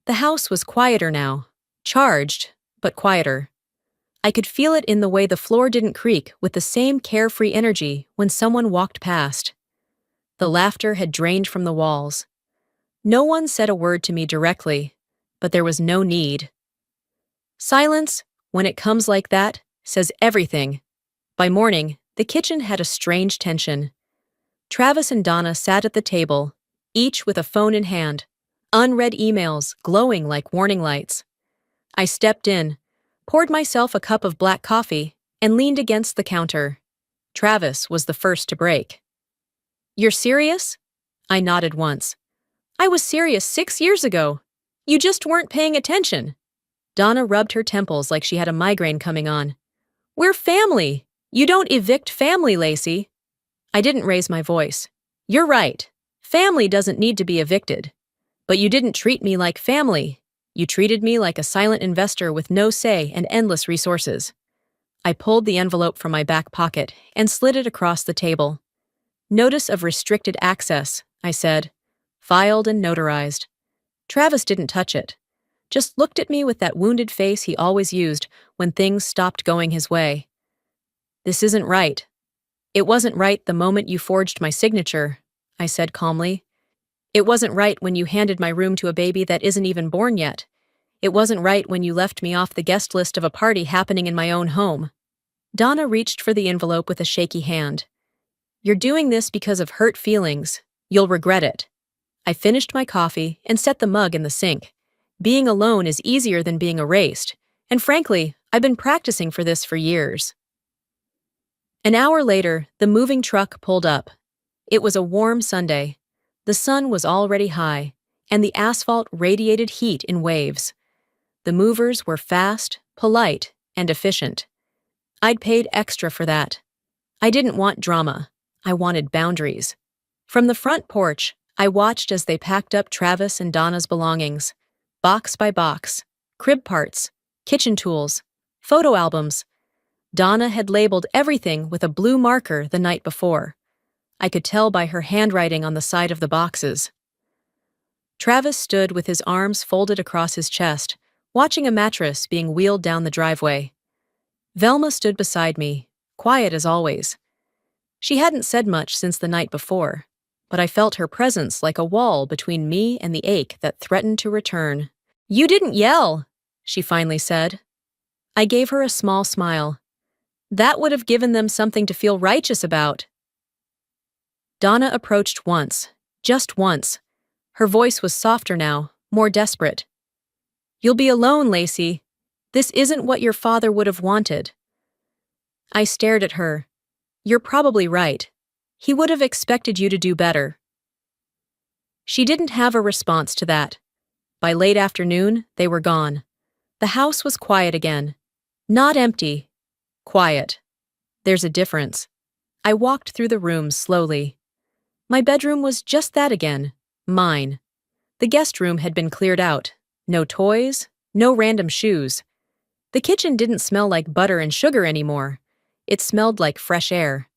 The house was quieter now, charged, but quieter. I could feel it in the way the floor didn't creak with the same carefree energy when someone walked past. The laughter had drained from the walls. No one said a word to me directly, but there was no need. Silence, when it comes like that, says everything. By morning, the kitchen had a strange tension. Travis and Donna sat at the table, each with a phone in hand, unread emails glowing like warning lights. I stepped in, poured myself a cup of black coffee, and leaned against the counter. Travis was the first to break. "You're serious?" I nodded once. "I was serious 6 years ago. You just weren't paying attention." Donna rubbed her temples like she had a migraine coming on. "We're family. You don't evict family, Lacey." I didn't raise my voice. "You're right. Family doesn't need to be evicted. But you didn't treat me like family. You treated me like a silent investor with no say and endless resources." I pulled the envelope from my back pocket and slid it across the table. "Notice of restricted access," I said. "Filed and notarized." Travis didn't touch it. Just looked at me with that wounded face he always used when things stopped going his way. "This isn't right." "It wasn't right the moment you forged my signature," I said calmly. "It wasn't right when you handed my room to a baby that isn't even born yet. It wasn't right when you left me off the guest list of a party happening in my own home." Donna reached for the envelope with a shaky hand. "You're doing this because of hurt feelings. You'll regret it." I finished my coffee and set the mug in the sink. Being alone is easier than being erased, and frankly, I've been practicing for this for years. An hour later, the moving truck pulled up. It was a warm Sunday. The sun was already high, and the asphalt radiated heat in waves. The movers were fast, polite, and efficient. I'd paid extra for that. I didn't want drama. I wanted boundaries. From the front porch, I watched as they packed up Travis and Donna's belongings. Box by box, crib parts, kitchen tools, photo albums. Donna had labeled everything with a blue marker the night before. I could tell by her handwriting on the side of the boxes. Travis stood with his arms folded across his chest, watching a mattress being wheeled down the driveway. Velma stood beside me, quiet as always. She hadn't said much since the night before, but I felt her presence like a wall between me and the ache that threatened to return. "You didn't yell," she finally said. I gave her a small smile. That would have given them something to feel righteous about. Donna approached once, just once. Her voice was softer now, more desperate. "You'll be alone, Lacey. This isn't what your father would have wanted." I stared at her. "You're probably right. He would have expected you to do better." She didn't have a response to that. By late afternoon, they were gone. The house was quiet again. Not empty. Quiet. There's a difference. I walked through the rooms slowly. My bedroom was just that again. Mine. The guest room had been cleared out. No toys, no random shoes. The kitchen didn't smell like butter and sugar anymore. It smelled like fresh air.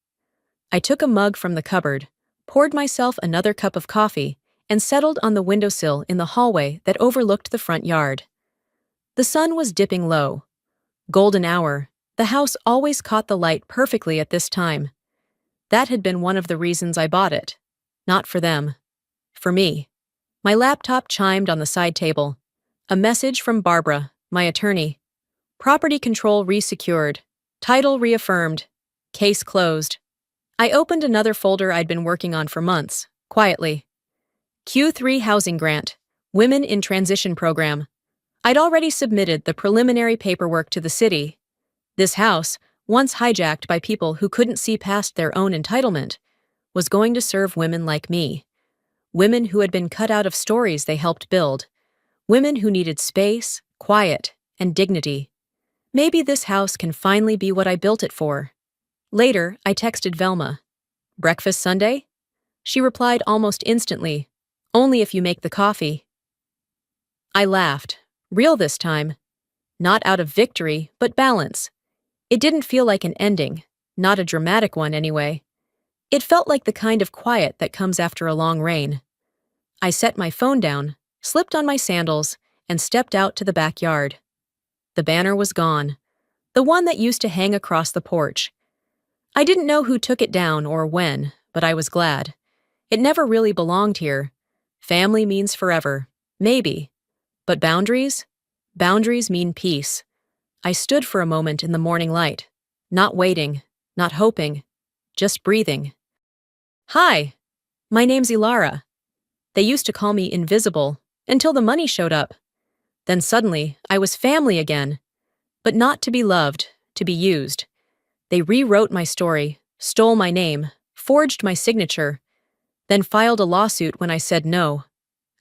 I took a mug from the cupboard, poured myself another cup of coffee, and settled on the windowsill in the hallway that overlooked the front yard. The sun was dipping low. Golden hour. The house always caught the light perfectly at this time. That had been one of the reasons I bought it. Not for them. For me. My laptop chimed on the side table. A message from Barbara, my attorney. Property control resecured. Title reaffirmed. Case closed. I opened another folder I'd been working on for months, quietly. Q3 Housing Grant. Women in Transition Program. I'd already submitted the preliminary paperwork to the city. This house, once hijacked by people who couldn't see past their own entitlement, was going to serve women like me. Women who had been cut out of stories they helped build. Women who needed space, quiet, and dignity. Maybe this house can finally be what I built it for. Later, I texted Velma. "Breakfast Sunday?" She replied almost instantly, "Only if you make the coffee." I laughed. Real this time. Not out of victory, but balance. It didn't feel like an ending, not a dramatic one anyway. It felt like the kind of quiet that comes after a long rain. I set my phone down, slipped on my sandals, and stepped out to the backyard. The banner was gone. The one that used to hang across the porch. I didn't know who took it down or when, but I was glad. It never really belonged here. Family means forever. Maybe. But boundaries? Boundaries mean peace. I stood for a moment in the morning light. Not waiting, not hoping, just breathing. "Hi, my name's Ilara." They used to call me invisible, until the money showed up. Then suddenly, I was family again. But not to be loved, to be used. They rewrote my story, stole my name, forged my signature, then filed a lawsuit when I said no.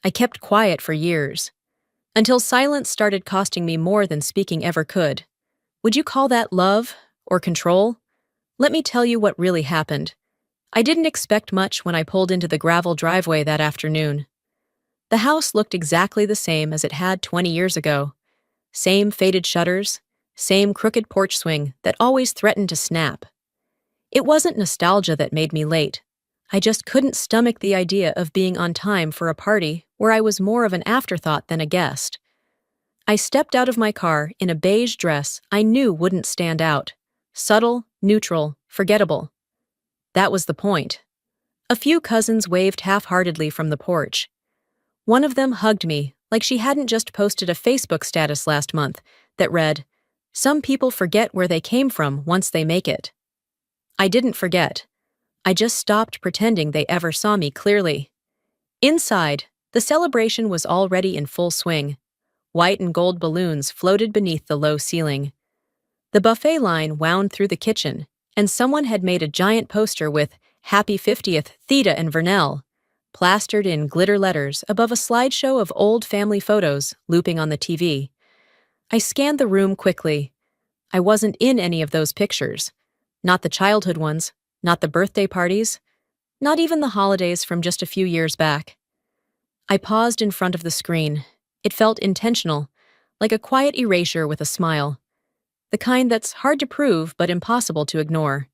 I kept quiet for years, until silence started costing me more than speaking ever could. Would you call that love or control? Let me tell you what really happened. I didn't expect much when I pulled into the gravel driveway that afternoon. The house looked exactly the same as it had 20 years ago. Same faded shutters, same crooked porch swing that always threatened to snap. It wasn't nostalgia that made me late. I just couldn't stomach the idea of being on time for a party where I was more of an afterthought than a guest. I stepped out of my car in a beige dress I knew wouldn't stand out. Subtle, neutral, forgettable. That was the point. A few cousins waved half-heartedly from the porch. One of them hugged me like she hadn't just posted a Facebook status last month that read, "Some people forget where they came from once they make it." I didn't forget. I just stopped pretending they ever saw me clearly. Inside, the celebration was already in full swing. White and gold balloons floated beneath the low ceiling. The buffet line wound through the kitchen, and someone had made a giant poster with "Happy 50th, Theta and Vernell," plastered in glitter letters above a slideshow of old family photos looping on the TV. I scanned the room quickly. I wasn't in any of those pictures. Not the childhood ones, not the birthday parties, not even the holidays from just a few years back. I paused in front of the screen. It felt intentional, like a quiet erasure with a smile. The kind that's hard to prove but impossible to ignore.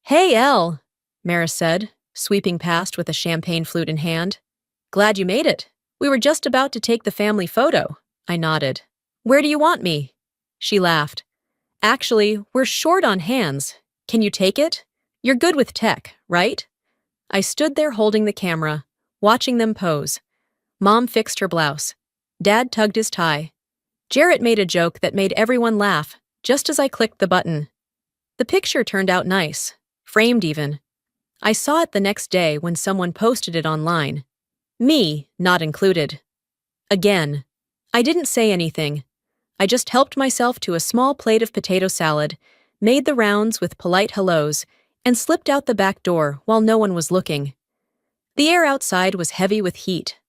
"Hey, Elle," Maris said, sweeping past with a champagne flute in hand. "Glad you made it. We were just about to take the family photo." I nodded. "Where do you want me?" She laughed. "Actually, we're short on hands. Can you take it? You're good with tech, right?" I stood there holding the camera, watching them pose. Mom fixed her blouse. Dad tugged his tie. Jarrett made a joke that made everyone laugh, just as I clicked the button. The picture turned out nice, framed even. I saw it the next day when someone posted it online. Me, not included. Again. I didn't say anything. I just helped myself to a small plate of potato salad, made the rounds with polite hellos, and slipped out the back door while no one was looking. The air outside was heavy with heat.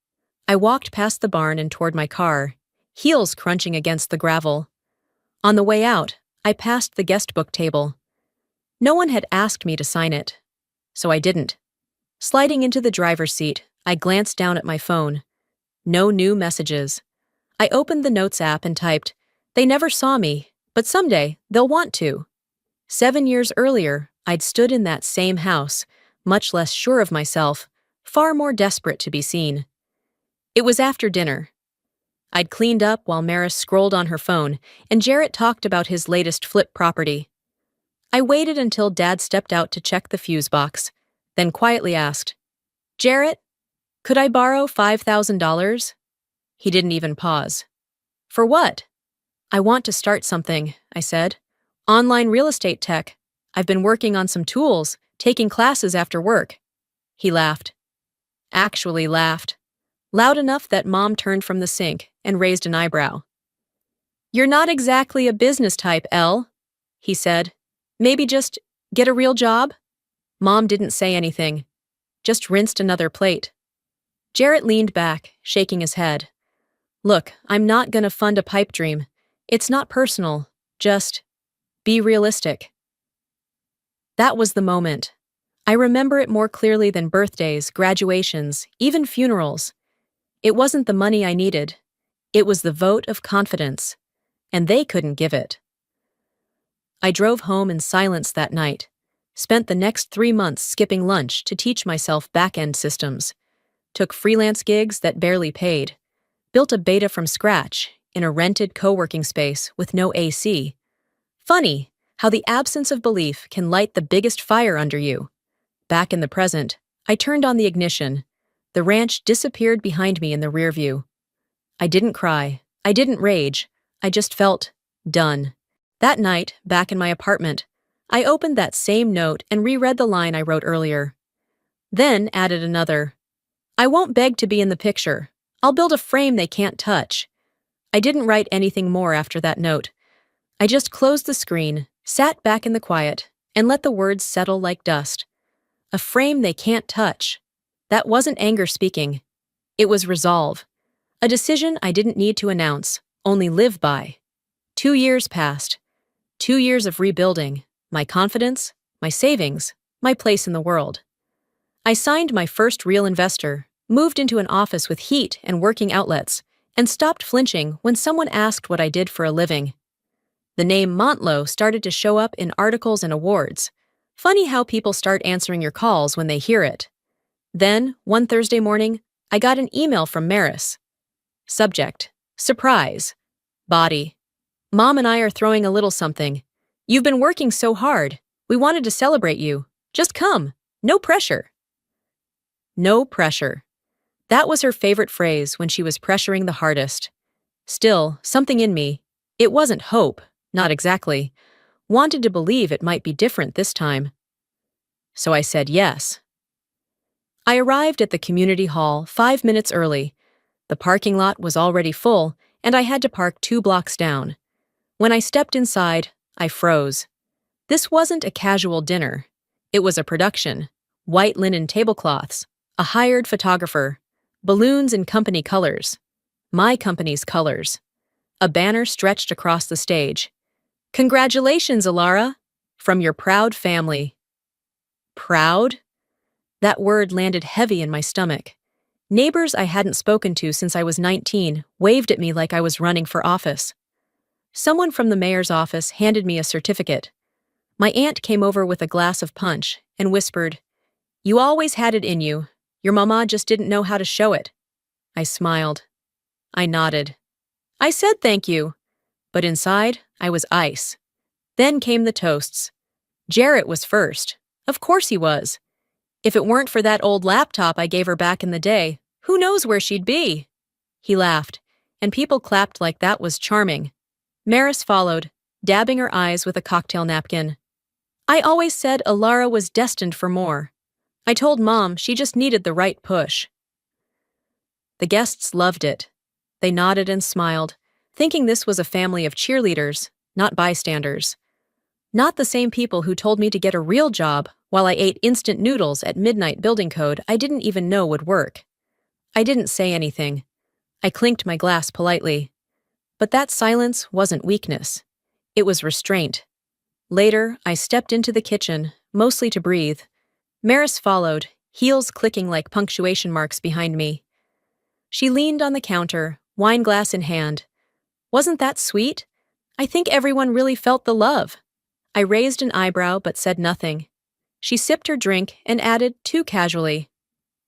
I walked past the barn and toward my car, heels crunching against the gravel. On the way out, I passed the guest book table. No one had asked me to sign it, so I didn't. Sliding into the driver's seat, I glanced down at my phone. No new messages. I opened the Notes app and typed, "They never saw me, but someday they'll want to." 7 years earlier, I'd stood in that same house, much less sure of myself, far more desperate to be seen. It was after dinner. I'd cleaned up while Maris scrolled on her phone, and Jarrett talked about his latest flip property. I waited until Dad stepped out to check the fuse box, then quietly asked, "Jarrett, could I borrow $5,000? He didn't even pause. "For what?" "I want to start something," I said. "Online real estate tech. I've been working on some tools, taking classes after work." He laughed. Actually laughed. Loud enough that Mom turned from the sink and raised an eyebrow. "You're not exactly a business type, Elle," he said. "Maybe just get a real job?" Mom didn't say anything, just rinsed another plate. Jarrett leaned back, shaking his head. "Look, I'm not gonna fund a pipe dream. It's not personal, just be realistic." That was the moment. I remember it more clearly than birthdays, graduations, even funerals. It wasn't the money I needed. It was the vote of confidence, and they couldn't give it. I drove home in silence that night, spent the next 3 months skipping lunch to teach myself back-end systems, took freelance gigs that barely paid, built a beta from scratch in a rented co-working space with no AC. Funny how the absence of belief can light the biggest fire under you. Back in the present, I turned on the ignition. The ranch disappeared behind me in the rearview. I didn't cry. I didn't rage. I just felt done. That night, back in my apartment, I opened that same note and reread the line I wrote earlier. Then added another. "I won't beg to be in the picture. I'll build a frame they can't touch." I didn't write anything more after that note, I just closed the screen, sat back in the quiet, and let the words settle like dust. A frame they can't touch. That wasn't anger speaking. It was resolve. A decision I didn't need to announce, only live by. 2 years passed. 2 years of rebuilding, my confidence, my savings, my place in the world. I signed my first real investor, moved into an office with heat and working outlets, and stopped flinching when someone asked what I did for a living. The name Montlo started to show up in articles and awards. Funny how people start answering your calls when they hear it. Then, one Thursday morning, I got an email from Maris. Subject: surprise. Body: Mom and I are throwing a little something. You've been working so hard. We wanted to celebrate you. Just come. No pressure. No pressure. That was her favorite phrase when she was pressuring the hardest. Still, something in me, it wasn't hope, not exactly, wanted to believe it might be different this time. So I said yes. I arrived at the community hall 5 minutes early. The parking lot was already full, and I had to park 2 blocks down. When I stepped inside, I froze. This wasn't a casual dinner. It was a production. White linen tablecloths, a hired photographer, balloons in company colors. My company's colors. A banner stretched across the stage. Congratulations, Alara, from your proud family. Proud? That word landed heavy in my stomach. Neighbors I hadn't spoken to since I was 19 waved at me like I was running for office. Someone from the mayor's office handed me a certificate. My aunt came over with a glass of punch and whispered, "You always had it in you. Your mama just didn't know how to show it." I smiled. I nodded. I said thank you. But inside, I was ice. Then came the toasts. Jarrett was first. Of course he was. If it weren't for that old laptop I gave her back in the day, who knows where she'd be? He laughed, and people clapped like that was charming. Maris followed, dabbing her eyes with a cocktail napkin. I always said Alara was destined for more. I told Mom she just needed the right push. The guests loved it. They nodded and smiled, thinking this was a family of cheerleaders, not bystanders. Not the same people who told me to get a real job while I ate instant noodles at midnight building code I didn't even know would work. I didn't say anything. I clinked my glass politely. But that silence wasn't weakness. It was restraint. Later, I stepped into the kitchen, mostly to breathe. Maris followed, heels clicking like punctuation marks behind me. She leaned on the counter, wine glass in hand. Wasn't that sweet? I think everyone really felt the love. I raised an eyebrow but said nothing. She sipped her drink and added, too casually,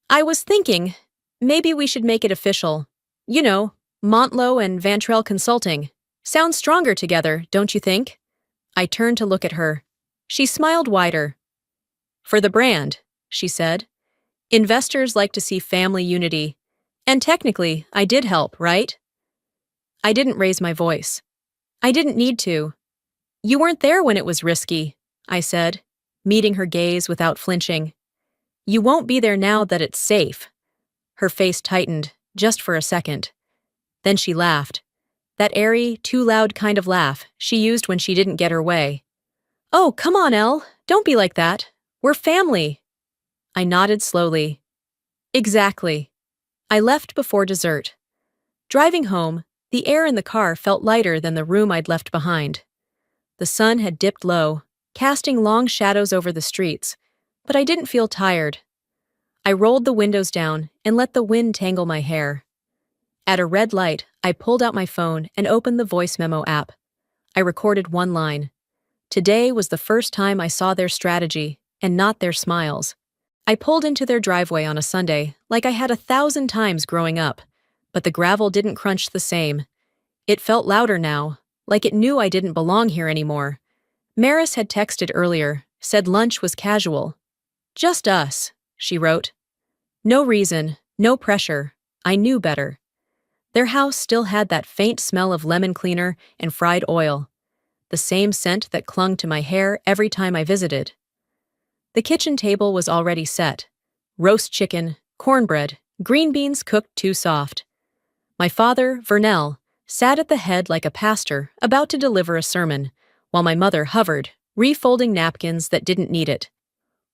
I was thinking, maybe we should make it official. You know, Montlo and Vantrell Consulting. Sounds stronger together, don't you think? I turned to look at her. She smiled wider. For the brand, she said. Investors like to see family unity. And technically, I did help, right? I didn't raise my voice. I didn't need to. You weren't there when it was risky, I said, meeting her gaze without flinching. You won't be there now that it's safe. Her face tightened, just for a second. Then she laughed. That airy, too loud kind of laugh she used when she didn't get her way. Oh, come on, Elle. Don't be like that. We're family. I nodded slowly. Exactly. I left before dessert. Driving home, the air in the car felt lighter than the room I'd left behind. The sun had dipped low, casting long shadows over the streets, but I didn't feel tired. I rolled the windows down and let the wind tangle my hair. At a red light, I pulled out my phone and opened the voice memo app. I recorded one line. Today was the first time I saw their strategy, and not their smiles. I pulled into their driveway on a Sunday like I had 1,000 times growing up, but the gravel didn't crunch the same. It felt louder now, like it knew I didn't belong here anymore. Maris had texted earlier, said lunch was casual. Just us, she wrote. No reason, no pressure. I knew better. Their house still had that faint smell of lemon cleaner and fried oil, the same scent that clung to my hair every time I visited. The kitchen table was already set. Roast chicken, cornbread, green beans cooked too soft. My father, Vernell, sat at the head like a pastor about to deliver a sermon, while my mother hovered, refolding napkins that didn't need it.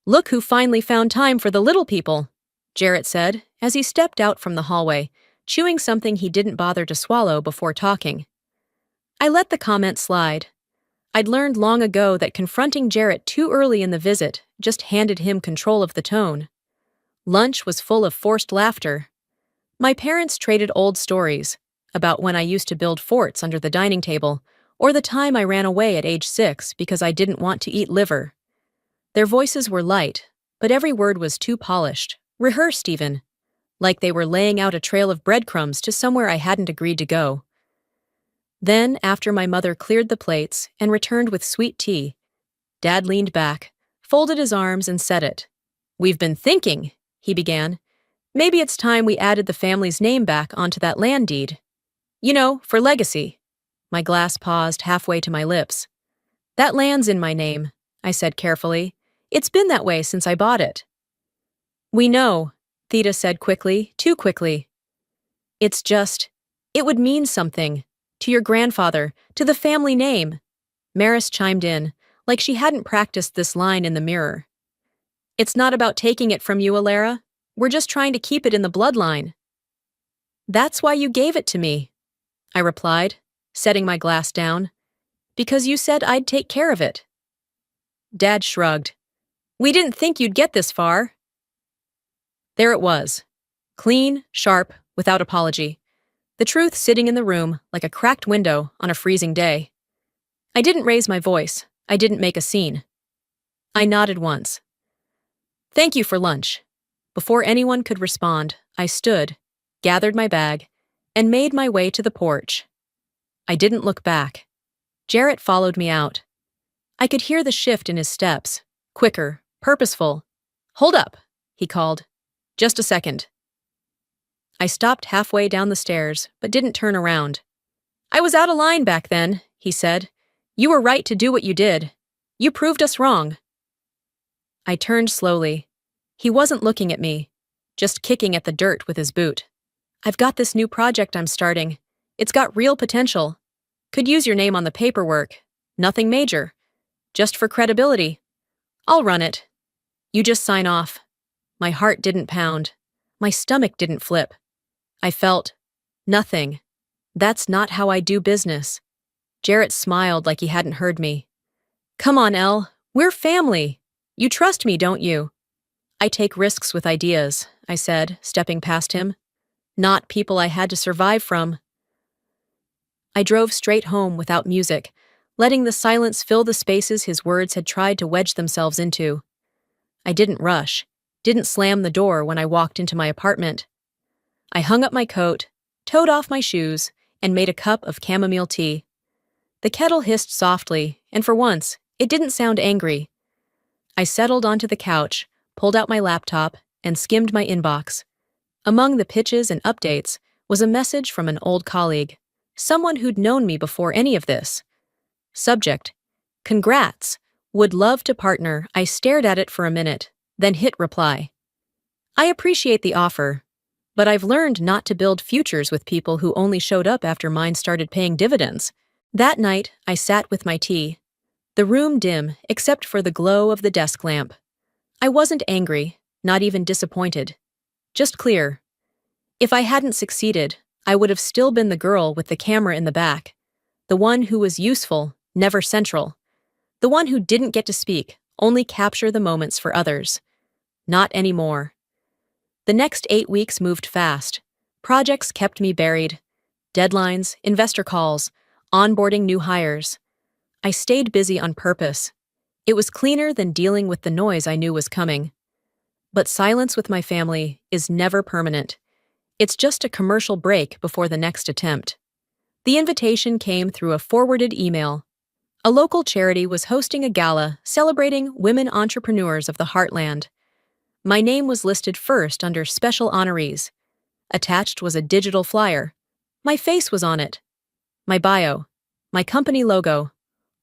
"Look who finally found time for the little people," Jarrett said as he stepped out from the hallway, chewing something he didn't bother to swallow before talking. I let the comment slide. I'd learned long ago that confronting Jarrett too early in the visit just handed him control of the tone. Lunch was full of forced laughter. My parents traded old stories about when I used to build forts under the dining table, or the time I ran away at age 6 because I didn't want to eat liver. Their voices were light, but every word was too polished, rehearsed even, like they were laying out a trail of breadcrumbs to somewhere I hadn't agreed to go. Then, after my mother cleared the plates and returned with sweet tea, Dad leaned back, folded his arms, and said it. "We've been thinking," he began. "Maybe it's time we added the family's name back onto that land deed. You know, for legacy." My glass paused halfway to my lips. "That land's in my name," I said carefully. "It's been that way since I bought it." "We know," Theta said quickly, too quickly. "It's just, it would mean something. To your grandfather, to the family name." Maris chimed in, like she hadn't practiced this line in the mirror. "It's not about taking it from you, Alara. We're just trying to keep it in the bloodline." "That's why you gave it to me," I replied, setting my glass down. "Because you said I'd take care of it." Dad shrugged. "We didn't think you'd get this far." There it was. Clean, sharp, without apology. The truth sitting in the room like a cracked window on a freezing day. I didn't raise my voice. I didn't make a scene. I nodded once. "Thank you for lunch." Before anyone could respond, I stood, gathered my bag, and made my way to the porch. I didn't look back. Jarrett followed me out. I could hear the shift in his steps, quicker, purposeful. "Hold up," he called. "Just a second." I stopped halfway down the stairs, but didn't turn around. "I was out of line back then," he said. "You were right to do what you did. You proved us wrong." I turned slowly. He wasn't looking at me, just kicking at the dirt with his boot. "I've got this new project I'm starting. It's got real potential. Could use your name on the paperwork. Nothing major. Just for credibility. I'll run it. You just sign off." My heart didn't pound. My stomach didn't flip. I felt nothing. That's not how I do business. Jarrett smiled like he hadn't heard me. "Come on, Elle. We're family. You trust me, don't you?" "I take risks with ideas," I said, stepping past him. "Not people I had to survive from." I drove straight home without music, letting the silence fill the spaces his words had tried to wedge themselves into. I didn't rush, didn't slam the door when I walked into my apartment. I hung up my coat, toed off my shoes, and made a cup of chamomile tea. The kettle hissed softly, and for once, it didn't sound angry. I settled onto the couch, pulled out my laptop, and skimmed my inbox. Among the pitches and updates was a message from an old colleague, someone who'd known me before any of this. Subject: "Congrats. Would love to partner." I stared at it for a minute, then hit reply. "I appreciate the offer, but I've learned not to build futures with people who only showed up after mine started paying dividends." That night, I sat with my tea. The room dim, except for the glow of the desk lamp. I wasn't angry, not even disappointed. Just clear. If I hadn't succeeded, I would have still been the girl with the camera in the back. The one who was useful, never central. The one who didn't get to speak, only capture the moments for others. Not anymore. The next 8 weeks moved fast. Projects kept me buried. Deadlines, investor calls, onboarding new hires. I stayed busy on purpose. It was cleaner than dealing with the noise I knew was coming. But silence with my family is never permanent. It's just a commercial break before the next attempt. The invitation came through a forwarded email. A local charity was hosting a gala celebrating women entrepreneurs of the Heartland. My name was listed first under special honorees. Attached was a digital flyer. My face was on it. My bio. My company logo.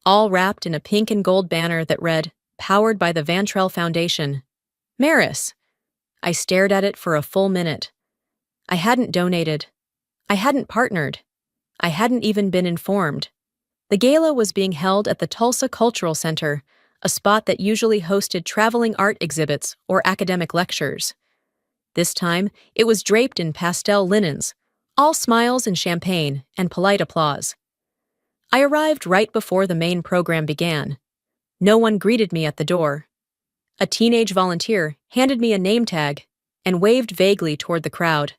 All wrapped in a pink and gold banner that read, "Powered by the Vantrell Foundation." Maris. I stared at it for a full minute. I hadn't donated. I hadn't partnered. I hadn't even been informed. The gala was being held at the Tulsa Cultural Center, a spot that usually hosted traveling art exhibits or academic lectures. This time, it was draped in pastel linens, all smiles and champagne and polite applause. I arrived right before the main program began. No one greeted me at the door. A teenage volunteer handed me a name tag and waved vaguely toward the crowd.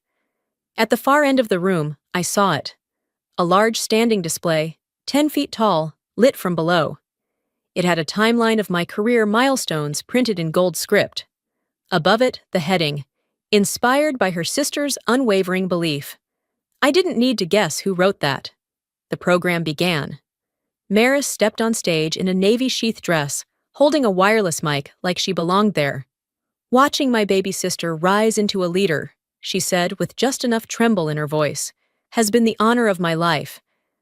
At the far end of the room, I saw it. A large standing display, 10 feet tall, lit from below. It had a timeline of my career milestones printed in gold script. Above it, the heading, "Inspired by her sister's unwavering belief." I didn't need to guess who wrote that. The program began. Maris stepped on stage in a navy sheath dress, holding a wireless mic like she belonged there. "Watching my baby sister rise into a leader," she said with just enough tremble in her voice, "has been the honor of my life.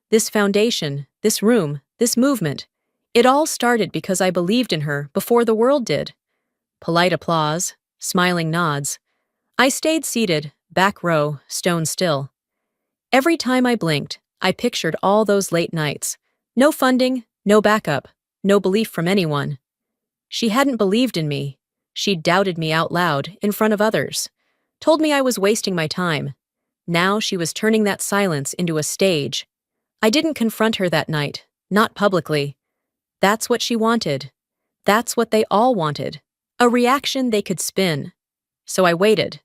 This foundation, this room, this movement, it all started because I believed in her before the world did." Polite applause, smiling nods. I stayed seated, back row, stone still. Every time I blinked, I pictured all those late nights. No funding, no backup, no belief from anyone. She hadn't believed in me. She'd doubted me out loud, in front of others. Told me I was wasting my time. Now she was turning that silence into a stage. I didn't confront her that night, not publicly. That's what she wanted. That's what they all wanted. A reaction they could spin. So I waited.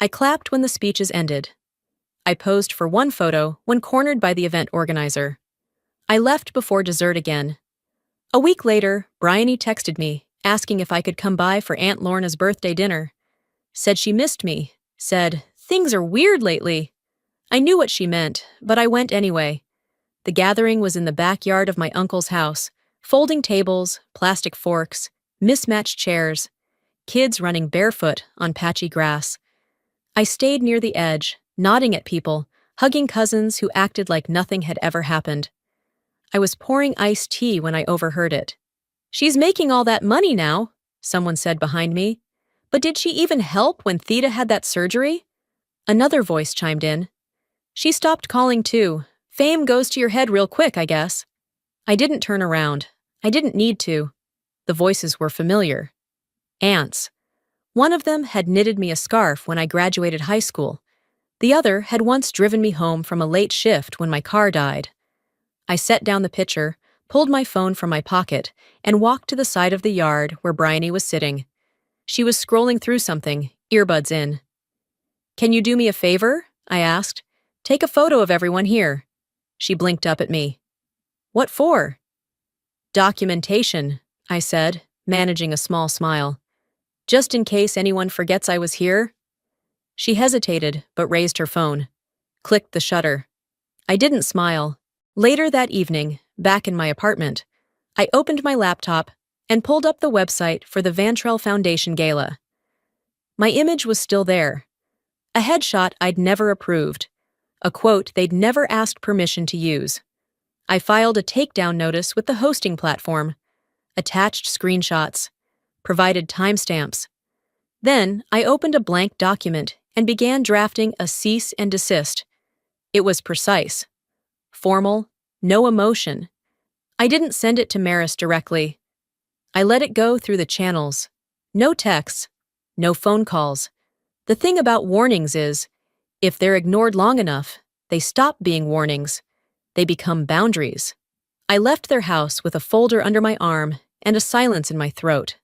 I clapped when the speeches ended. I posed for one photo when cornered by the event organizer. I left before dessert again. A week later, Bryony texted me, asking if I could come by for Aunt Lorna's birthday dinner. Said she missed me. Said, "Things are weird lately." I knew what she meant, but I went anyway. The gathering was in the backyard of my uncle's house. Folding tables, plastic forks, mismatched chairs, kids running barefoot on patchy grass. I stayed near the edge, nodding at people, hugging cousins who acted like nothing had ever happened. I was pouring iced tea when I overheard it. "She's making all that money now," someone said behind me. "But did she even help when Theta had that surgery?" Another voice chimed in. "She stopped calling too. Fame goes to your head real quick, I guess." I didn't turn around. I didn't need to. The voices were familiar. Aunts. One of them had knitted me a scarf when I graduated high school. The other had once driven me home from a late shift when my car died. I set down the pitcher, pulled my phone from my pocket, and walked to the side of the yard where Bryony was sitting. She was scrolling through something, earbuds in. "Can you do me a favor?" I asked. "Take a photo of everyone here." She blinked up at me. "What for?" "Documentation," I said, managing a small smile. "Just in case anyone forgets I was here." She hesitated, but raised her phone. Clicked the shutter. I didn't smile. Later that evening, back in my apartment, I opened my laptop and pulled up the website for the Vantrell Foundation Gala. My image was still there. A headshot I'd never approved. A quote they'd never asked permission to use. I filed a takedown notice with the hosting platform, attached screenshots, provided timestamps. Then I opened a blank document and began drafting a cease and desist. It was precise, formal, no emotion. I didn't send it to Maris directly. I let it go through the channels. No texts, no phone calls. The thing about warnings is, if they're ignored long enough, they stop being warnings. They become boundaries. I left their house with a folder under my arm and a silence in my throat.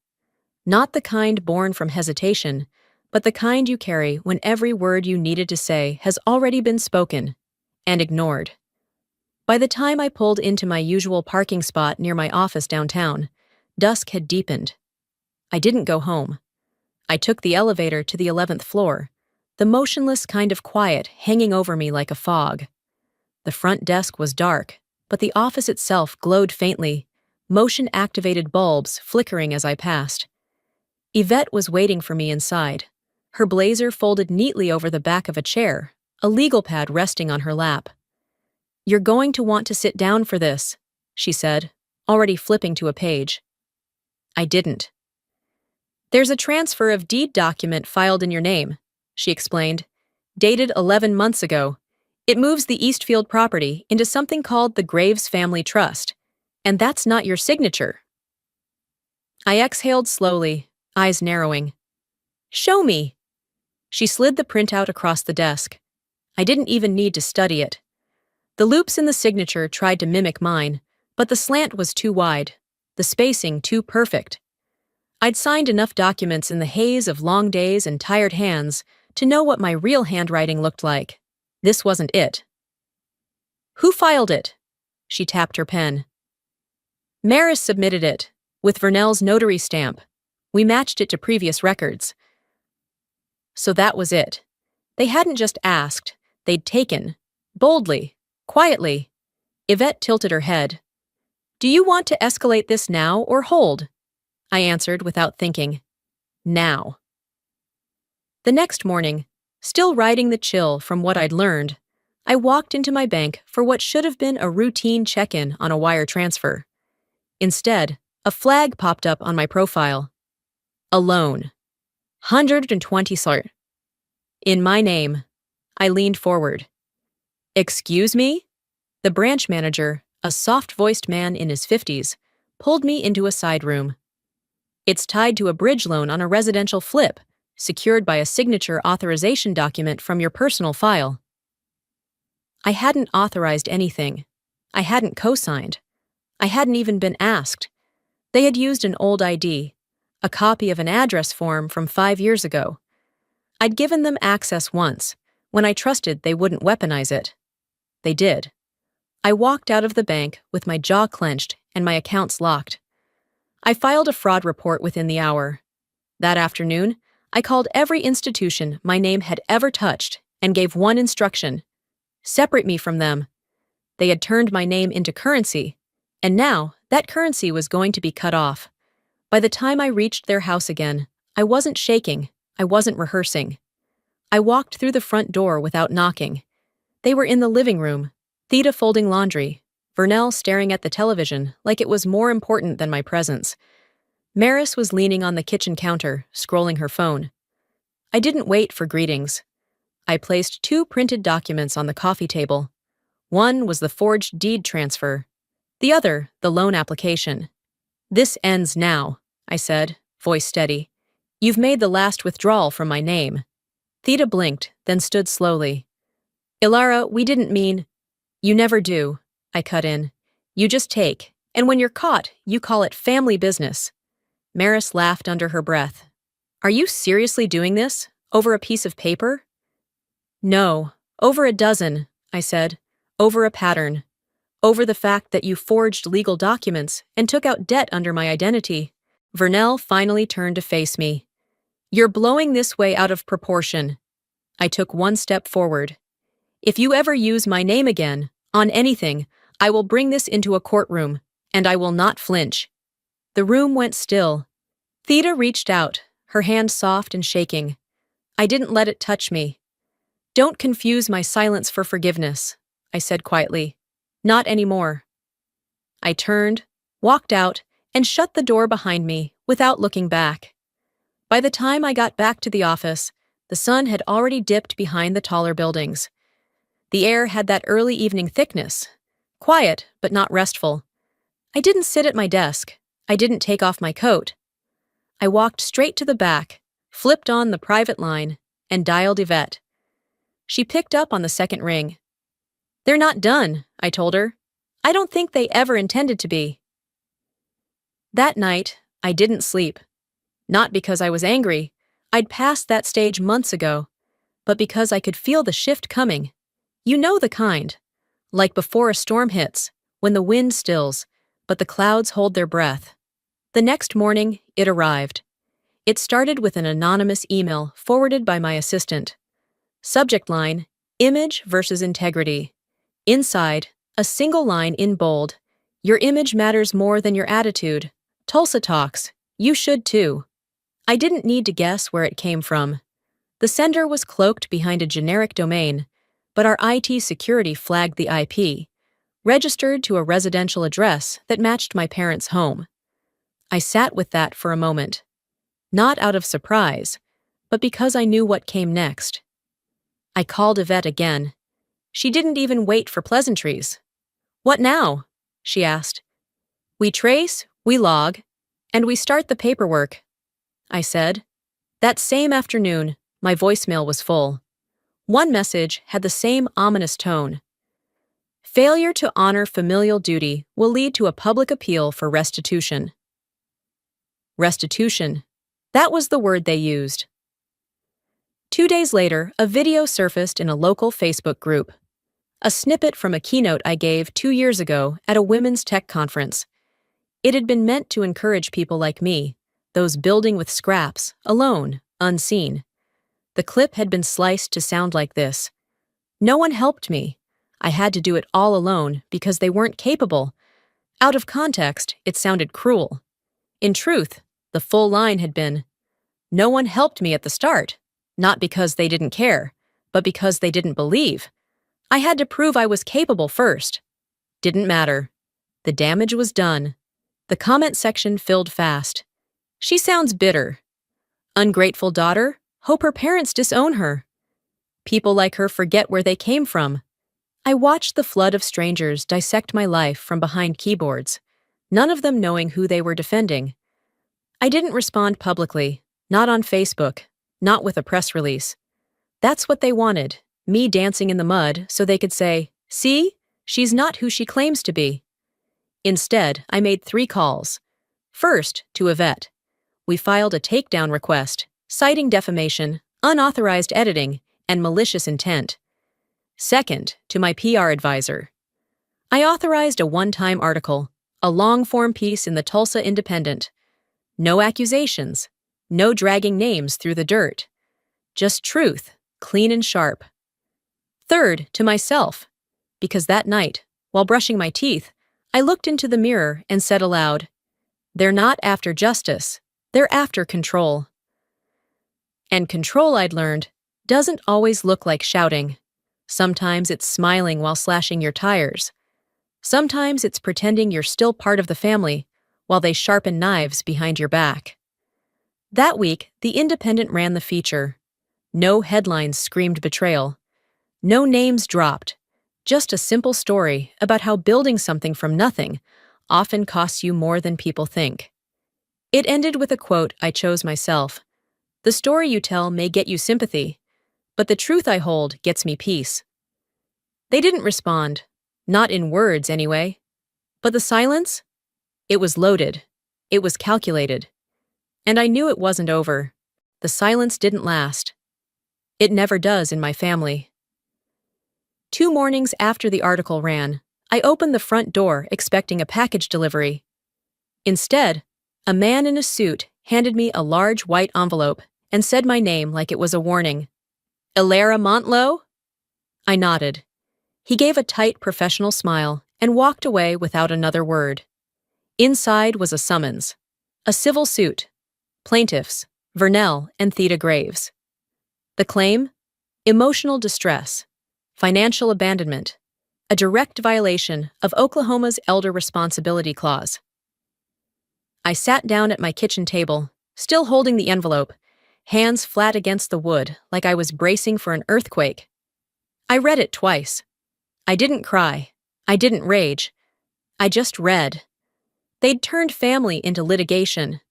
Not the kind born from hesitation, but the kind you carry when every word you needed to say has already been spoken and ignored. By the time I pulled into my usual parking spot near my office downtown, dusk had deepened. I didn't go home. I took the elevator to the 11th floor, the motionless kind of quiet hanging over me like a fog. The front desk was dark, but the office itself glowed faintly, motion-activated bulbs flickering as I passed. Yvette was waiting for me inside, her blazer folded neatly over the back of a chair, a legal pad resting on her lap. "You're going to want to sit down for this," she said, already flipping to a page. I didn't. "There's a transfer of deed document filed in your name," she explained, "dated 11 months ago. It moves the Eastfield property into something called the Graves Family Trust, and that's not your signature. I exhaled slowly, eyes narrowing. Show me. She slid the printout across the desk. I didn't even need to study it. The loops in the signature tried to mimic mine, but the slant was too wide, the spacing too perfect. I'd signed enough documents in the haze of long days and tired hands to know what my real handwriting looked like. This wasn't it. Who filed it? She tapped her pen. Maris submitted it, with Vernell's notary stamp. We matched it to previous records. So that was it. They hadn't just asked, they'd taken. Boldly, quietly. Yvette tilted her head. Do you want to escalate this now or hold? I answered without thinking. Now. The next morning, still riding the chill from what I'd learned, I walked into my bank for what should have been a routine check-in on a wire transfer. Instead, a flag popped up on my profile. A loan. 120 sort. In my name. I leaned forward. Excuse me? The branch manager, a soft-voiced man in his 50s, pulled me into a side room. It's tied to a bridge loan on a residential flip, secured by a signature authorization document from your personal file. I hadn't authorized anything. I hadn't co-signed. I hadn't even been asked. They had used an old ID, a copy of an address form from 5 years ago. I'd given them access once, when I trusted they wouldn't weaponize it. They did. I walked out of the bank with my jaw clenched and my accounts locked. I filed a fraud report within the hour. That afternoon, I called every institution my name had ever touched and gave one instruction: separate me from them. They had turned my name into currency, and now that currency was going to be cut off. By the time I reached their house again, I wasn't shaking, I wasn't rehearsing. I walked through the front door without knocking. They were in the living room, Theda folding laundry, Vernell staring at the television like it was more important than my presence. Maris was leaning on the kitchen counter, scrolling her phone. I didn't wait for greetings. I placed 2 printed documents on the coffee table. One was the forged deed transfer. The other, the loan application. This ends now, I said, voice steady. You've made the last withdrawal from my name. Theda blinked, then stood slowly. Ilara, we didn't mean... You never do, I cut in. You just take, and when you're caught, you call it family business. Maris laughed under her breath. Are you seriously doing this? Over a piece of paper? No, over a dozen, I said. Over a pattern. Over the fact that you forged legal documents and took out debt under my identity. Vernell finally turned to face me. You're blowing this way out of proportion. I took 1 step forward. If you ever use my name again, on anything, I will bring this into a courtroom, and I will not flinch. The room went still. Theda reached out, her hand soft and shaking. I didn't let it touch me. Don't confuse my silence for forgiveness, I said quietly. Not anymore. I turned, walked out, and shut the door behind me without looking back. By the time I got back to the office, the sun had already dipped behind the taller buildings. The air had that early evening thickness, quiet but not restful. I didn't sit at my desk. I didn't take off my coat. I walked straight to the back, flipped on the private line, and dialed Yvette. She picked up on the second ring. They're not done, I told her. I don't think they ever intended to be. That night, I didn't sleep. Not because I was angry. I'd passed that stage months ago. But because I could feel the shift coming. You know the kind. Like before a storm hits, when the wind stills, but the clouds hold their breath. The next morning, it arrived. It started with an anonymous email forwarded by my assistant. Subject line, image versus integrity. Inside, a single line in bold. Your image matters more than your attitude. Tulsa Talks. You should too. I didn't need to guess where it came from. The sender was cloaked behind a generic domain, but our IT security flagged the IP, registered to a residential address that matched my parents' home. I sat with that for a moment. Not out of surprise, but because I knew what came next. I called Yvette again. She didn't even wait for pleasantries. "What now?" she asked. "We trace, we log, and we start the paperwork," I said. That same afternoon, my voicemail was full. One message had the same ominous tone. "Failure to honor familial duty will lead to a public appeal for restitution." Restitution. That was the word they used. 2 days later, a video surfaced in a local Facebook group. A snippet from a keynote I gave 2 years ago at a women's tech conference. It had been meant to encourage people like me, those building with scraps, alone, unseen. The clip had been sliced to sound like this. "No one helped me. I had to do it all alone because they weren't capable." Out of context, it sounded cruel. In truth, the full line had been, "No one helped me at the start, not because they didn't care, but because they didn't believe. I had to prove I was capable first." Didn't matter. The damage was done. The comment section filled fast. "She sounds bitter. Ungrateful daughter, hope her parents disown her. People like her forget where they came from." I watched the flood of strangers dissect my life from behind keyboards, none of them knowing who they were defending. I didn't respond publicly, not on Facebook, not with a press release. That's what they wanted, me dancing in the mud so they could say, "See, she's not who she claims to be." Instead, I made 3 calls. First, to Yvette. We filed a takedown request, citing defamation, unauthorized editing, and malicious intent. Second, to my PR advisor. I authorized a one-time article, a long-form piece in the Tulsa Independent. No accusations, no dragging names through the dirt. Just truth, clean and sharp. Third, to myself, because that night, while brushing my teeth, I looked into the mirror and said aloud, "They're not after justice, they're after control." And control, I'd learned, doesn't always look like shouting. Sometimes it's smiling while slashing your tires. Sometimes it's pretending you're still part of the family while they sharpen knives behind your back. That week, The Independent ran the feature. No headlines screamed betrayal. No names dropped. Just a simple story about how building something from nothing often costs you more than people think. It ended with a quote I chose myself. "The story you tell may get you sympathy, but the truth I hold gets me peace." They didn't respond, not in words anyway. But the silence? It was loaded. It was calculated. And I knew it wasn't over. The silence didn't last. It never does in my family. 2 mornings after the article ran, I opened the front door expecting a package delivery. Instead, a man in a suit handed me a large white envelope and said my name like it was a warning. "Ilara Montlow?" I nodded. He gave a tight professional smile and walked away without another word. Inside was a summons. A civil suit. Plaintiffs, Vernell and Theda Graves. The claim? Emotional distress. Financial abandonment. A direct violation of Oklahoma's Elder Responsibility Clause. I sat down at my kitchen table, still holding the envelope, hands flat against the wood like I was bracing for an earthquake. I read it twice. I didn't cry. I didn't rage. I just read. They'd turned family into litigation.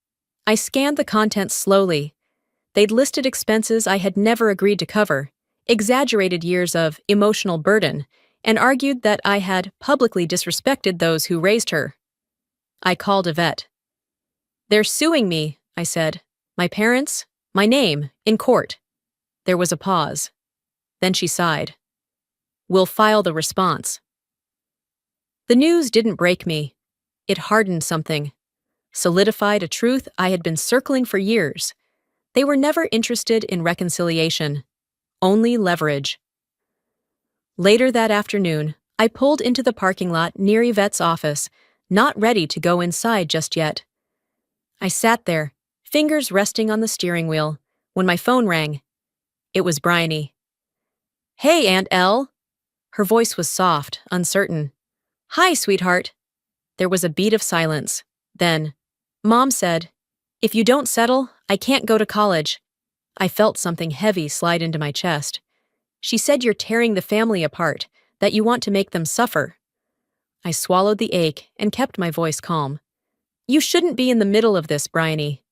I scanned the contents slowly. They'd listed expenses I had never agreed to cover, exaggerated years of emotional burden, and argued that I had publicly disrespected those who raised her. I called Yvette. "They're suing me," I said. "My parents, my name, in court." There was a pause. Then she sighed. "We'll file the response." The news didn't break me. It hardened something, solidified a truth I had been circling for years. They were never interested in reconciliation, only leverage. Later that afternoon, I pulled into the parking lot near Yvette's office, not ready to go inside just yet. I sat there, fingers resting on the steering wheel, when my phone rang. It was Bryony. "Hey, Aunt Elle." Her voice was soft, uncertain. "Hi, sweetheart." There was a beat of silence. Then, Mom said, "If you don't settle, I can't go to college." I felt something heavy slide into my chest. She said you're tearing the family apart, that you want to make them suffer. I swallowed the ache and kept my voice calm. You shouldn't be in the middle of this, Bryony.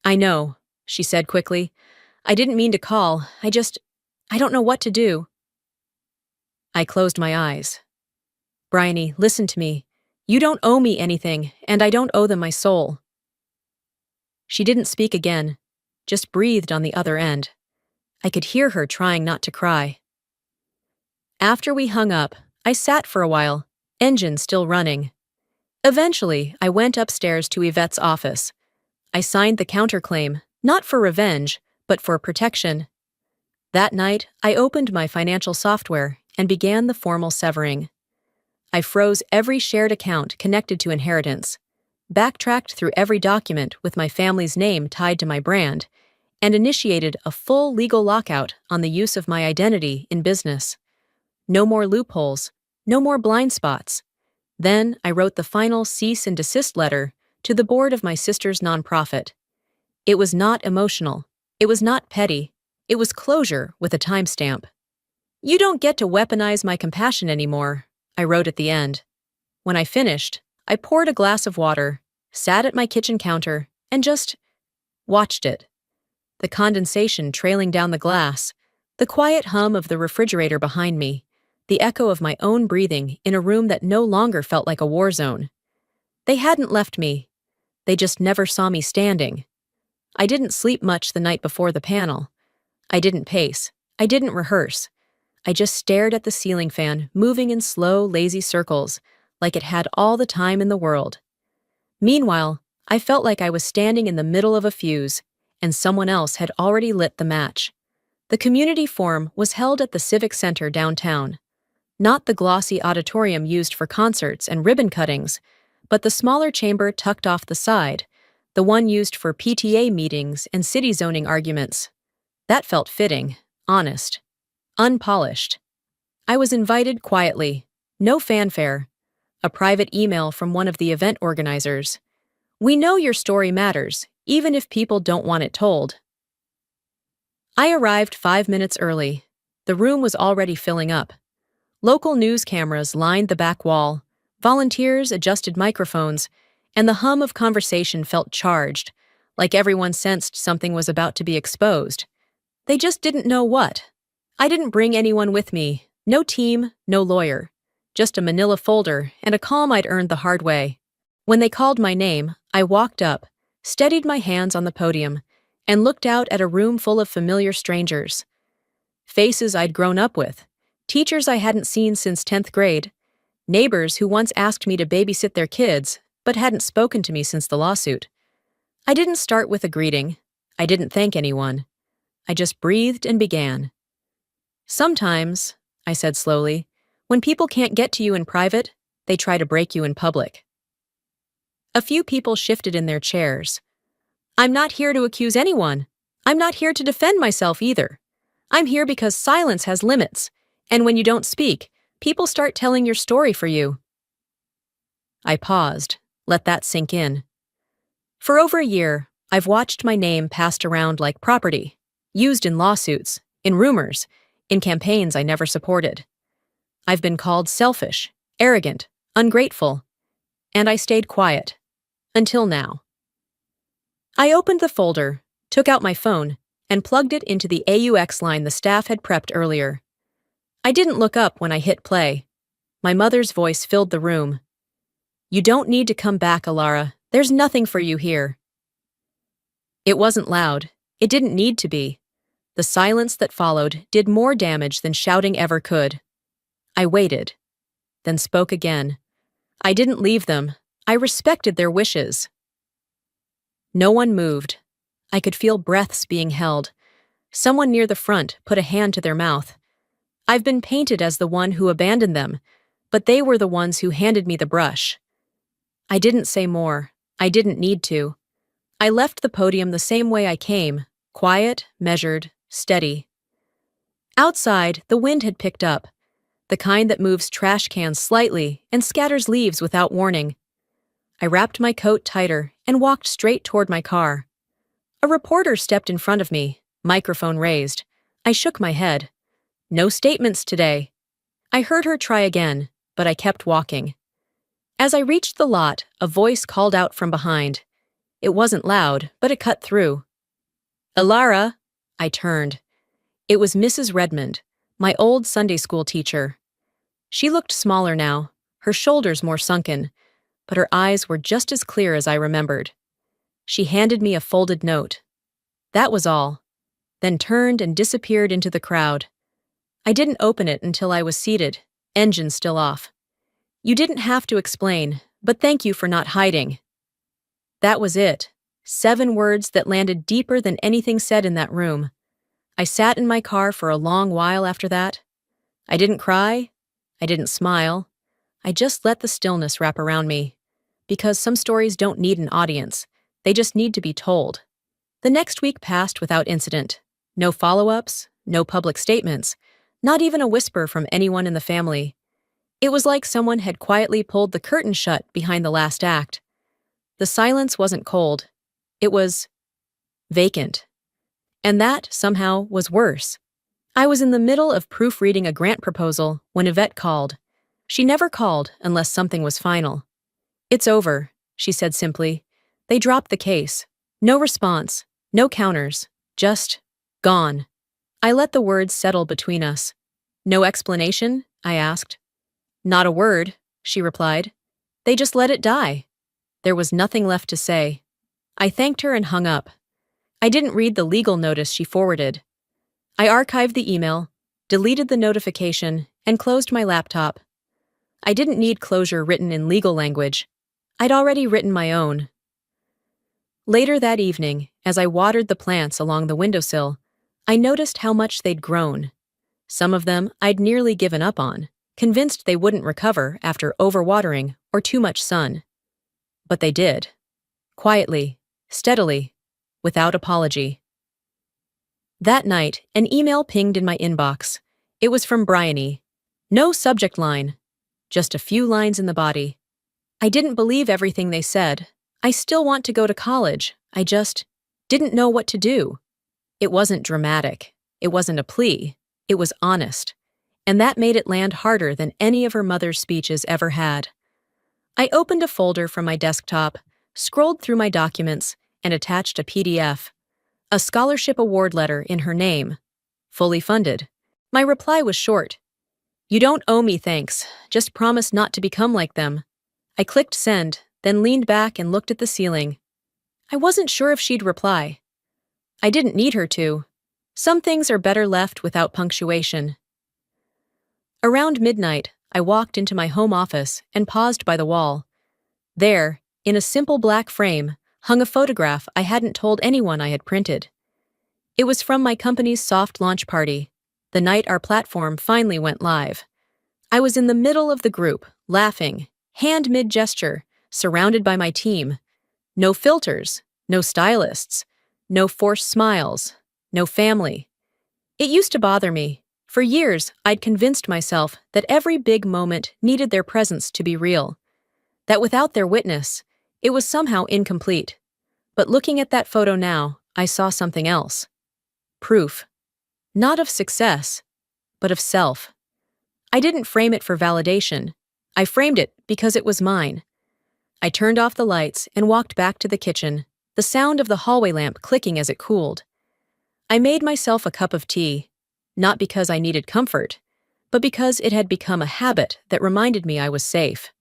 I know, she said quickly. I didn't mean to call. I don't know what to do. I closed my eyes. Bryony, listen to me. You don't owe me anything, and I don't owe them my soul. She didn't speak again, just breathed on the other end. I could hear her trying not to cry. After we hung up, I sat for a while, engine still running. Eventually, I went upstairs to Yvette's office. I signed the counterclaim, not for revenge, but for protection. That night, I opened my financial software and began the formal severing. I froze every shared account connected to inheritance, backtracked through every document with my family's name tied to my brand, and initiated a full legal lockout on the use of my identity in business. No more loopholes, no more blind spots. Then I wrote the final cease and desist letter to the board of my sister's nonprofit. It was not emotional. It was not petty. It was closure with a timestamp. You don't get to weaponize my compassion anymore, I wrote at the end. When I finished, I poured a glass of water, sat at my kitchen counter, and just watched it. The condensation trailing down the glass, the quiet hum of the refrigerator behind me, the echo of my own breathing in a room that no longer felt like a war zone. They hadn't left me. They just never saw me standing. I didn't sleep much the night before the panel. I didn't pace. I didn't rehearse. I just stared at the ceiling fan, moving in slow, lazy circles, like it had all the time in the world. Meanwhile, I felt like I was standing in the middle of a fuse, and someone else had already lit the match. The community forum was held at the Civic Center downtown. Not the glossy auditorium used for concerts and ribbon cuttings, but the smaller chamber tucked off the side, the one used for PTA meetings and city zoning arguments. That felt fitting, honest, unpolished. I was invited quietly, no fanfare, a private email from one of the event organizers. We know your story matters, even if people don't want it told. I arrived 5 minutes early. The room was already filling up. Local news cameras lined the back wall, volunteers adjusted microphones, and the hum of conversation felt charged, like everyone sensed something was about to be exposed. They just didn't know what. I didn't bring anyone with me, no team, no lawyer, just a manila folder and a calm I'd earned the hard way. When they called my name, I walked up, steadied my hands on the podium, and looked out at a room full of familiar strangers. Faces I'd grown up with, teachers I hadn't seen since 10th grade, neighbors who once asked me to babysit their kids but hadn't spoken to me since the lawsuit. I didn't start with a greeting. I didn't thank anyone. I just breathed and began. Sometimes, I said slowly, when people can't get to you in private, they try to break you in public. A few people shifted in their chairs. I'm not here to accuse anyone. I'm not here to defend myself either. I'm here because silence has limits, and when you don't speak, people start telling your story for you. I paused, let that sink in. For over a year, I've watched my name passed around like property, used in lawsuits, in rumors, in campaigns I never supported. I've been called selfish, arrogant, ungrateful, and I stayed quiet. Until now. I opened the folder, took out my phone, and plugged it into the AUX line the staff had prepped earlier. I didn't look up when I hit play. My mother's voice filled the room. You don't need to come back, Alara. There's nothing for you here. It wasn't loud. It didn't need to be. The silence that followed did more damage than shouting ever could. I waited, then spoke again. I didn't leave them. I respected their wishes. No one moved. I could feel breaths being held. Someone near the front put a hand to their mouth. I've been painted as the one who abandoned them, but they were the ones who handed me the brush. I didn't say more. I didn't need to. I left the podium the same way I came, quiet, measured, steady. Outside, the wind had picked up, the kind that moves trash cans slightly and scatters leaves without warning. I wrapped my coat tighter and walked straight toward my car. A reporter stepped in front of me, microphone raised. I shook my head. No statements today. I heard her try again, but I kept walking. As I reached the lot, a voice called out from behind. It wasn't loud, but it cut through. Elara! I turned. It was Mrs. Redmond, my old Sunday school teacher. She looked smaller now, her shoulders more sunken, but her eyes were just as clear as I remembered. She handed me a folded note. That was all, then turned and disappeared into the crowd. I didn't open it until I was seated, engine still off. You didn't have to explain, but thank you for not hiding. That was it. 7 words that landed deeper than anything said in that room. I sat in my car for a long while after that. I didn't cry. I didn't smile. I just let the stillness wrap around me. Because some stories don't need an audience. They just need to be told. The next week passed without incident. No follow-ups, no public statements, not even a whisper from anyone in the family. It was like someone had quietly pulled the curtain shut behind the last act. The silence wasn't cold. It was vacant. And that, somehow, was worse. I was in the middle of proofreading a grant proposal when Yvette called. She never called unless something was final. It's over, she said simply. They dropped the case. No response, no counters, just gone. I let the words settle between us. No explanation? I asked. Not a word, she replied. They just let it die. There was nothing left to say. I thanked her and hung up. I didn't read the legal notice she forwarded. I archived the email, deleted the notification, and closed my laptop. I didn't need closure written in legal language. I'd already written my own. Later that evening, as I watered the plants along the windowsill, I noticed how much they'd grown. Some of them I'd nearly given up on, convinced they wouldn't recover after overwatering or too much sun. But they did. Quietly, steadily, without apology. That night, an email pinged in my inbox. It was from Bryony. No subject line, just a few lines in the body. I didn't believe everything they said. I still want to go to college. I just didn't know what to do. It wasn't dramatic. It wasn't a plea. It was honest. And that made it land harder than any of her mother's speeches ever had. I opened a folder from my desktop, scrolled through my documents, and attached a PDF. A scholarship award letter in her name. Fully funded. My reply was short. You don't owe me thanks. Just promise not to become like them. I clicked send, then leaned back and looked at the ceiling. I wasn't sure if she'd reply. I didn't need her to. Some things are better left without punctuation. Around midnight, I walked into my home office and paused by the wall. There, in a simple black frame, hung a photograph I hadn't told anyone I had printed. It was from my company's soft launch party, the night our platform finally went live. I was in the middle of the group, laughing, hand mid-gesture, surrounded by my team. No filters, no stylists, no forced smiles, no family. It used to bother me. For years, I'd convinced myself that every big moment needed their presence to be real, that without their witness, it was somehow incomplete. But looking at that photo now, I saw something else. Proof. Not of success, but of self. I didn't frame it for validation. I framed it because it was mine. I turned off the lights and walked back to the kitchen, the sound of the hallway lamp clicking as it cooled. I made myself a cup of tea, not because I needed comfort, but because it had become a habit that reminded me I was safe.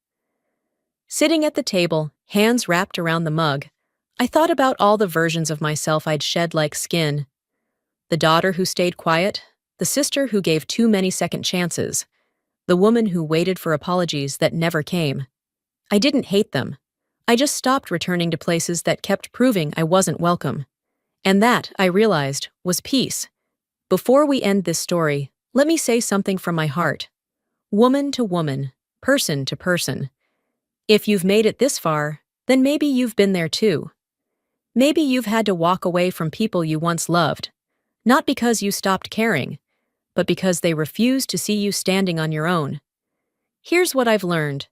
Sitting at the table, hands wrapped around the mug, I thought about all the versions of myself I'd shed like skin. The daughter who stayed quiet, the sister who gave too many second chances, the woman who waited for apologies that never came. I didn't hate them. I just stopped returning to places that kept proving I wasn't welcome. And that, I realized, was peace. Before we end this story, let me say something from my heart. Woman to woman, person to person. If you've made it this far, then maybe you've been there too. Maybe you've had to walk away from people you once loved, not because you stopped caring, but because they refused to see you standing on your own. Here's what I've learned.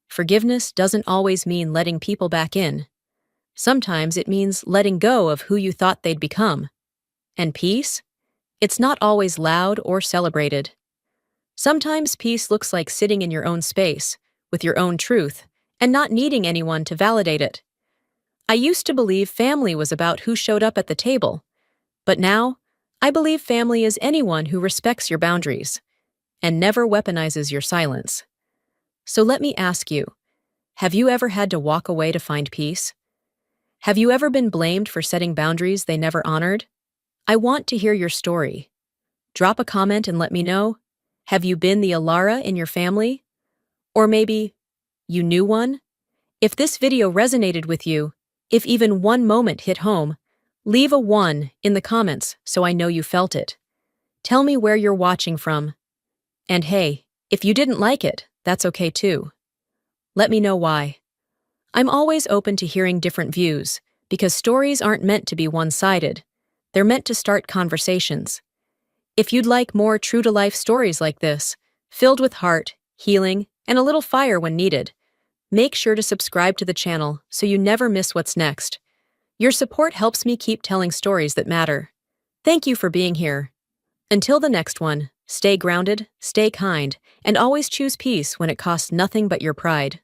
Forgiveness doesn't always mean letting people back in. Sometimes it means letting go of who you thought they'd become. And peace? It's not always loud or celebrated. Sometimes peace looks like sitting in your own space, with your own truth, and not needing anyone to validate it. I used to believe family was about who showed up at the table, but now I believe family is anyone who respects your boundaries and never weaponizes your silence. So let me ask you, have you ever had to walk away to find peace? Have you ever been blamed for setting boundaries they never honored? I want to hear your story. Drop a comment and let me know. Have you been the Alara in your family? Or maybe you knew one? If this video resonated with you, if even one moment hit home, leave a 1 in the comments so I know you felt it. Tell me where you're watching from. And hey, if you didn't like it, that's okay too. Let me know why. I'm always open to hearing different views, because stories aren't meant to be one-sided. They're meant to start conversations. If you'd like more true-to-life stories like this, filled with heart, healing, and a little fire when needed, make sure to subscribe to the channel so you never miss what's next. Your support helps me keep telling stories that matter. Thank you for being here. Until the next one, stay grounded, stay kind, and always choose peace when it costs nothing but your pride.